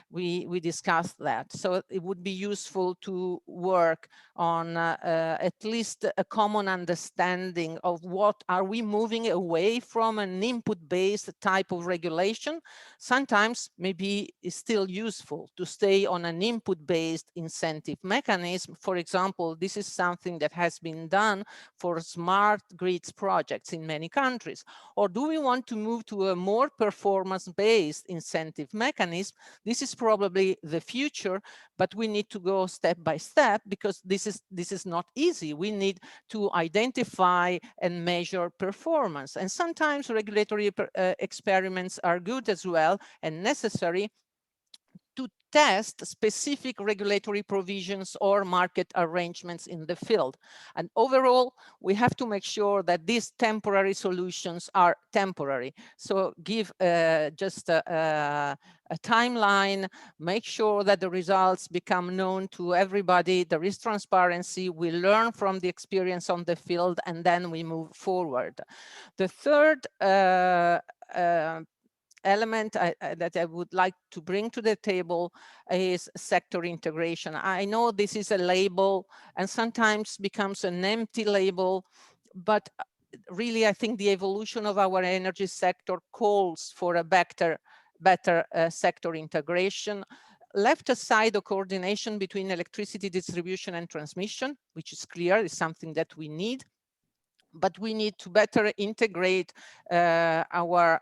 we discuss that. So it would be useful to work on at least a common understanding of what are we moving away from an input-based type of regulation. Sometimes maybe it's still useful to stay on an input-based incentive mechanism. For example, this is something that has been done for smart grids projects in many countries. Or do we want to move to a more performance-based incentive mechanism? This is probably the future, but we need to go step by step, because this is not easy. We need to identify and measure performance. And sometimes regulatory experiments are good as well and necessary to test specific regulatory provisions or market arrangements in the field. And overall, we have to make sure that these temporary solutions are temporary. So give just a timeline, make sure that the results become known to everybody, there is transparency, we learn from the experience on the field, and then we move forward. The third element that I would like to bring to the table is sector integration. I know this is a label and sometimes becomes an empty label, but really I think the evolution of our energy sector calls for a better sector integration. Left aside the coordination between electricity distribution and transmission, which is clear, is something that we need. But we need to better integrate our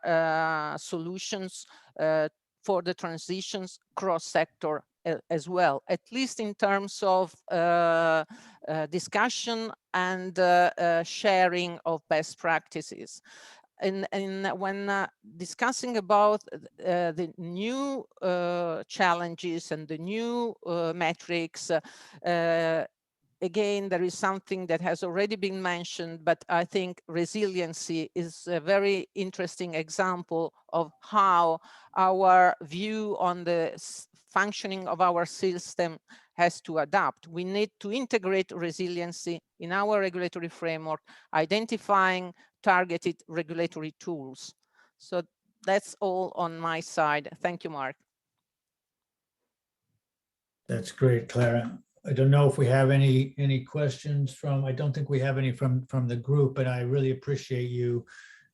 solutions for the transitions cross-sector as well, at least in terms of discussion and sharing of best practices. And when discussing about the new challenges and the new metrics, again, there is something that has already been mentioned, but I think resiliency is a very interesting example of how our view on the functioning of our system has to adapt. We need to integrate resiliency in our regulatory framework, identifying targeted regulatory tools. So that's all on my side. Thank you, Mark. That's great, Clara. I don't know if we have any questions from, I don't think we have any from the group, but I really appreciate you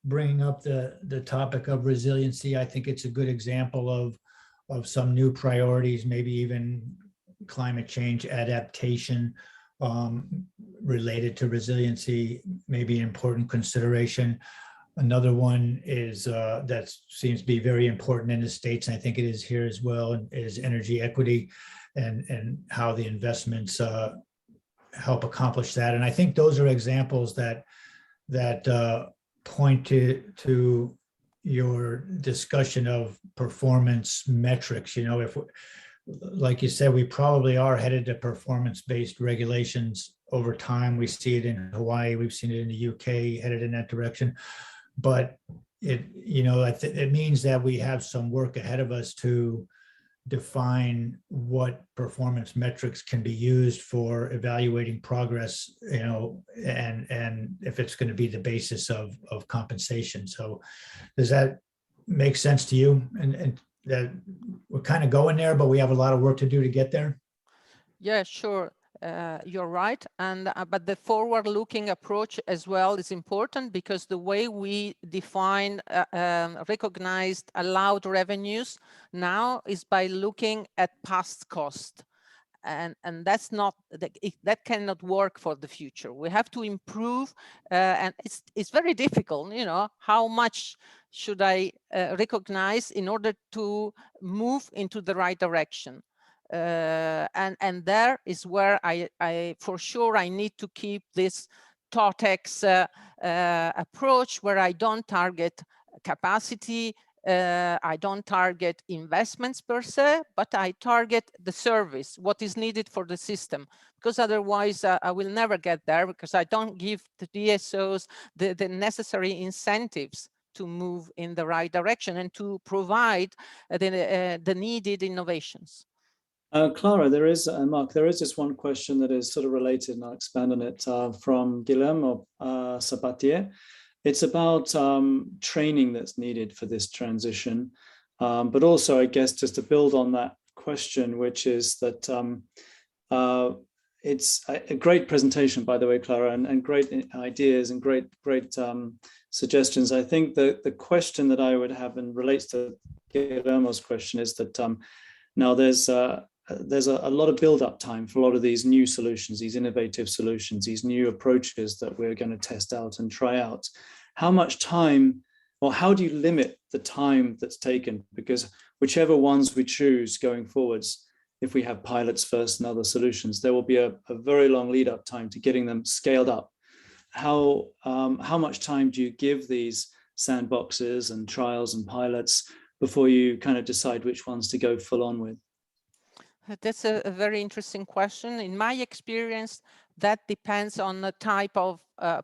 bringing up the topic of resiliency. I think it's a good example of some new priorities, maybe even climate change adaptation related to resiliency, maybe an important consideration. Another one is that seems to be very important in the States, and I think it is here as well, is energy equity and how the investments help accomplish that. And I think those are examples that point to your discussion of performance metrics. You know, if, like you said, we probably are headed to performance-based regulations over time. We see it in Hawaii, we've seen it in the UK, headed in that direction. But it means that we have some work ahead of us to define what performance metrics can be used for evaluating progress, you know, and if it's going to be the basis of compensation. So does that make sense to you? And that we're kind of going there, but we have a lot of work to do to get there? Yeah, sure. You're right. And but the forward-looking approach as well is important, because the way we define recognized allowed revenues now is by looking at past cost. And that's not, that cannot work for the future. We have to improve, and it's very difficult, you know, how much should I recognize in order to move into the right direction. And there is where I for sure I need to keep this TOTEX approach, where I don't target capacity, I don't target investments per se, but I target the service, what is needed for the system, because otherwise I will never get there, because I don't give the DSOs the necessary incentives to move in the right direction and to provide the needed innovations. Clara, there is, Mark, there is just one question that is sort of related, and I'll expand on it, from Guillermo Sabatier. It's about training that's needed for this transition, but also, I guess, just to build on that question, which is that it's a great presentation, by the way, Clara, and great ideas and great suggestions. I think that the question that I would have, and relates to Guillermo's question, is that now there's a lot of build-up time for a lot of these new solutions, these innovative solutions, these new approaches that we're going to test out and try out. How much time, or how do you limit the time that's taken? Because whichever ones we choose going forwards, if we have pilots first and other solutions, there will be a very long lead-up time to getting them scaled up. How much time do you give these sandboxes and trials and pilots before you kind of decide which ones to go full on with? That's a very interesting question. In my experience, that depends on the type of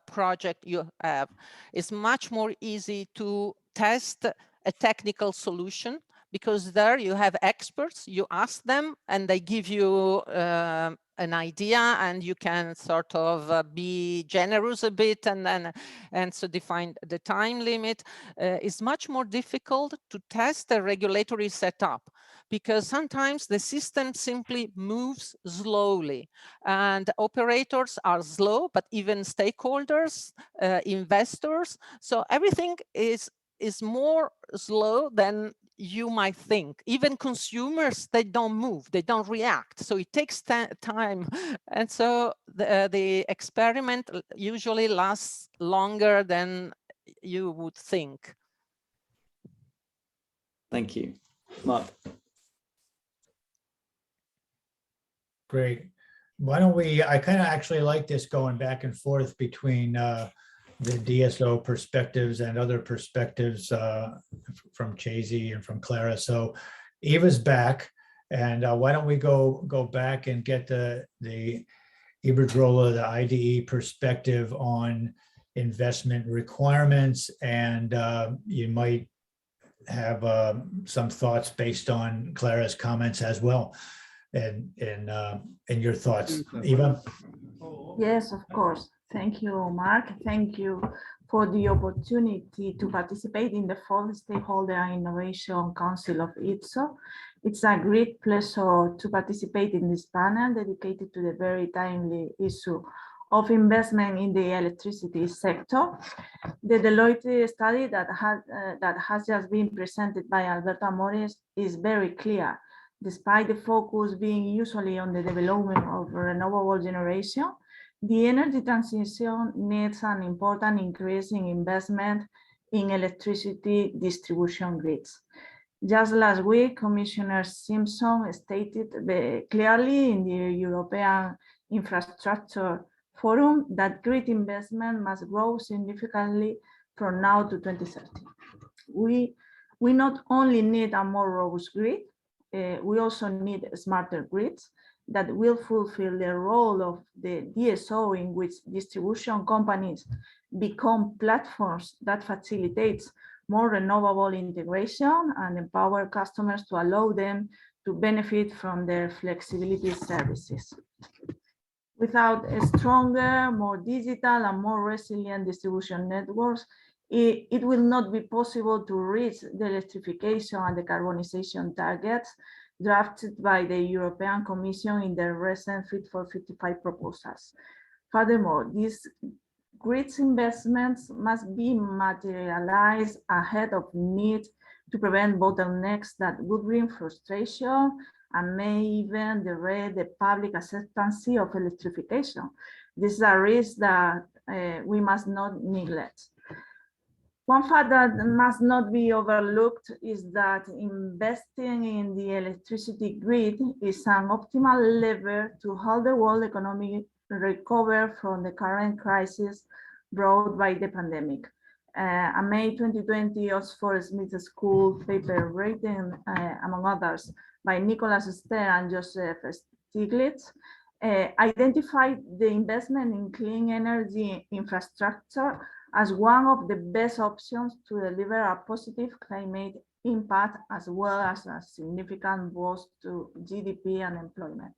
project you have. It's much more easy to test a technical solution because there you have experts, you ask them and they give you an idea and you can sort of be generous a bit and so define the time limit. It's much more difficult to test a regulatory setup because sometimes the system simply moves slowly and operators are slow, but even stakeholders, investors. So everything is more slow than you might think. Even consumers, they don't move, they don't react. So it takes time. And so the experiment usually lasts longer than you would think. Thank you. Mark. Great. Why don't we, I kind of actually like this going back and forth between the DSO perspectives and other perspectives from Chasey and from Clara. So Eva's back, and why don't we go back and get the Iberdrola, the IDE perspective on investment requirements, and you might have some thoughts based on Clara's comments as well, and your thoughts, Eva. Yes, of course. Thank you, Mark. Thank you for the opportunity to participate in the fourth Stakeholder and Innovation Council of E.DSO. It's a great pleasure to participate in this panel dedicated to the very timely issue of investment in the electricity sector. The Deloitte study that has just been presented by Alberto Amores is very clear. Despite the focus being usually on the development of renewable generation, the energy transition needs an important increase in investment in electricity distribution grids. Just last week, Commissioner Simpson stated clearly in the European Infrastructure Forum that grid investment must grow significantly from now to 2030. We not only need a more robust grid, we also need smarter grids that will fulfill the role of the DSO, in which distribution companies become platforms that facilitates more renewable integration and empower customers to allow them to benefit from their flexibility services. Without a stronger, more digital and more resilient distribution networks, it will not be possible to reach the electrification and decarbonization targets drafted by the European Commission in their recent Fit for 55 proposals. Furthermore, these grid investments must be materialized ahead of need to prevent bottlenecks that would bring frustration and may even derail the public acceptance of electrification. This is a risk that we must not neglect. One fact that must not be overlooked is that investing in the electricity grid is an optimal lever to help the world economy recover from the current crisis brought by the pandemic. A May 2020 Oxford Smith School paper written, among others, by Nicholas Stern and Joseph Stiglitz, identified the investment in clean energy infrastructure as one of the best options to deliver a positive climate impact, as well as a significant boost to GDP and employment.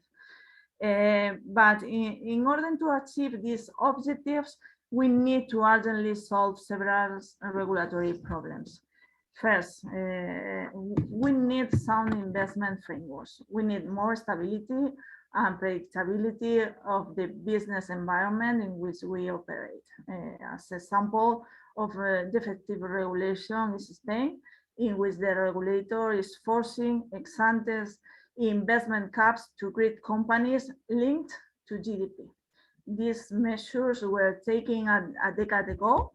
But in order to achieve these objectives, we need to urgently solve several regulatory problems. First, we need sound investment frameworks. We need more stability and predictability of the business environment in which we operate. As a sample of defective regulation is Spain, in which the regulator is forcing ex-ante investment caps to grid companies linked to GDP. These measures were taken a decade ago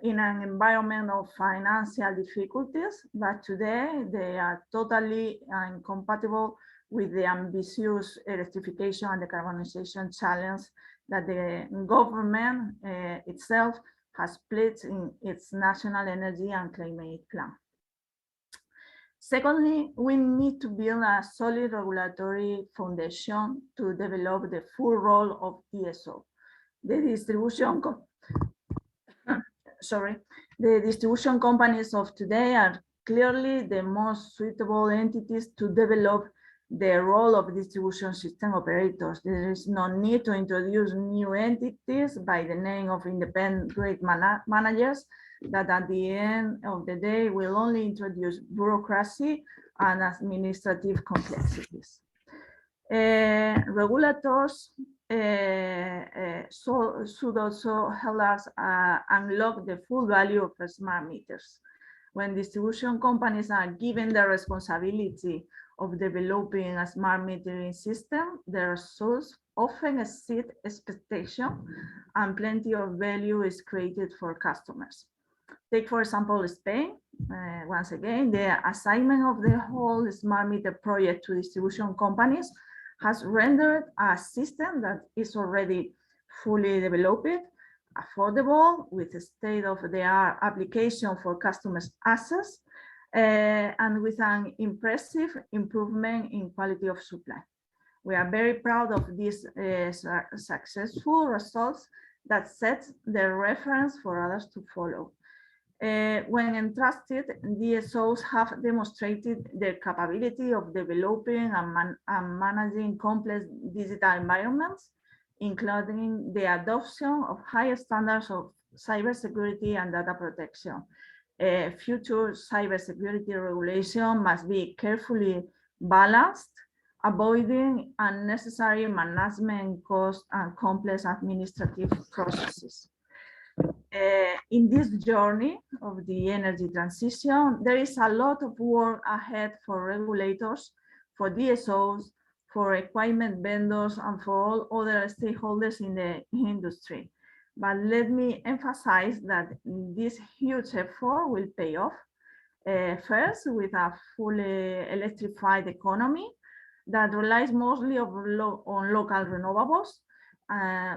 in an environment of financial difficulties, but today they are totally incompatible with the ambitious electrification and decarbonization challenge that the government itself has placed in its national energy and climate plan. Secondly, we need to build a solid regulatory foundation to develop the full role of E.DSO. The distribution companies of today are clearly the most suitable entities to develop the role of distribution system operators. There is no need to introduce new entities by the name of independent grid managers that at the end of the day will only introduce bureaucracy and administrative complexities. Regulators should also help us unlock the full value of smart meters. When distribution companies are given the responsibility of developing a smart metering system, their results often exceed expectation and plenty of value is created for customers. Take, for example, Spain. Once again, the assignment of the whole smart meter project to distribution companies has rendered a system that is already fully developed, affordable, with a state-of-the-art application for customers' access, and with an impressive improvement in quality of supply. We are very proud of these successful results that set the reference for others to follow. When entrusted, DSOs have demonstrated their capability of developing and managing complex digital environments, including the adoption of higher standards of cybersecurity and data protection. Future cybersecurity regulation must be carefully balanced, avoiding unnecessary management costs and complex administrative processes. In this journey of the energy transition, there is a lot of work ahead for regulators, for DSOs, for equipment vendors, and for all other stakeholders in the industry. But let me emphasize that this huge effort will pay off. First, with a fully electrified economy that relies mostly on local renewables.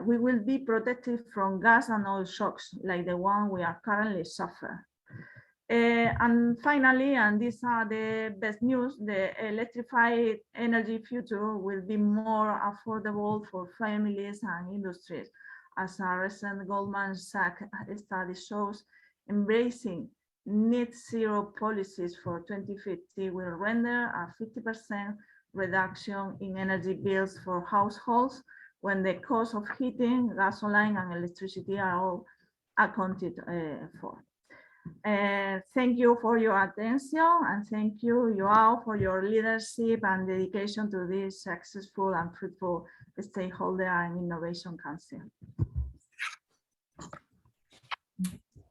We will be protected from gas and oil shocks like the one we are currently suffering. And finally, and these are the best news, the electrified energy future will be more affordable for families and industries. As a recent Goldman Sachs study shows, embracing net zero policies for 2050 will render a 50% reduction in energy bills for households when the cost of heating, gasoline, and electricity are all accounted for. Thank you for your attention, and thank you, Joao, for your leadership and dedication to this successful and fruitful Stakeholder and Innovation Council.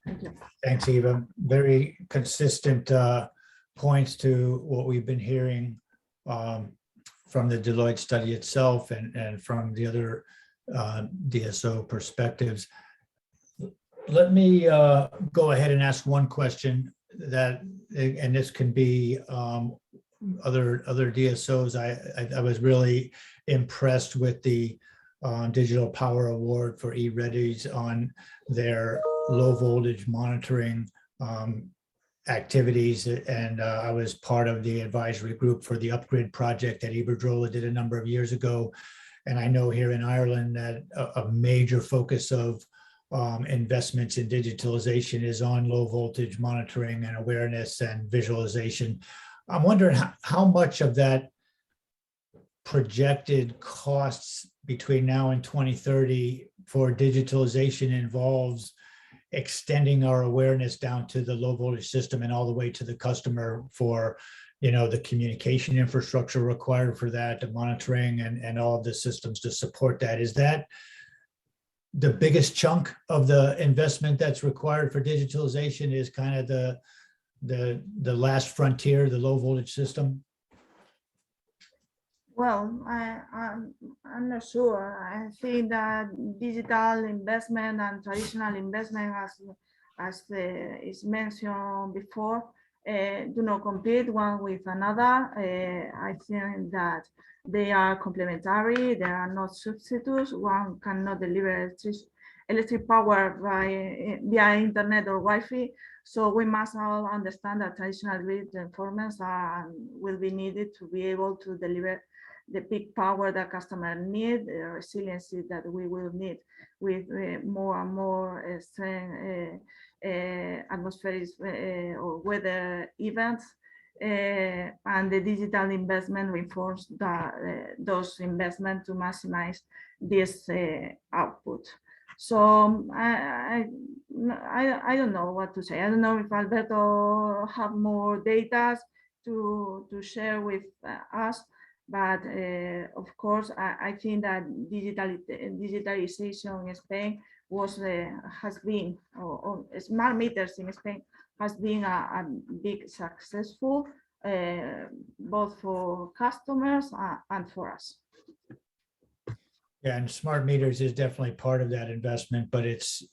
Thank you. Thanks, Eva. Very consistent points to what we've been hearing from the Deloitte study itself and from the other DSO perspectives. Let me go ahead and ask one question that, and this can be other DSOs. I was really impressed with the Digital Power Award for E-Readies on their low voltage monitoring activities, and I was part of the advisory group for the upgrade project that Iberdrola did a number of years ago. And I know here in Ireland that a major focus of investments in digitalization is on low voltage monitoring and awareness and visualization. I'm wondering how much of that projected costs between now and 2030 for digitalization involves extending our awareness down to the low voltage system and all the way to the customer for, you know, the communication infrastructure required for that, the monitoring and all of the systems to support that. Is that the biggest chunk of the investment that's required for digitalization, is kind of the last frontier, the low voltage system? Well, I'm not sure. I think that digital investment and traditional investment, as is mentioned before, do not compete one with another. I think that they are complementary. They are not substitutes. One cannot deliver electric power via internet or Wi-Fi. So we must all understand that traditional grid performance will be needed to be able to deliver the peak power that customers need, the resiliency that we will need with more and more extreme atmospheric or weather events. And the digital investment reinforces those investments to maximize this output. So I don't know what to say. I don't know if Alberto have more data to share with us, but of course I think that digitalization in Spain has been, or smart meters in Spain has been a big successful both for customers and for us. Yeah, and smart meters is definitely part of that investment, but it's,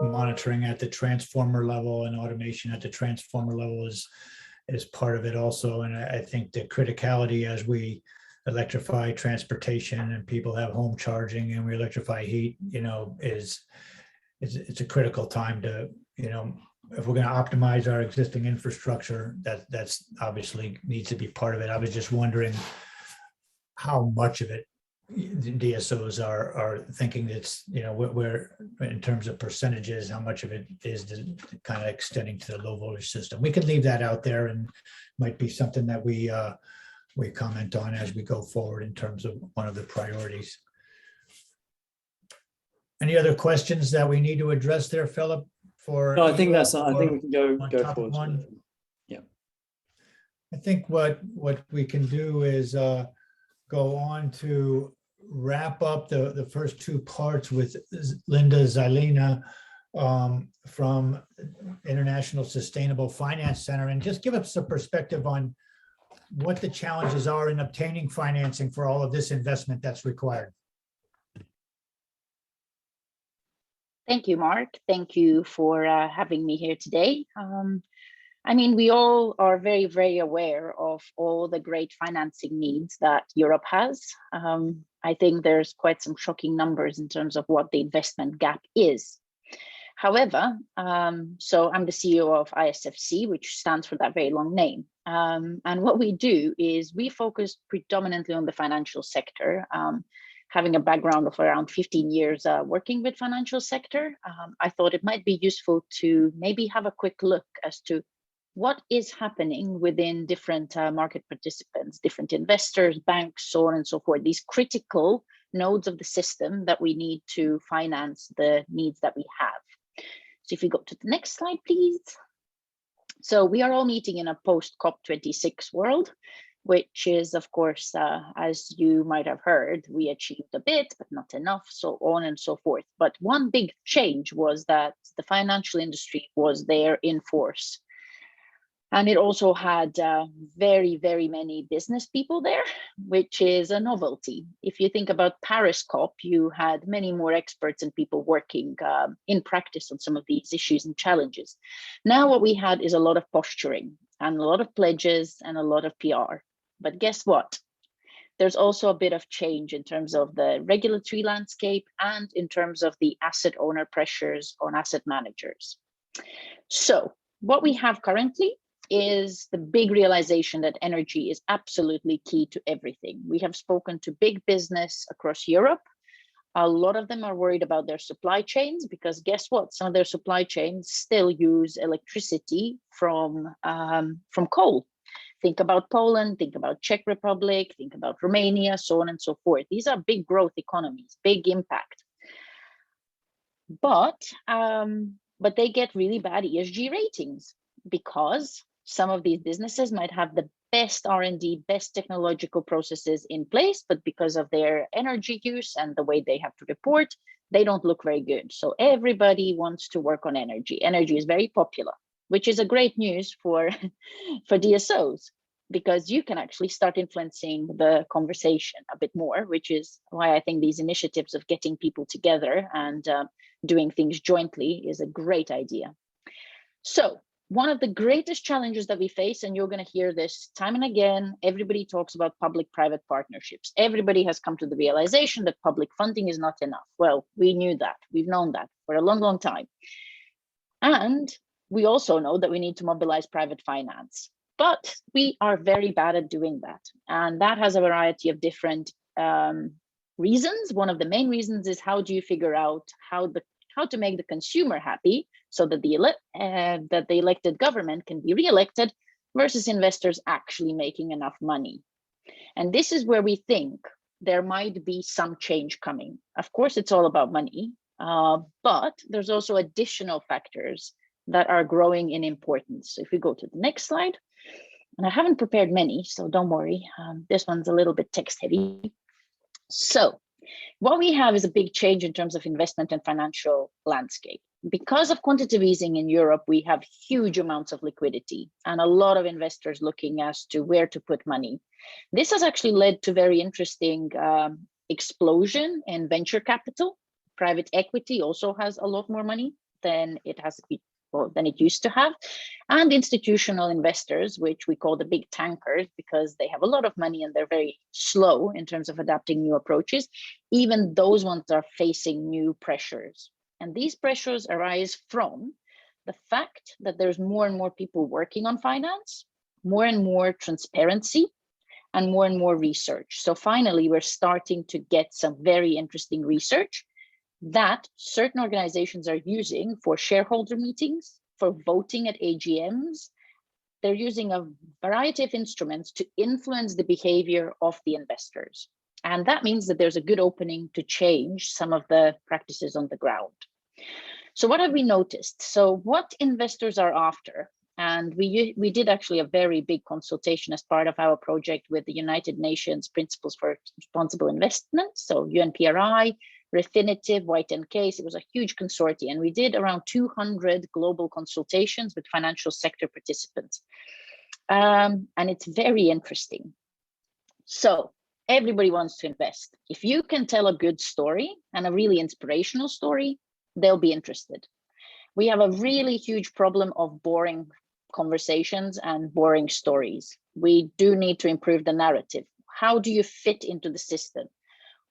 monitoring at the transformer level and automation at the transformer level is part of it also. And I think the criticality as we electrify transportation and people have home charging and we electrify heat, it's a critical time to, if we're going to optimize our existing infrastructure, that's obviously needs to be part of it. I was just wondering how much of it the DSOs are thinking it's, where in terms of percentages, how much of it is kind of extending to the low voltage system. We could leave that out there and might be something that we comment on as we go forward in terms of one of the priorities. Any other questions that we need to address there, Philip? No, I think that's. I think we can go forward. Yeah. I think what we can do is go on to wrap up the first two parts with Linda Zalina from International Sustainable Finance Center, and just give us a perspective on what the challenges are in obtaining financing for all of this investment that's required. Thank you, Mark. Thank you for having me here today. I mean, we all are very, very aware of all the great financing needs that Europe has. I think there's quite some shocking numbers in terms of what the investment gap is. However, so I'm the CEO of ISFC, which stands for that very long name. And what we do is we focus predominantly on the financial sector. Having a background of around 15 years working with financial sector, I thought it might be useful to maybe have a quick look as to what is happening within different market participants, different investors, banks, so on and so forth, these critical nodes of the system that we need to finance the needs that we have. So if you go to the next slide, please. So we are all meeting in a post-COP26 world, which is, of course, as you might have heard, we achieved a bit, but not enough, so on and so forth. But one big change was that the financial industry was there in force. And it also had very, very many business people there, which is a novelty. If you think about Paris COP, you had many more experts and people working in practice on some of these issues and challenges. Now what we had is a lot of posturing and a lot of pledges and a lot of PR. But guess what? There's also a bit of change in terms of the regulatory landscape and in terms of the asset owner pressures on asset managers. So what we have currently is the big realization that energy is absolutely key to everything. We have spoken to big business across Europe. A lot of them are worried about their supply chains because guess what? Some of their supply chains still use electricity from coal. Think about Poland, think about Czech Republic, think about Romania, so on and so forth. These are big growth economies, big impact. But they get really bad ESG ratings because some of these businesses might have the best R&D, best technological processes in place, but because of their energy use and the way they have to report, they don't look very good. So everybody wants to work on energy. Energy is very popular, which is a great news for DSOs, because you can actually start influencing the conversation a bit more, which is why I think these initiatives of getting people together and doing things jointly is a great idea. So one of the greatest challenges that we face, and you're going to hear this time and again, everybody talks about public-private partnerships. Everybody has come to the realization that public funding is not enough. Well, we knew that. We've known that for a long, long time. And we also know that we need to mobilize private finance. But we are very bad at doing that. And that has a variety of different reasons. One of the main reasons is, how do you figure out how to make the consumer happy so that the elected government can be re-elected versus investors actually making enough money. And this is where we think there might be some change coming. Of course, it's all about money, but there's also additional factors that are growing in importance. So if we go to the next slide, and I haven't prepared many, so don't worry. This one's a little bit text heavy. So what we have is a big change in terms of investment and financial landscape. Because of quantitative easing in Europe, we have huge amounts of liquidity and a lot of investors looking as to where to put money. This has actually led to very interesting explosion in venture capital. Private equity also has a lot more money than it used to have, and institutional investors, which we call the big tankers, because they have a lot of money and they're very slow in terms of adapting new approaches. Even those ones are facing new pressures. And these pressures arise from the fact that there's more and more people working on finance, more and more transparency, and more research. So finally, we're starting to get some very interesting research that certain organizations are using for shareholder meetings, for voting at AGMs. They're using a variety of instruments to influence the behavior of the investors. And that means that there's a good opening to change some of the practices on the ground. So what have we noticed? So what investors are after, and we did actually a very big consultation as part of our project with the United Nations Principles for Responsible Investment, so UNPRI, Refinitiv, White & Case. It was a huge consortium, and we did around 200 global consultations with financial sector participants. And it's very interesting. So everybody wants to invest. If you can tell a good story and a really inspirational story, they'll be interested. We have a really huge problem of boring conversations and boring stories. We do need to improve the narrative. How do you fit into the system?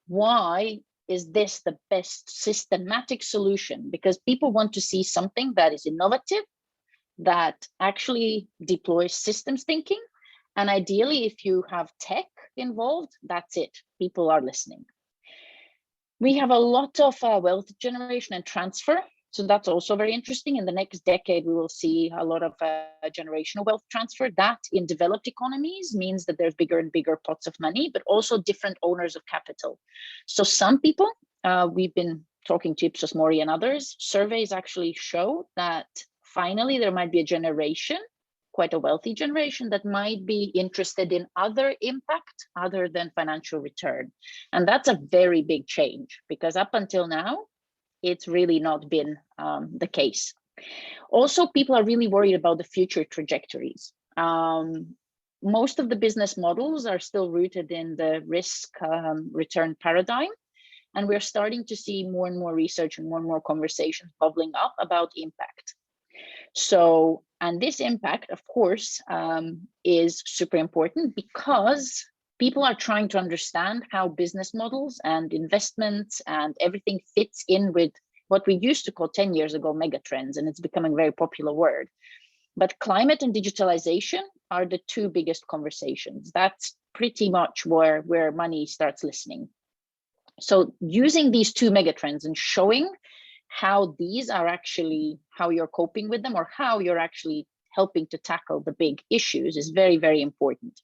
Why is this the best systematic solution? Because people want to see something that is innovative, that actually deploys systems thinking. And ideally, if you have tech involved, that's it. People are listening. We have a lot of wealth generation and transfer. So that's also very interesting. In the next decade, we will see a lot of generational wealth transfer. That in developed economies means that there's bigger and bigger pots of money, but also different owners of capital. So some people, we've been talking to Ipsos Mori and others, surveys actually show that finally there might be a generation, quite a wealthy generation, that might be interested in other impact other than financial return. And that's a very big change, because up until now, it's really not been the case. Also, people are really worried about the future trajectories. Most of the business models are still rooted in the risk return paradigm. And we're starting to see more and more research and more conversations bubbling up about impact. So, and this impact, of course, is super important, because people are trying to understand how business models and investments and everything fits in with what we used to call 10 years ago megatrends, and it's becoming a very popular word. But climate and digitalization are the two biggest conversations. That's pretty much where money starts listening. So using these two megatrends and showing how these are actually, how you're coping with them, or how you're actually helping to tackle the big issues is very, very important.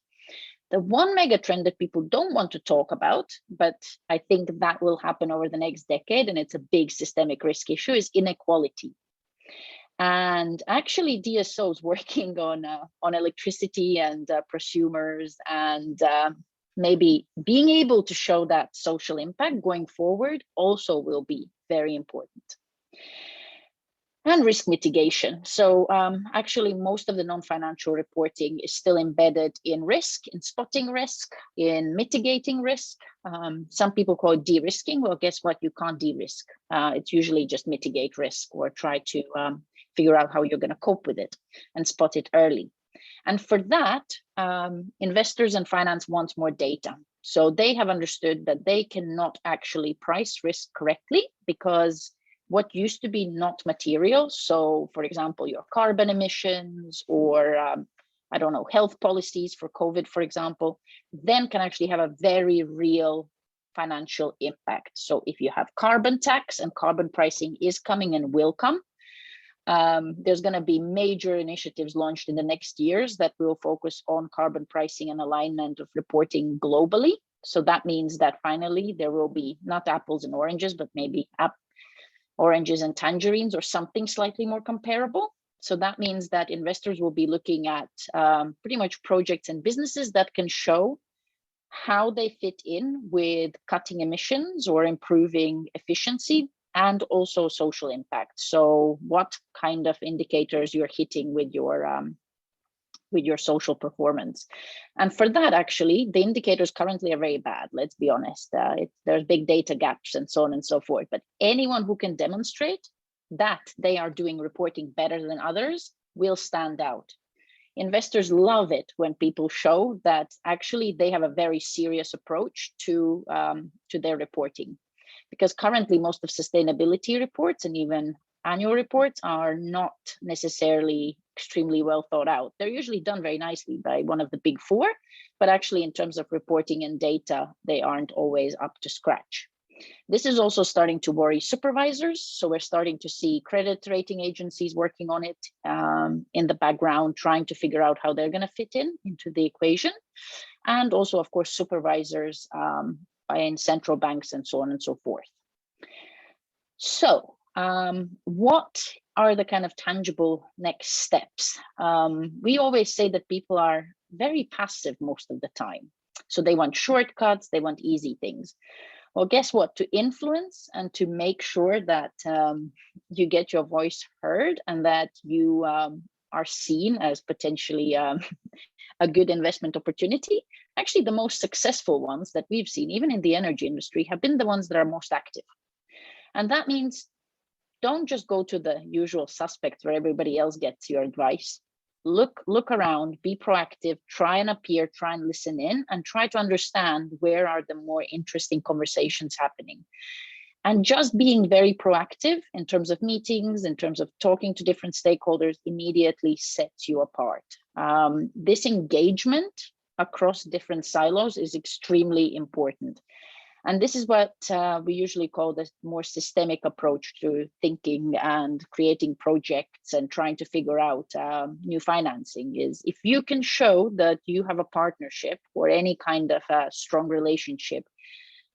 The one megatrend that people don't want to talk about, but I think that will happen over the next decade, and it's a big systemic risk issue, is inequality. And actually E.DSO is working on electricity and prosumers, and maybe being able to show that social impact going forward also will be very important. And risk mitigation. So actually most of the non-financial reporting is still embedded in risk, in spotting risk, in mitigating risk. Some people call it de-risking. Well, guess what? You can't de-risk. It's usually just mitigate risk or try to figure out how you're going to cope with it and spot it early. And for that, investors and finance want more data. So they have understood that they cannot actually price risk correctly, because what used to be not material, so for example, your carbon emissions or I don't know, health policies for COVID, for example, then can actually have a very real financial impact. So if you have carbon tax, and carbon pricing is coming and will come, there's going to be major initiatives launched in the next years that will focus on carbon pricing and alignment of reporting globally. So that means that finally there will be not apples and oranges, but maybe oranges and tangerines or something slightly more comparable. So that means that investors will be looking at pretty much projects and businesses that can show how they fit in with cutting emissions or improving efficiency, and also social impact. So what kind of indicators you're hitting with your social performance. And for that, actually, the indicators currently are very bad, let's be honest. There's big data gaps and so on and so forth. But anyone who can demonstrate that they are doing reporting better than others will stand out. Investors love it when people show that actually they have a very serious approach to their reporting. Because currently most of sustainability reports and even annual reports are not necessarily extremely well thought out. They're usually done very nicely by one of the big four, but actually in terms of reporting and data, they aren't always up to scratch. This is also starting to worry supervisors. So we're starting to see credit rating agencies working on it in the background, trying to figure out how they're going to fit into the equation. And also, of course, supervisors in central banks and so on and so forth. So what are the kind of tangible next steps? We always say that people are very passive most of the time. So they want shortcuts, they want easy things. Well, guess what? To influence and to make sure that you get your voice heard and that you are seen as potentially a good investment opportunity, actually the most successful ones that we've seen, even in the energy industry, have been the ones that are most active. And that means don't just go to the usual suspects where everybody else gets your advice. Look around, be proactive, try and appear, try and listen in, and try to understand where are the more interesting conversations happening. And just being very proactive in terms of meetings, in terms of talking to different stakeholders, immediately sets you apart. This engagement across different silos is extremely important. And this is what we usually call the more systemic approach to thinking and creating projects and trying to figure out new financing. Is if you can show that you have a partnership or any kind of a strong relationship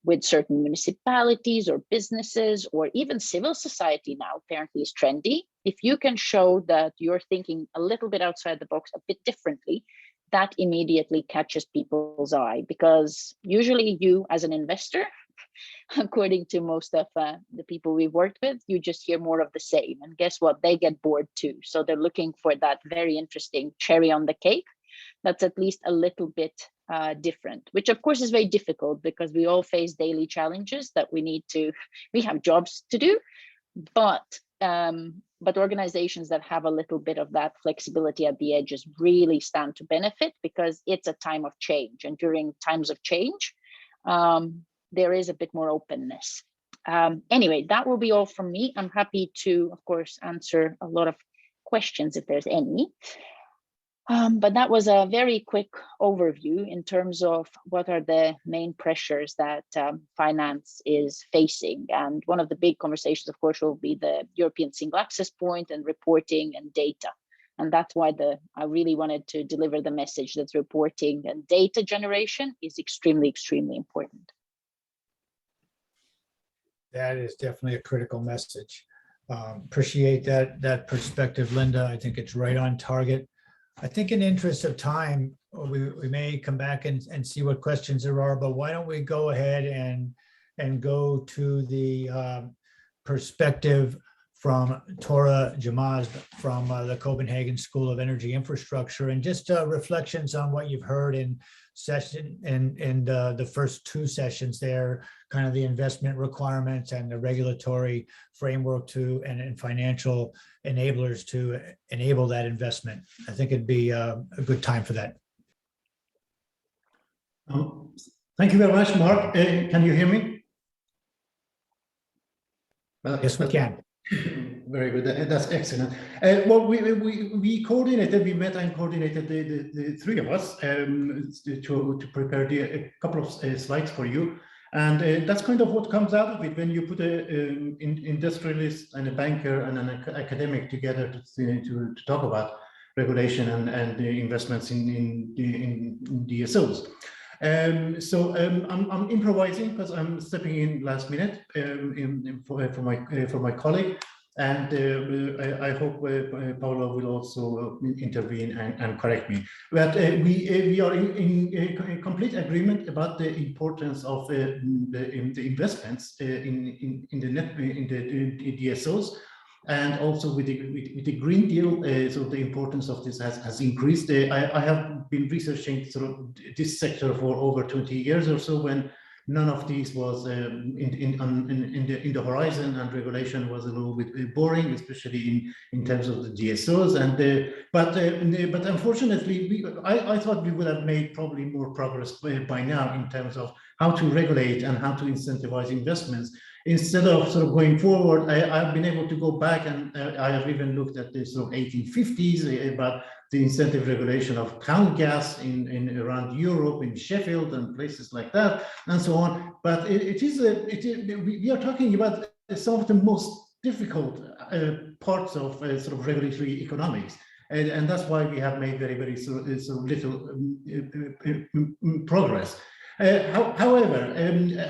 with certain municipalities or businesses or even civil society now apparently is trendy. If you can show that you're thinking a little bit outside the box, a bit differently, that immediately catches people's eye, because usually you as an investor, according to most of the people we've worked with, you just hear more of the same. And guess what? They get bored too. So they're looking for that very interesting cherry on the cake that's at least a little bit different, which of course is very difficult because we all face daily challenges that we have jobs to do, but organizations that have a little bit of that flexibility at the edges really stand to benefit, because it's a time of change. And during times of change, there is a bit more openness. Anyway, that will be all from me. I'm happy to, of course, answer a lot of questions if there's any. But that was a very quick overview in terms of what are the main pressures that finance is facing. And one of the big conversations, of course, will be the European single access point and reporting and data. And that's why I really wanted to deliver the message that reporting and data generation is extremely, extremely important. That is definitely a critical message. Appreciate that perspective, Linda. I think it's right on target. I think in the interest of time, we may come back and see what questions there are, but why don't we go ahead and go to the perspective from Tora Jamaz from the Copenhagen School of Energy Infrastructure, and just reflections on what you've heard in session in the first two sessions there, kind of the investment requirements and the regulatory framework to and financial enablers to enable that investment. I think it'd be a good time for that. Thank you very much, Mark. Can you hear me? Yes, we can. Very good. That's excellent. Well, we coordinated, we met and coordinated the three of us to prepare a couple of slides for you. And that's kind of what comes out of it when you put an industrialist and a banker and an academic together to talk about regulation and the investments in DSOs. So I'm improvising because I'm stepping in last minute for my colleague, and I hope Paolo will also intervene and correct me. But we are in complete agreement about the importance of the investments in the DSOs. And also with the Green Deal, so the importance of this has increased. I have been researching sort of this sector for over 20 years or so, when none of these was in the horizon, and regulation was a little bit boring, especially in terms of the DSOs. And but unfortunately, I thought we would have made probably more progress by now in terms of how to regulate and how to incentivize investments. Instead of sort of going forward, I've been able to go back, and I have even looked at the sort of 1850s about the incentive regulation of town gas in around Europe, in Sheffield and places like that, and so on. But we are talking about some of the most difficult parts of sort of regulatory economics. And that's why we have made very sort of little progress. However,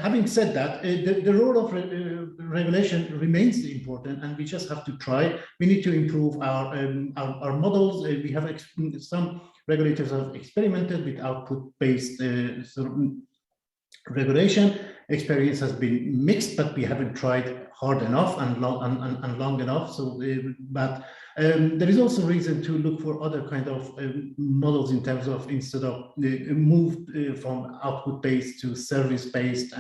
having said that, the role of regulation remains important, and we just have to try. We need to improve our models. We have some regulators have experimented with output-based sort of regulation. Experience has been mixed, but we haven't tried hard enough and long enough. So, but there is also reason to look for other kind of models in terms of, instead of move from output-based to service-based,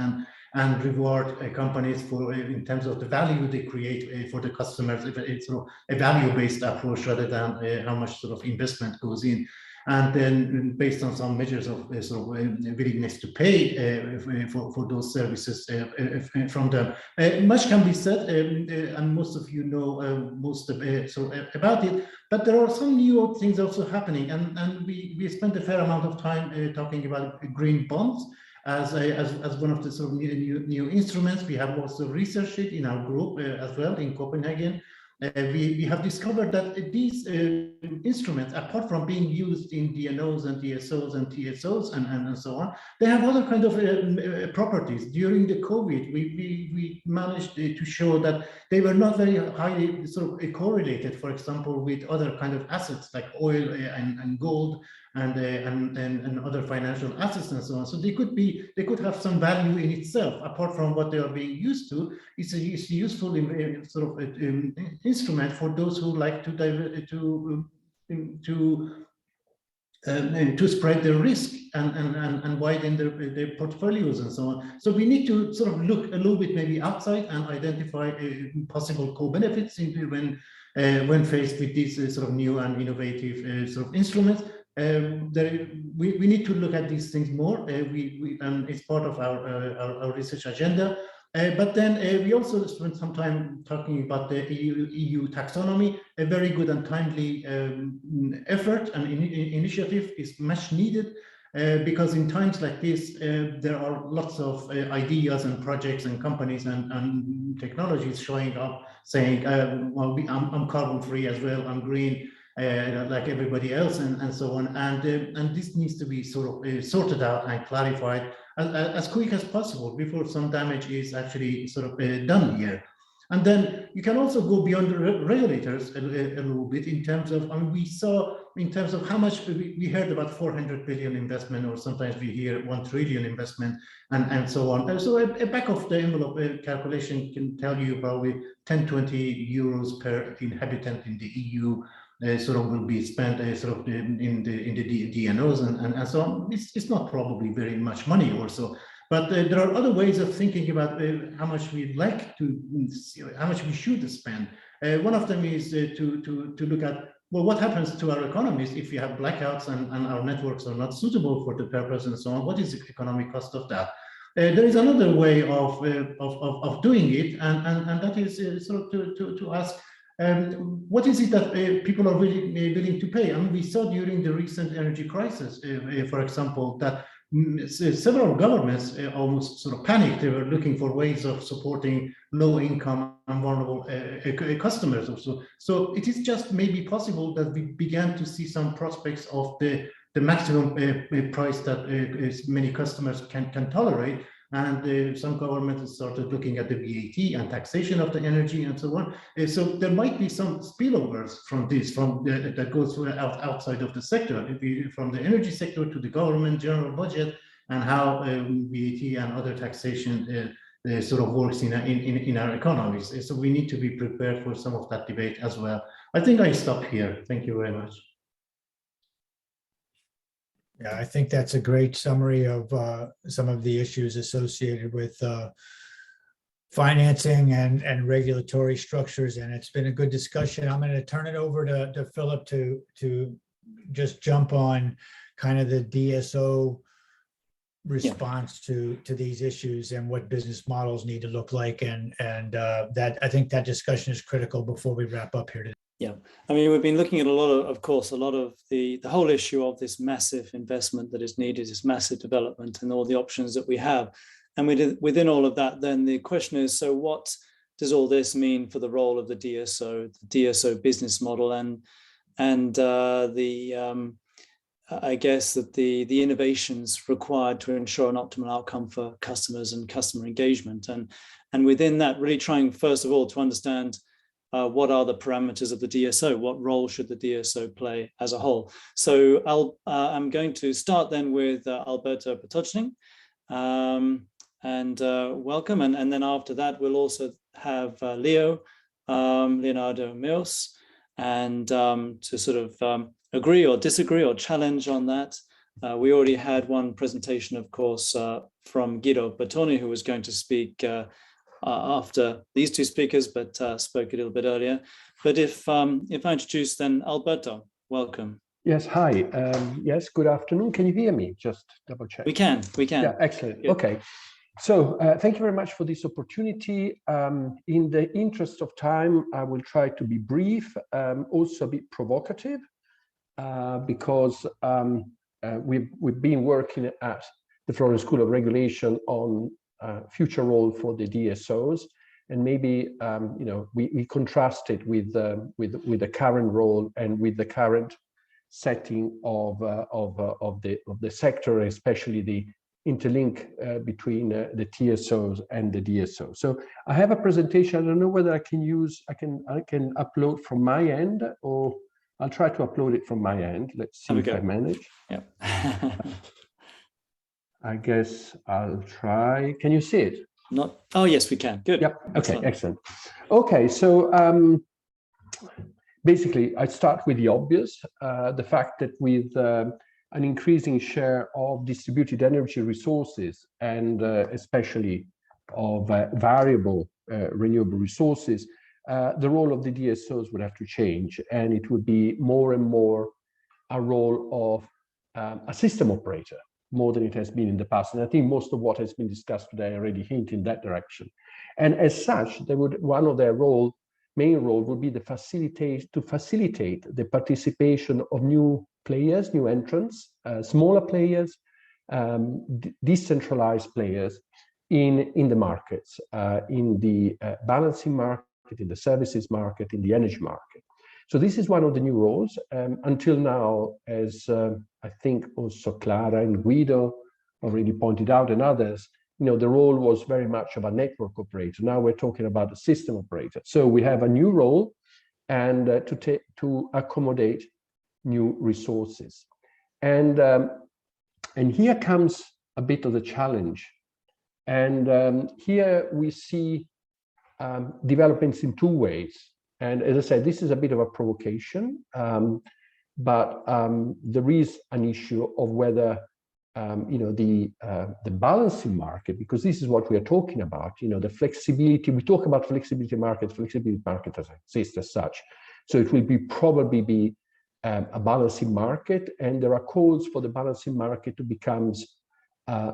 and reward companies for in terms of the value they create for the customers. It's sort of a value-based approach rather than how much sort of investment goes in. And then based on some measures of sort of willingness to pay for those services from them. Much can be said, and most of you know most about it, but there are some new things also happening, and we spent a fair amount of time talking about green bonds as one of the sort of new instruments. We have also researched it in our group as well in Copenhagen. We have discovered that these instruments, apart from being used in DNOs and DSOs and TSOs and so on, they have other kind of properties. During the COVID, we managed to show that they were not very highly sort of correlated, for example, with other kind of assets like oil and gold and other financial assets and so on. So they could have some value in itself, apart from what they are being used to. It's a useful sort of instrument for those who like to spread their risk and widen their portfolios and so on. So we need to sort of look a little bit maybe outside and identify possible co-benefits when faced with these sort of new and innovative sort of instruments. We need to look at these things more. It's part of our research agenda. But then we also spent some time talking about the EU taxonomy. A very good and timely effort and initiative is much needed, because in times like this, there are lots of ideas and projects and companies and technologies showing up saying, well, I'm carbon free as well, I'm green, like everybody else, and so on. And this needs to be sort of sorted out and clarified as quick as possible before some damage is actually sort of done here. And then you can also go beyond the regulators a little bit in terms of, we saw in terms of how much we heard about 400 billion investment, or sometimes we hear 1 trillion investment, and so on. So a back of the envelope calculation can tell you probably 10-20 euros per inhabitant in the EU sort of will be spent sort of in the DNOs and so on. It's not probably very much money also. But there are other ways of thinking about how much we'd like to, how much we should spend. One of them is to look at, well, what happens to our economies if we have blackouts and our networks are not suitable for the purpose and so on? What is the economic cost of that? There is another way of doing it, and that is sort of to ask, what is it that people are really willing to pay? I mean, we saw during the recent energy crisis, for example, that several governments almost sort of panicked. They were looking for ways of supporting low-income and vulnerable customers also. So it is just maybe possible that we began to see some prospects of the maximum price that many customers can tolerate. And some governments started looking at the VAT and taxation of the energy and so on. So there might be some spillovers from this, that goes outside of the sector, from the energy sector to the government general budget, and how VAT and other taxation sort of works in our economies. So we need to be prepared for some of that debate as well. I think I stop here. Thank you very much. Yeah, I think that's a great summary of some of the issues associated with financing and regulatory structures, and it's been a good discussion. I'm going to turn it over to Philip to just jump on kind of the DSO response to these issues and what business models need to look like, and that I think that discussion is critical before we wrap up here today. Yeah, I mean, we've been looking at a lot of the whole issue of this massive investment that is needed, this massive development, and all the options that we have. And within all of that, then the question is, so what does all this mean for the role of the DSO business model, and I guess that the innovations required to ensure an optimal outcome for customers and customer engagement, and within that, really trying first of all to understand what are the parameters of the DSO? What role should the DSO play as a whole? So I'm going to start then with Alberto Potocnik, and welcome. And then after that, we'll also have Leonardo Meus, and to sort of agree or disagree or challenge on that. We already had one presentation, of course, from Guido Bertoni, who was going to speak after these two speakers, but spoke a little bit earlier. But if I introduce then Alberto, welcome. Yes, hi. Yes, good afternoon. Can you hear me? Just double check. We can. Yeah, excellent. Good. Okay. So thank you very much for this opportunity. In the interest of time, I will try to be brief, also a bit provocative, because we've been working at the Florence School of Regulation on future role for the DSOs, and maybe we contrast it with the current role and with the current setting of the sector, especially the interlink between the TSOs and the DSOs. So I have a presentation. I don't know whether I can upload from my end, or I'll try to upload it from my end. Let's see if I manage. Yeah. I guess I'll try. Can you see it? Not. Oh, yes, we can. Good. Yep. Okay. Excellent. Okay. So basically, I start with the obvious, the fact that with an increasing share of distributed energy resources, and especially of variable renewable resources, the role of the DSOs would have to change, and it would be more and more a role of a system operator, more than it has been in the past. And I think most of what has been discussed today already hint in that direction. And as such, one of their main role would be to facilitate the participation of new players, new entrants, smaller players, decentralized players in the markets, in the balancing market, in the services market, in the energy market. So this is one of the new roles. Until now, as I think also Clara and Guido already pointed out, and others, the role was very much of a network operator. Now we're talking about a system operator. So we have a new role and to accommodate new resources. And here comes a bit of the challenge. And here we see developments in two ways. And as I said, this is a bit of a provocation, but there is an issue of whether the balancing market, because this is what we are talking about, the flexibility. We talk about flexibility market doesn't exist as such. So it will probably be a balancing market, and there are calls for the balancing market to become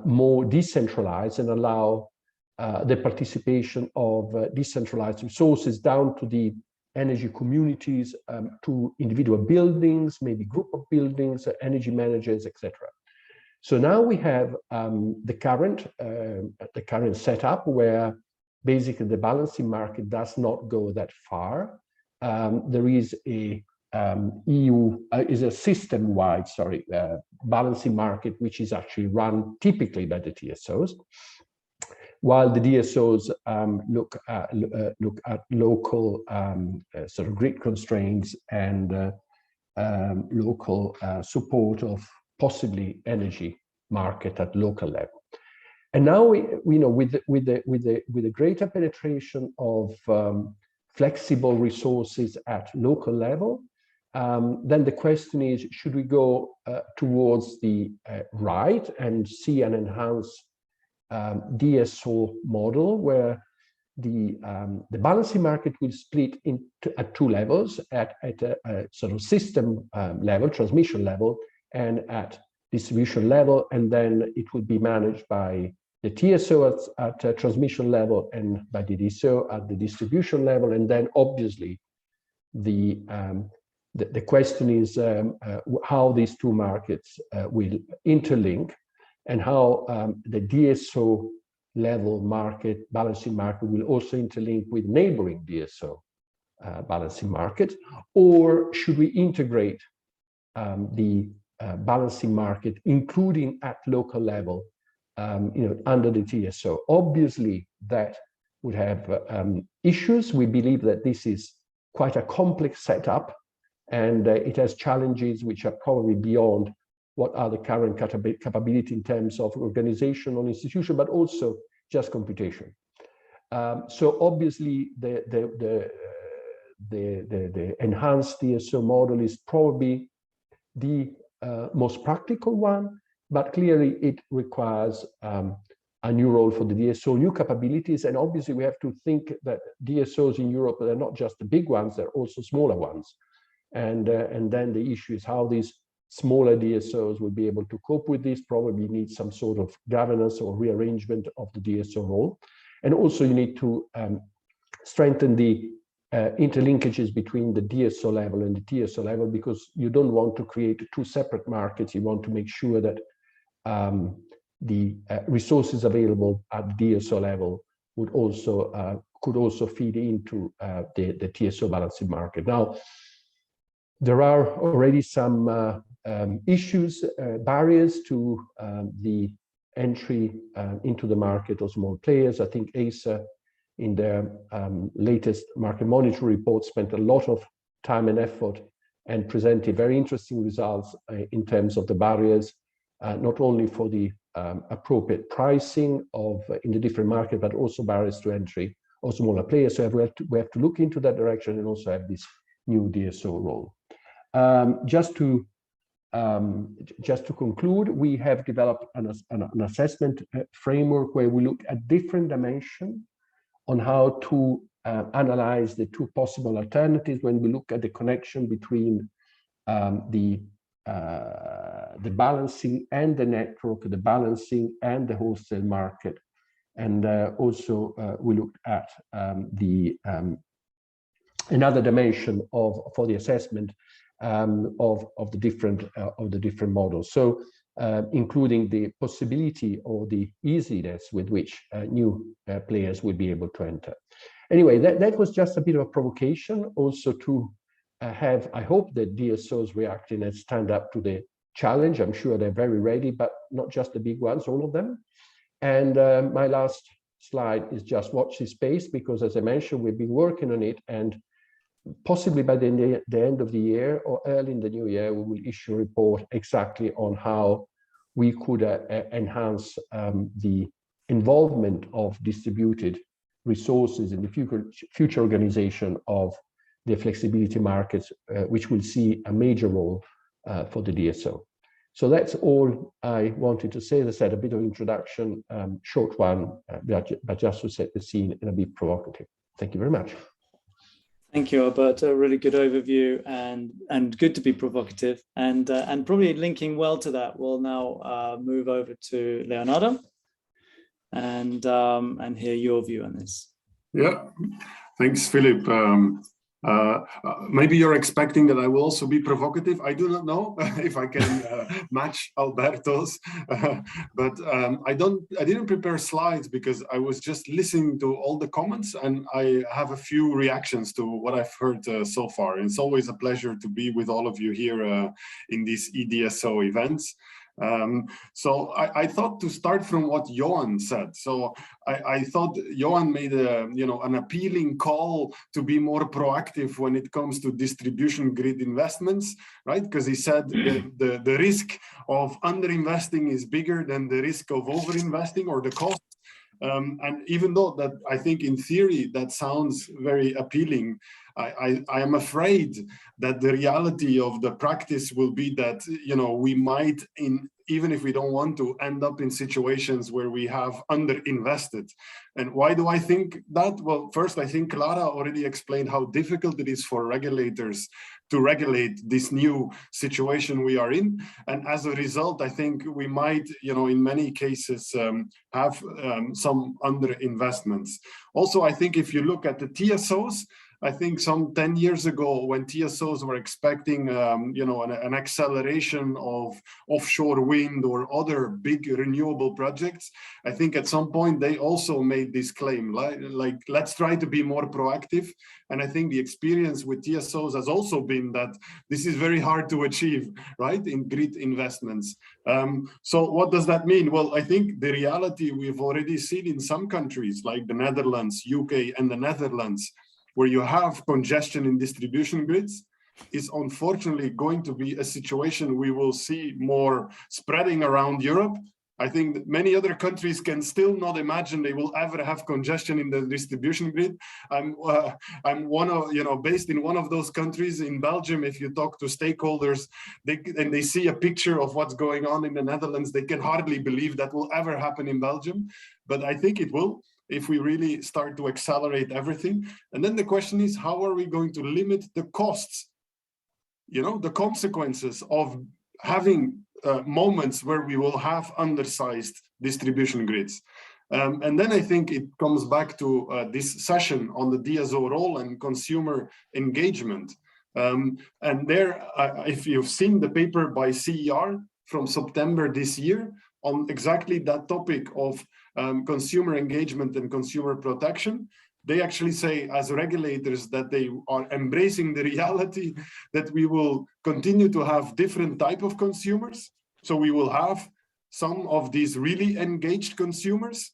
more decentralized and allow the participation of decentralized resources down to the energy communities, to individual buildings, maybe group of buildings, energy managers, etc. So now we have the current setup where basically the balancing market does not go that far. There is a system-wide, balancing market, which is actually run typically by the TSOs, while the DSOs look at local sort of grid constraints and local support of possibly energy market at local level. And now we know with the greater penetration of flexible resources at local level, then the question is, should we go towards the right and see an enhanced DSO model where the balancing market will split at two levels, at a sort of system level, transmission level, and at distribution level, and then it will be managed by the TSO at transmission level and by the E.DSO at the distribution level. And then obviously the question is how these two markets will interlink, and how the DSO level market, balancing market, will also interlink with neighboring DSO balancing market, or should we integrate the balancing market, including at local level, under the TSO? Obviously, that would have issues. We believe that this is quite a complex setup, and it has challenges which are probably beyond what are the current capability in terms of organizational institution, but also just computation. So obviously, the enhanced DSO model is probably the most practical one, but clearly it requires a new role for the DSO, new capabilities, and obviously we have to think that DSOs in Europe, they're not just the big ones, they're also smaller ones. And then the issue is how these smaller DSOs will be able to cope with this. Probably need some sort of governance or rearrangement of the DSO role. And also you need to strengthen the interlinkages between the DSO level and the TSO level, because you don't want to create two separate markets. You want to make sure that the resources available at the DSO level would also could also feed into the TSO balancing market. Now, there are already some issues, barriers to the entry into the market of small players. I think ASA, in their latest market monitor report, spent a lot of time and effort and presented very interesting results in terms of the barriers, not only for the appropriate pricing in the different market, but also barriers to entry of smaller players. So we have to look into that direction and also have this new DSO role. Just to conclude, we have developed an assessment framework where we look at different dimensions on how to analyze the two possible alternatives when we look at the connection between the balancing and the network, the balancing and the wholesale market. And also we looked at another dimension for the assessment of the different models. So including the possibility or the easiness with which new players will be able to enter. Anyway, that was just a bit of a provocation also to have, I hope that DSOs reacting and stand up to the challenge. I'm sure they're very ready, but not just the big ones, all of them. And my last slide is just watch this space, because as I mentioned, we've been working on it, and possibly by the end of the year or early in the new year, we will issue a report exactly on how we could enhance the involvement of distributed resources in the future organization of the flexibility markets, which will see a major role for the DSO. So that's all I wanted to say. As I said, a bit of introduction, short one, but just to set the scene and a bit provocative. Thank you very much. Thank you, Alberto. Really good overview and good to be provocative. And probably linking well to that, we'll now move over to Leonardo and hear your view on this. Yeah, thanks, Philip. Maybe you're expecting that I will also be provocative. I do not know if I can match Alberto's, but I didn't prepare slides because I was just listening to all the comments, and I have a few reactions to what I've heard so far. And it's always a pleasure to be with all of you here in these E.DSO events. So I thought to start from what Johan said. So I thought Johan made an appealing call to be more proactive when it comes to distribution grid investments, right? Because he said the risk of underinvesting is bigger than the risk of overinvesting or the cost. And even though that I think in theory that sounds very appealing, I am afraid that the reality of the practice will be that, we might, even if we don't want to, end up in situations where we have underinvested. And why do I think that? Well, first, I think Clara already explained how difficult it is for regulators to regulate this new situation we are in. And as a result, I think we might, in many cases, have some underinvestments. Also, I think if you look at the TSOs, I think some 10 years ago, when TSOs were expecting, an acceleration of offshore wind or other big renewable projects, I think at some point they also made this claim, like let's try to be more proactive. And I think the experience with TSOs has also been that this is very hard to achieve, right, in grid investments. So what does that mean? Well, I think the reality we've already seen in some countries like the Netherlands, UK, and the Netherlands, where you have congestion in distribution grids, is unfortunately going to be a situation we will see more spreading around Europe. I think that many other countries can still not imagine they will ever have congestion in the distribution grid. I'm based in one of those countries in Belgium. If you talk to stakeholders and they see a picture of what's going on in the Netherlands, they can hardly believe that will ever happen in Belgium. But I think it will, if we really start to accelerate everything. And then the question is, how are we going to limit the costs? The consequences of having moments where we will have undersized distribution grids. And then I think it comes back to this session on the DSO role and consumer engagement. And there, if you've seen the paper by CER from September this year on exactly that topic of consumer engagement and consumer protection, they actually say as regulators that they are embracing the reality that we will continue to have different type of consumers. So we will have some of these really engaged consumers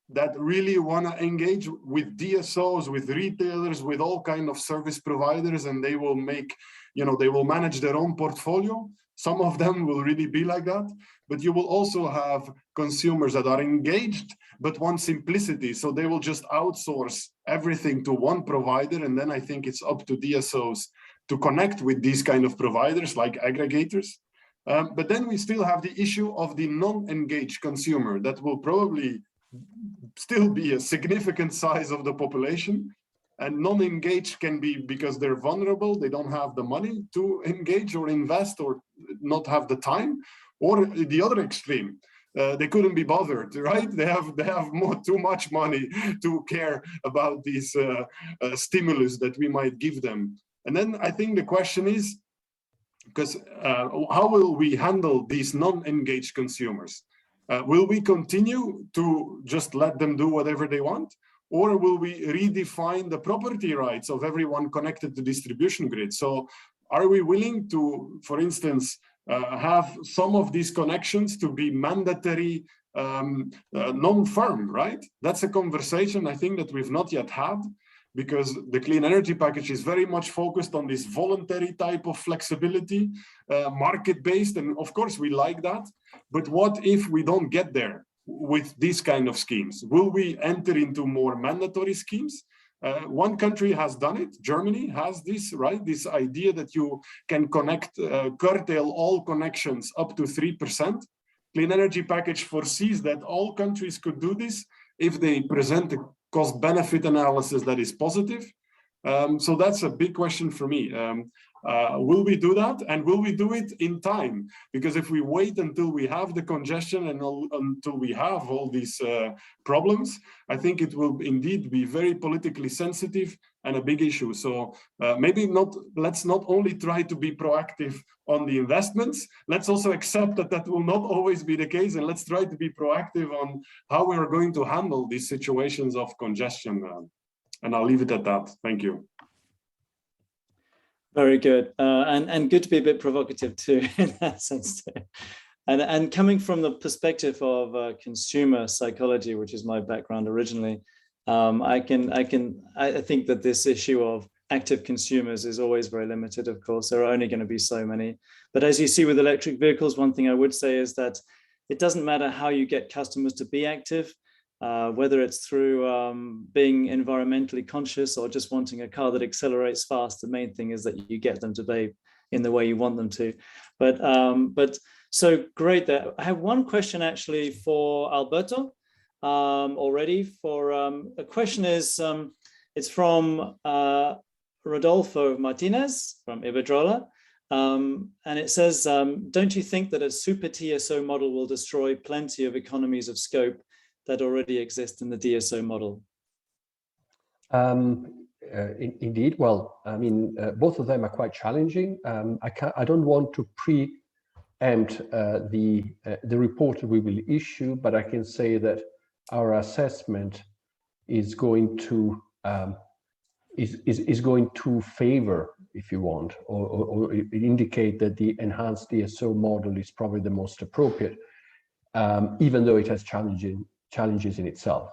that really want to engage with DSOs, with retailers, with all kind of service providers, and they will make, they will manage their own portfolio. Some of them will really be like that, but you will also have consumers that are engaged, but want simplicity. So they will just outsource everything to one provider. And then I think it's up to DSOs to connect with these kind of providers like aggregators. But then we still have the issue of the non-engaged consumer that will probably still be a significant size of the population. And non-engaged can be because they're vulnerable, they don't have the money to engage or invest or not have the time, or the other extreme, they couldn't be bothered, right? They have too much money to care about these stimulus that we might give them. And then I think the question is, because how will we handle these non-engaged consumers? Will we continue to just let them do whatever they want? Or will we redefine the property rights of everyone connected to distribution grid? So are we willing to, for instance, have some of these connections to be mandatory non-firm, right? That's a conversation I think that we've not yet had, because the clean energy package is very much focused on this voluntary type of flexibility, market-based, and of course we like that. But what if we don't get there with these kind of schemes? Will we enter into more mandatory schemes? One country has done it. Germany has this, right? This idea that you can curtail all connections up to 3%. Clean energy package foresees that all countries could do this if they present a cost-benefit analysis that is positive. So that's a big question for me. Will we do that? And will we do it in time? Because if we wait until we have the congestion and until we have all these problems, I think it will indeed be very politically sensitive and a big issue. So let's not only try to be proactive on the investments, let's also accept that that will not always be the case, and let's try to be proactive on how we are going to handle these situations of congestion. And I'll leave it at that. Thank you. Very good, and good to be a bit provocative too in that sense too. And coming from the perspective of consumer psychology, which is my background originally, I think that this issue of active consumers is always very limited. Of course, there are only going to be so many. But as you see with electric vehicles, one thing I would say is that it doesn't matter how you get customers to be active. Whether it's through being environmentally conscious or just wanting a car that accelerates fast, the main thing is that you get them to behave in the way you want them to. But so great there. I have one question actually for Alberto already. For a question is, it's from Rodolfo Martinez from Iberdrola. And it says, don't you think that a super TSO model will destroy plenty of economies of scope that already exist in the DSO model? Indeed. Well, I mean, both of them are quite challenging. I don't want to preempt the report we will issue, but I can say that our assessment is going to favor, if you want, or indicate that the enhanced DSO model is probably the most appropriate, even though it has challenges in itself.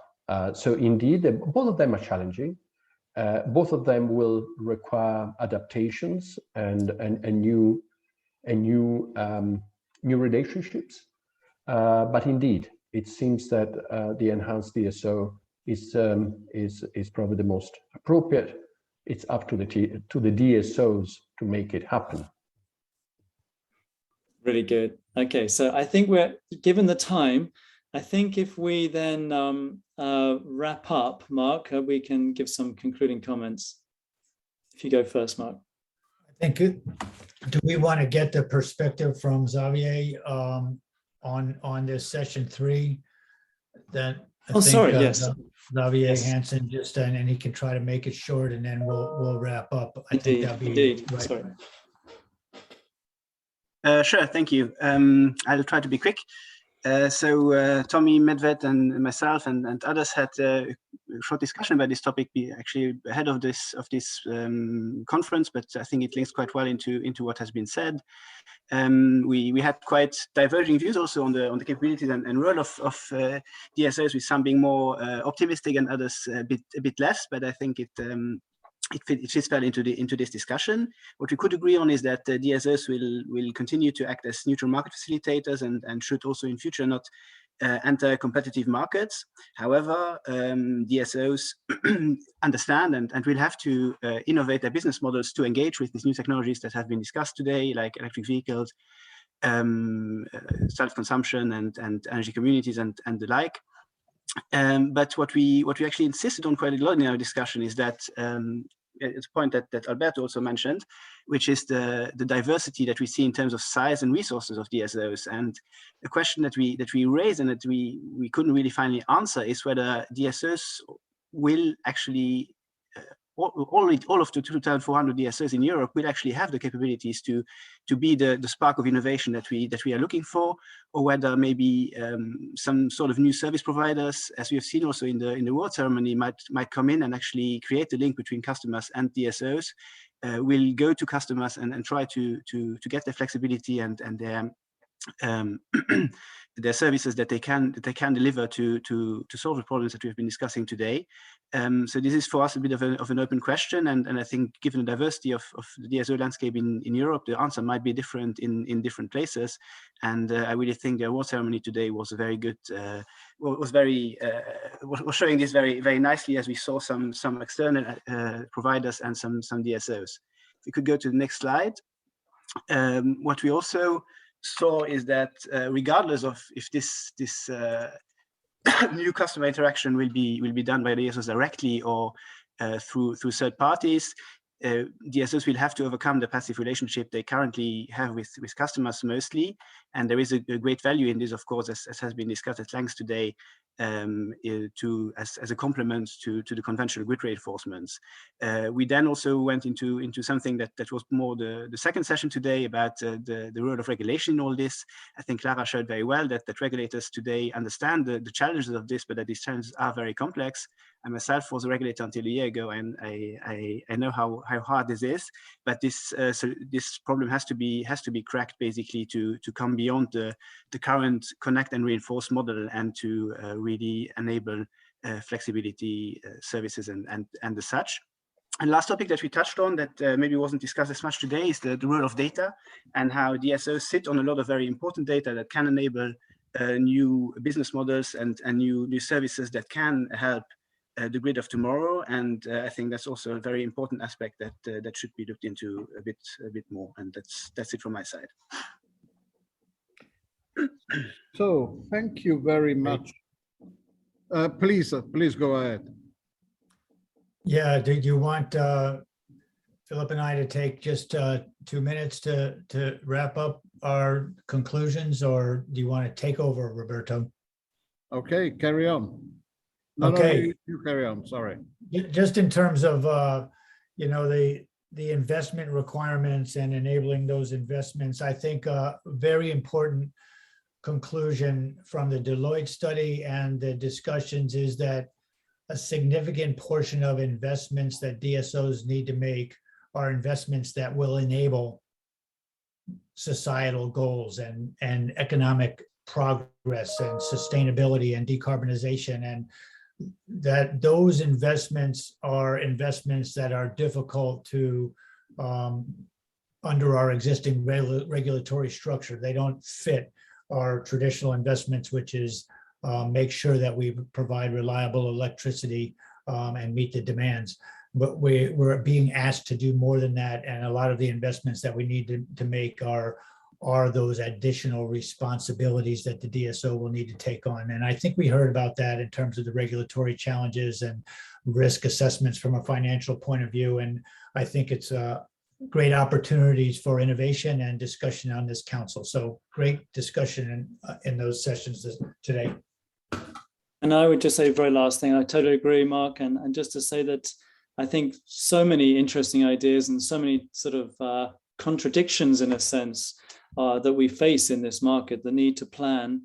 So indeed, both of them are challenging. Both of them will require adaptations and new relationships. But indeed, it seems that the enhanced DSO is probably the most appropriate. It's up to the DSOs to make it happen. Really good. Okay, so I think we're given the time. I think if we then wrap up, Mark, we can give some concluding comments. If you go first, Mark. I think, do we want to get the perspective from Xavier on this session 3? That yes. Xavier Yes. Hansen just and he can try to make it short, and then we'll wrap up. I think that'd be Indeed. right. Sorry. Sure, thank you. I'll try to be quick. So Tommy, Medved, and myself and others had a short discussion about this topic, actually ahead of this conference, but I think it links quite well into what has been said. We had quite diverging views also on the capabilities and role of DSOs, with some being more optimistic and others a bit less. But I think it fits well into this discussion. What we could agree on is that DSOs will continue to act as neutral market facilitators and should also in future not enter competitive markets. However, DSOs understand and will have to innovate their business models to engage with these new technologies that have been discussed today, like electric vehicles, self-consumption and energy communities and the like. But what we actually insisted on quite a lot in our discussion is that it's a point that Alberto also mentioned, which is the diversity that we see in terms of size and resources of DSOs. And the question that we raised and that we couldn't really finally answer is whether DSOs will actually all of the 2,400 DSOs in Europe will actually have the capabilities to be the spark of innovation that we are looking for, or whether maybe some sort of new service providers, as we have seen also in the award ceremony, might come in and actually create the link between customers and DSOs, will go to customers and try to get their flexibility and their their services that they can deliver to solve the problems that we've been discussing today. So this is for us a bit of an open question, and I think given the diversity of the DSO landscape in Europe, the answer might be different in different places. And I really think the award ceremony today was a very good, was showing this very nicely, as we saw some external providers and some DSOs. If we could go to the next slide. What we also saw is that regardless of if this new customer interaction will be done by the DSOs directly or through third parties, DSOs will have to overcome the passive relationship they currently have with customers mostly. And there is a great value in this, of course, as has been discussed at length today, as a complement to the conventional grid reinforcements. We then also went into something that was more the second session today about the role of regulation in all this. I think Clara showed very well that regulators today understand the challenges of this, but that these challenges are very complex. I myself was a regulator until a year ago, and I know how hard this is. But this problem has to be cracked basically to come beyond the current connect and reinforce model, and to really enable flexibility services and the such. And last topic that we touched on that maybe wasn't discussed as much today is the role of data, and how DSOs sit on a lot of very important data that can enable new business models and new services that can help the grid of tomorrow. And I think that's also a very important aspect that should be looked into a bit more. And that's it from my side. So thank you very much. Please go ahead. Yeah, did you want Philip and I to take just 2 minutes to wrap up our conclusions, or do you want to take over, Roberto? Okay, carry on. Okay. No, you carry on, sorry. Just in terms of, the investment requirements and enabling those investments, I think a very important conclusion from the Deloitte study and the discussions is that a significant portion of investments that DSOs need to make are investments that will enable societal goals and economic progress and sustainability and decarbonization, and that those investments are investments that are difficult to under our existing regulatory structure. They don't fit our traditional investments, which is make sure that we provide reliable electricity and meet the demands. But we're being asked to do more than that, and a lot of the investments that we need to make are those additional responsibilities that the DSO will need to take on. And I think we heard about that in terms of the regulatory challenges and risk assessments from a financial point of view. And I think it's great opportunities for innovation and discussion on this council. So great discussion in those sessions today. And I would just say very last thing, I totally agree, Mark. And just to say that I think so many interesting ideas and so many sort of contradictions in a sense that we face in this market, the need to plan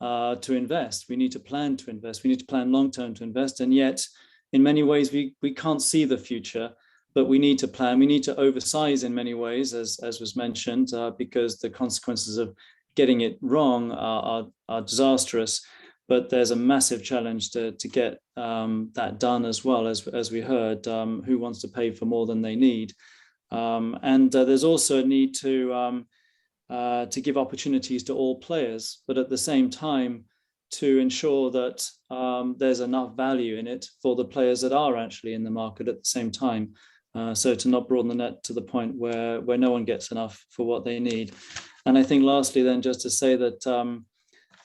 to invest. We need to plan to invest. We need to plan long-term to invest. And yet, in many ways, we can't see the future, but we need to plan. We need to oversize in many ways, as was mentioned, because the consequences of getting it wrong are disastrous. But there's a massive challenge to get that done as well, as we heard, who wants to pay for more than they need. And there's also a need to give opportunities to all players, but at the same time to ensure that there's enough value in it for the players that are actually in the market at the same time. So to not broaden the net to the point where no one gets enough for what they need. And I think lastly then just to say that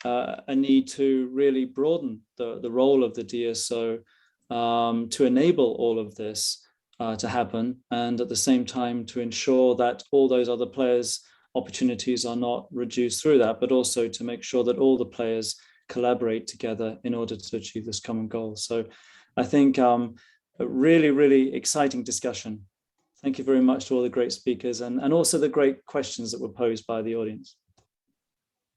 a need to really broaden the role of the DSO to enable all of this to happen, and at the same time to ensure that all those other players' opportunities are not reduced through that, but also to make sure that all the players collaborate together in order to achieve this common goal. So I think a really, really exciting discussion. Thank you very much to all the great speakers and also the great questions that were posed by the audience.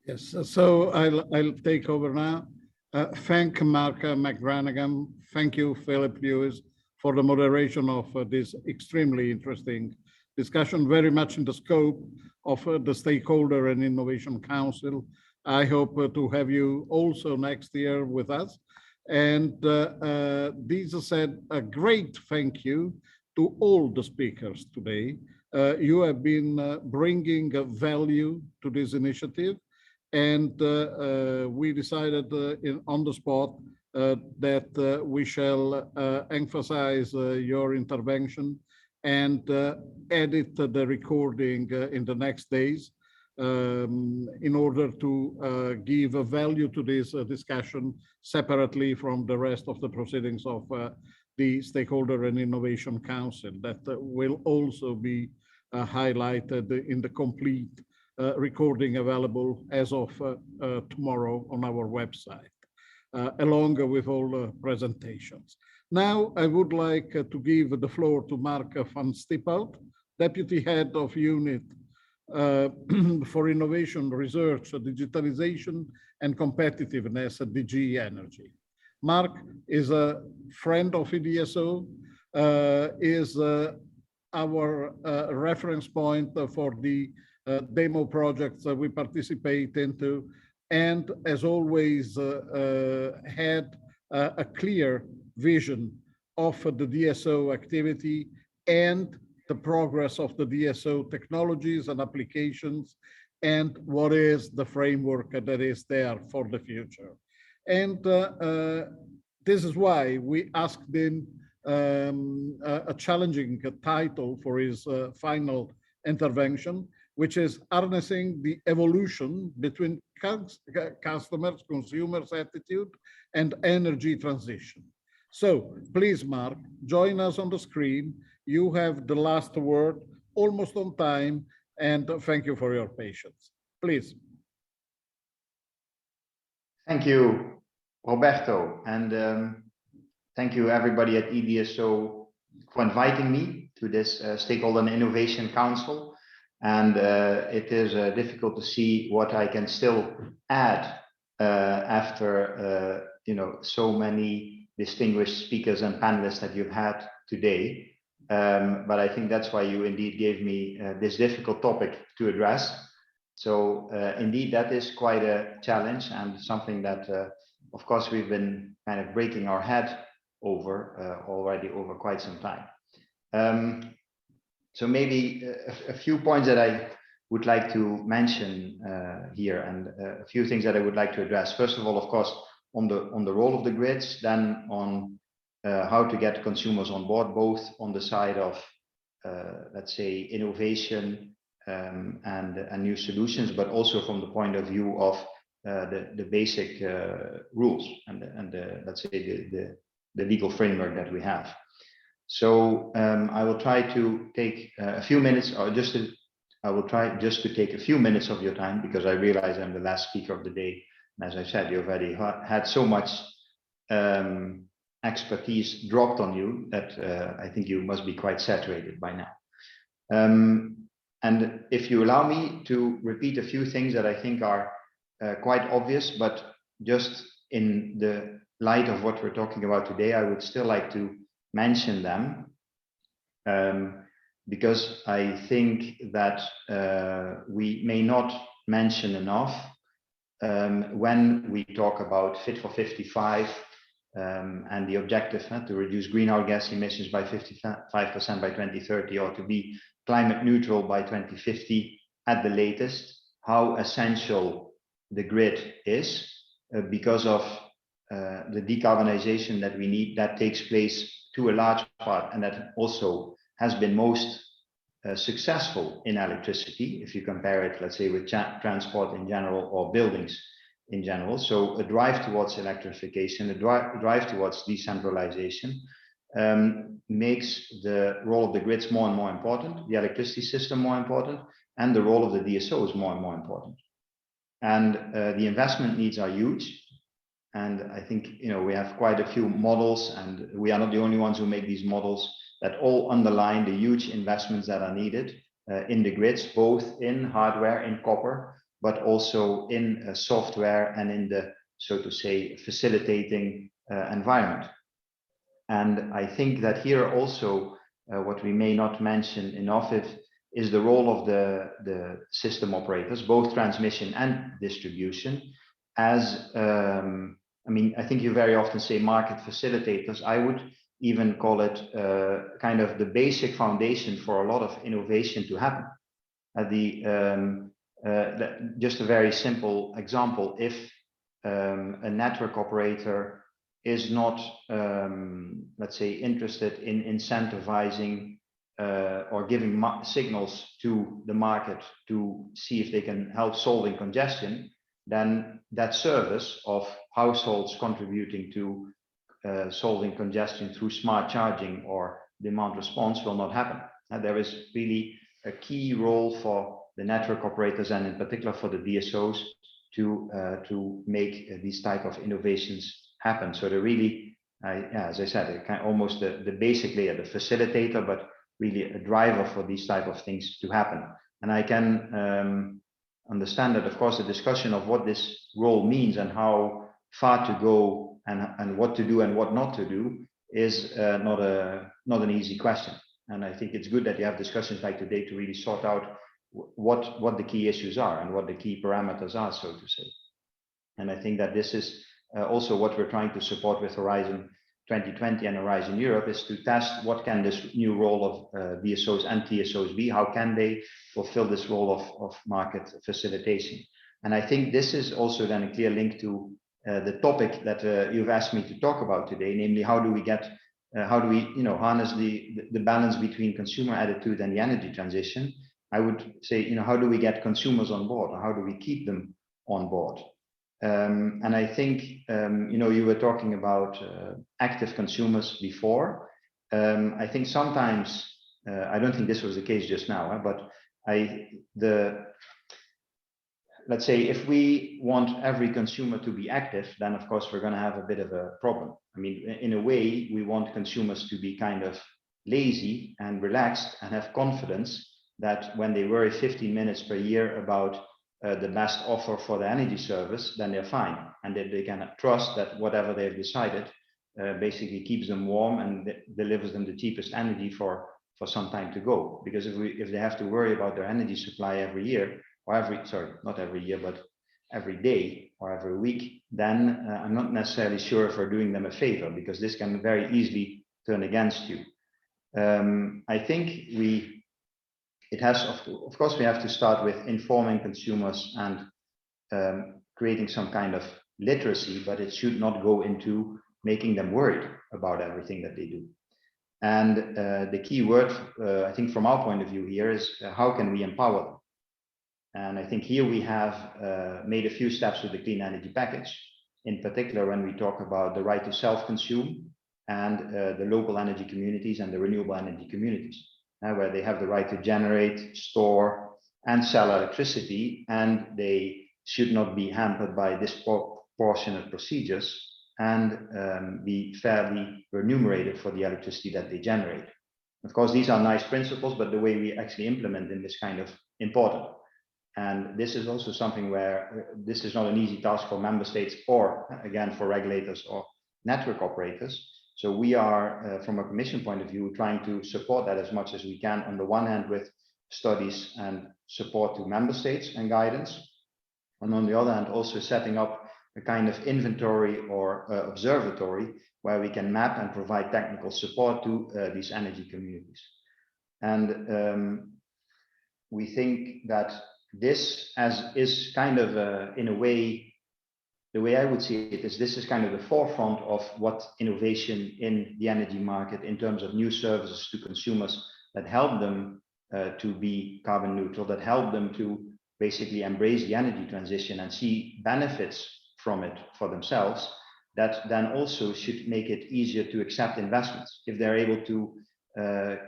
Yes, so I'll take over now. Thank Mark McGranagan. Thank you, Philip Lewis, for the moderation of this extremely interesting discussion very much in the scope of the Stakeholder and Innovation Council. I hope to have you also next year with us. And these said, a great thank you to all the speakers today. You have been bringing value to this initiative, and we decided on the spot that we shall emphasize your intervention and edit the recording in the next days in order to give a value to this discussion separately from the rest of the proceedings of the Stakeholder and Innovation Council that will also be highlighted in the complete recording available as of tomorrow on our website, along with all presentations. Now, I would like to give the floor to Mark van Stiphout, Deputy Head of Unit for Innovation, Research, Digitalization, and Competitiveness at DG Energy. Mark is a friend of E.DSO, is our reference point for the demo projects that we participate into, and as always had a clear vision of the DSO activity and the progress of the DSO technologies and applications, and what is the framework that is there for the future. And this is why we asked him a challenging title for his final intervention, which is harnessing the evolution between customers, consumers' attitude, and energy transition. So please, Mark, join us on the screen. You have the last word, almost on time, and thank you for your patience. Please. Thank you, Roberto, and thank you everybody at E.DSO for inviting me to this Stakeholder and Innovation Council. And it is difficult to see what I can still add after so many distinguished speakers and panelists that you've had today. But I think that's why you indeed gave me this difficult topic to address. So indeed, that is quite a challenge and something that, of course, we've been kind of breaking our head over already over quite some time. So maybe a few points that I would like to mention here, and a few things that I would like to address. First of all, of course, on the role of the grids, then on how to get consumers on board, both on the side of, let's say, innovation and new solutions, but also from the point of view of the basic rules and let's say the legal framework that we have. So I will try to take a few minutes, or I will try just to take a few minutes of your time, because I realize I'm the last speaker of the day. And as I said, you've already had so much expertise dropped on you that I think you must be quite saturated by now. And if you allow me to repeat a few things that I think are quite obvious, but just in the light of what we're talking about today, I would still like to mention them, because I think that we may not mention enough when we talk about Fit for 55 and the objective to reduce greenhouse gas emissions by 55% by 2030, or to be climate neutral by 2050 at the latest, how essential the grid is because of the decarbonization that we need, that takes place to a large part, and that also has been most successful in electricity, if you compare it, let's say, with transport in general or buildings in general. So a drive towards electrification, a drive towards decentralization makes the role of the grids more and more important, the electricity system more important, and the role of the DSOs more and more important. And the investment needs are huge. And I think, we have quite a few models, and we are not the only ones who make these models, that all underline the huge investments that are needed in the grids, both in hardware, in copper, but also in software and in the, so to say, facilitating environment. And I think that here also, what we may not mention enough is the role of the system operators, both transmission and distribution, as I mean, I think you very often say market facilitators. I would even call it kind of the basic foundation for a lot of innovation to happen. Just a very simple example, if a network operator is not, let's say, interested in incentivizing or giving signals to the market to see if they can help solving congestion, then that service of households contributing to solving congestion through smart charging or demand response will not happen. And there is really a key role for the network operators and in particular for the DSOs to make these type of innovations happen. So they're really, as I said, almost the basic layer, the facilitator, but really a driver for these type of things to happen. And I can understand that, of course, the discussion of what this role means and how far to go and what to do and what not to do is not an easy question. And I think it's good that you have discussions like today to really sort out what the key issues are and what the key parameters are, so to say. And I think that this is also what we're trying to support with Horizon 2020 and Horizon Europe, is to test what can this new role of DSOs and TSOs be, how can they fulfill this role of market facilitation. And I think this is also then a clear link to the topic that you've asked me to talk about today, namely how do we get, harness the balance between consumer attitude and the energy transition. I would say, how do we get consumers on board, or how do we keep them on board? And I think, you were talking about active consumers before. I think sometimes, I don't think this was the case just now, but let's say if we want every consumer to be active, then of course we're going to have a bit of a problem. I mean, in a way, we want consumers to be kind of lazy and relaxed and have confidence that when they worry 15 minutes per year about the best offer for the energy service, then they're fine. And that they can trust that whatever they've decided basically keeps them warm and delivers them the cheapest energy for some time to go. Because if they have to worry about their energy supply every year, or not every year, but every day or every week, then I'm not necessarily sure if we're doing them a favor, because this can very easily turn against you. I think of course, we have to start with informing consumers and creating some kind of literacy, but it should not go into making them worried about everything that they do. And the key word, I think from our point of view here, is how can we empower them? And I think here we have made a few steps with the clean energy package, in particular when we talk about the right to self-consume and the local energy communities and the renewable energy communities, where they have the right to generate, store, and sell electricity, and they should not be hampered by disproportionate procedures and be fairly remunerated for the electricity that they generate. Of course, these are nice principles, but the way we actually implement them is kind of important. And this is also something where this is not an easy task for member states or, again, for regulators or network operators. So we are, from a Commission point of view, trying to support that as much as we can, on the one hand with studies and support to member states and guidance, and on the other hand also setting up a kind of inventory or observatory where we can map and provide technical support to these energy communities. And we think that this is kind of, in a way, the way I would see it is this is kind of the forefront of what innovation in the energy market in terms of new services to consumers that help them to be carbon neutral, that help them to basically embrace the energy transition and see benefits from it for themselves, that then also should make it easier to accept investments. If they're able to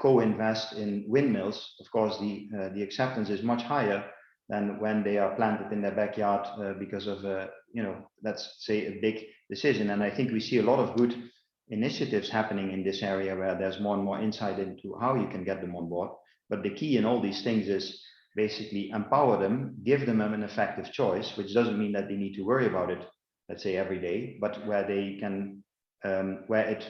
co-invest in windmills, of course, the acceptance is much higher than when they are planted in their backyard because of, let's say, a big decision. And I think we see a lot of good initiatives happening in this area where there's more and more insight into how you can get them on board. But the key in all these things is basically empower them, give them an effective choice, which doesn't mean that they need to worry about it, let's say, every day, but where they can, where it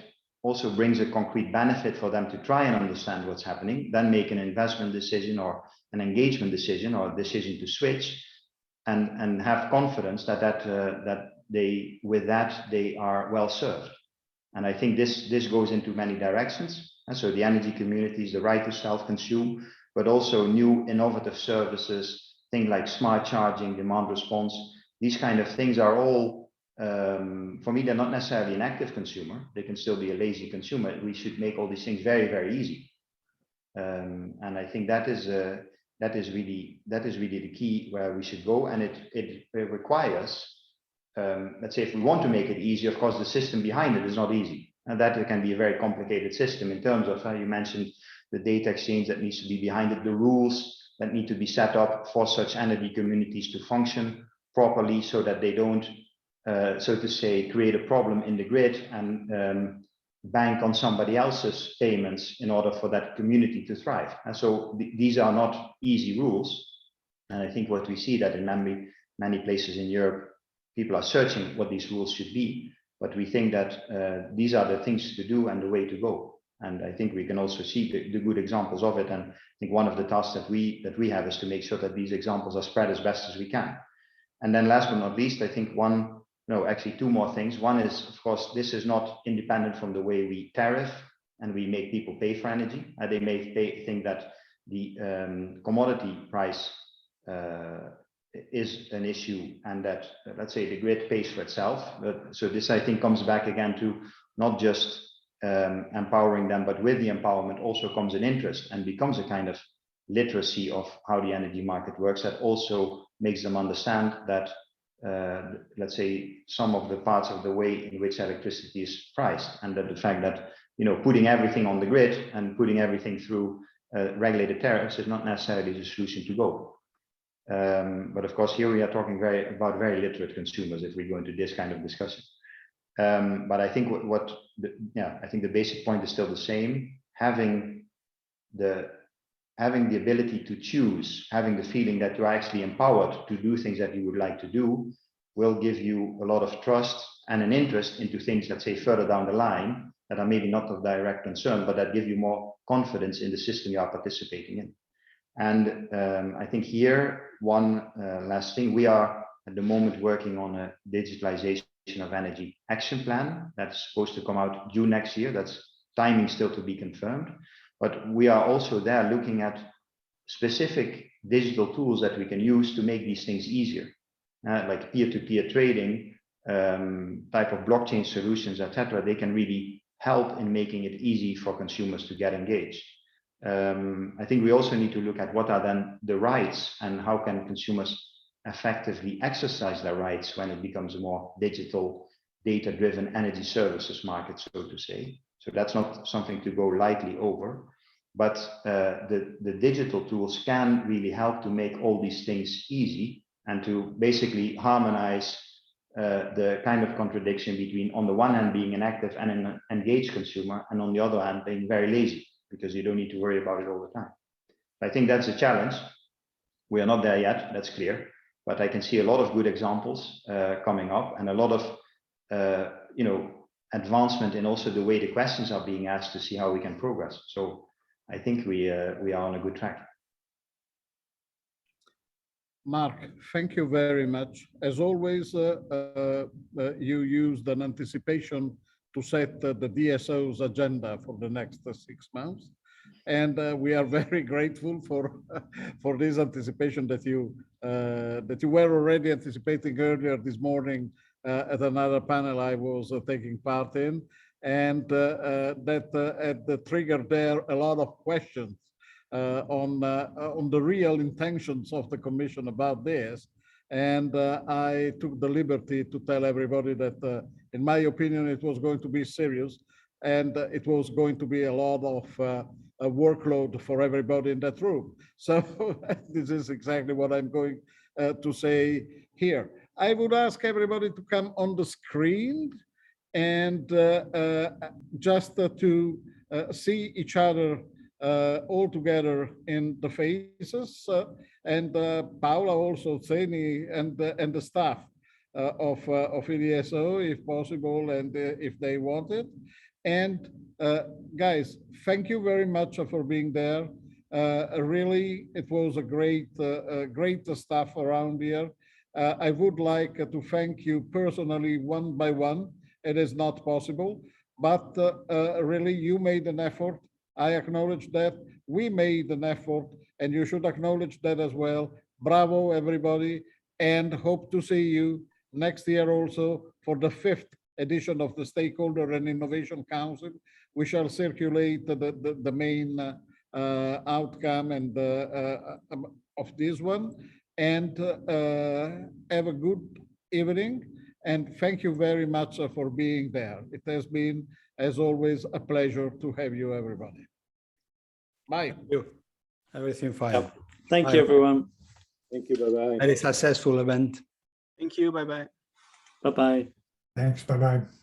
also brings a concrete benefit for them to try and understand what's happening, then make an investment decision or an engagement decision or a decision to switch, and have confidence that they are well served. And I think this goes into many directions. And so the energy communities, the right to self-consume, but also new innovative services, things like smart charging, demand response. These kind of things are all, for me, they're not necessarily an active consumer. They can still be a lazy consumer. We should make all these things very, very easy. And I think that is really the key where we should go. And it requires, let's say, if we want to make it easy, of course, the system behind it is not easy. And that it can be a very complicated system in terms of how you mentioned the data exchange that needs to be behind it, the rules that need to be set up for such energy communities to function properly so that they don't, so to say, create a problem in the grid and bank on somebody else's payments in order for that community to thrive. And so these are not easy rules. And I think what we see that in many places in Europe, people are searching what these rules should be. But we think that these are the things to do and the way to go. And I think we can also see the good examples of it. And I think one of the tasks that we have is to make sure that these examples are spread as best as we can. And then last but not least, I think actually two more things. One is, of course, this is not independent from the way we tariff and we make people pay for energy. They may think that the commodity price is an issue and that, let's say, the grid pays for itself. So this, I think, comes back again to not just empowering them, but with the empowerment also comes an interest and becomes a kind of literacy of how the energy market works that also makes them understand that, let's say, some of the parts of the way in which electricity is priced, and that the fact that, putting everything on the grid and putting everything through regulated tariffs is not necessarily the solution to go. But of course, here we are talking about very literate consumers if we go into this kind of discussion. But I think I think the basic point is still the same. Having the ability to choose, having the feeling that you're actually empowered to do things that you would like to do, will give you a lot of trust and an interest into things, let's say, further down the line that are maybe not of direct concern, but that give you more confidence in the system you are participating in. And I think here, one last thing, we are at the moment working on a digitalization of energy action plan that's supposed to come out June next year. That's timing still to be confirmed. But we are also there looking at specific digital tools that we can use to make these things easier, like peer-to-peer trading, type of blockchain solutions, etc. They can really help in making it easy for consumers to get engaged. I think we also need to look at what are then the rights and how can consumers effectively exercise their rights when it becomes a more digital, data-driven energy services market, so to say. So that's not something to go lightly over, but the digital tools can really help to make all these things easy and to basically harmonize the kind of contradiction between, on the one hand, being an active and an engaged consumer, and on the other hand, being very lazy, because you don't need to worry about it all the time. I think that's a challenge. We are not there yet, that's clear, but I can see a lot of good examples coming up and a lot of, advancement in also the way the questions are being asked to see how we can progress. So I think we are on a good track. Mark, thank you very much. As always, you used an anticipation to set the DSO's agenda for the next 6 months. And we are very grateful for this anticipation that you were already anticipating earlier this morning at another panel I was taking part in, and that had triggered there a lot of questions on the real intentions of the Commission about this. And I took the liberty to tell everybody that, in my opinion, it was going to be serious, and it was going to be a lot of a workload for everybody in that room. So this is exactly what I'm going to say here. I would ask everybody to come on the screen and just to see each other all together in the faces, and Paula also, Zeni, and the staff of E.DSO, if possible, and if they want it. And guys, thank you very much for being there. Really, it was a great stuff around here. I would like to thank you personally one by one. It is not possible, but really you made an effort. I acknowledge that. We made an effort, and you should acknowledge that as well. Bravo, everybody, and hope to see you next year also for the 5th edition of the Stakeholder and Innovation Council. We shall circulate the main outcome and of this one, and have a good evening, and thank you very much for being there. It has been, as always, a pleasure to have you, everybody. Bye. Thank you. Everything fine. Yep. Thank Bye. you, everyone. Thank you. Bye-bye. Very successful event. Thank you. Bye-bye. Bye-bye. Thanks. Bye-bye.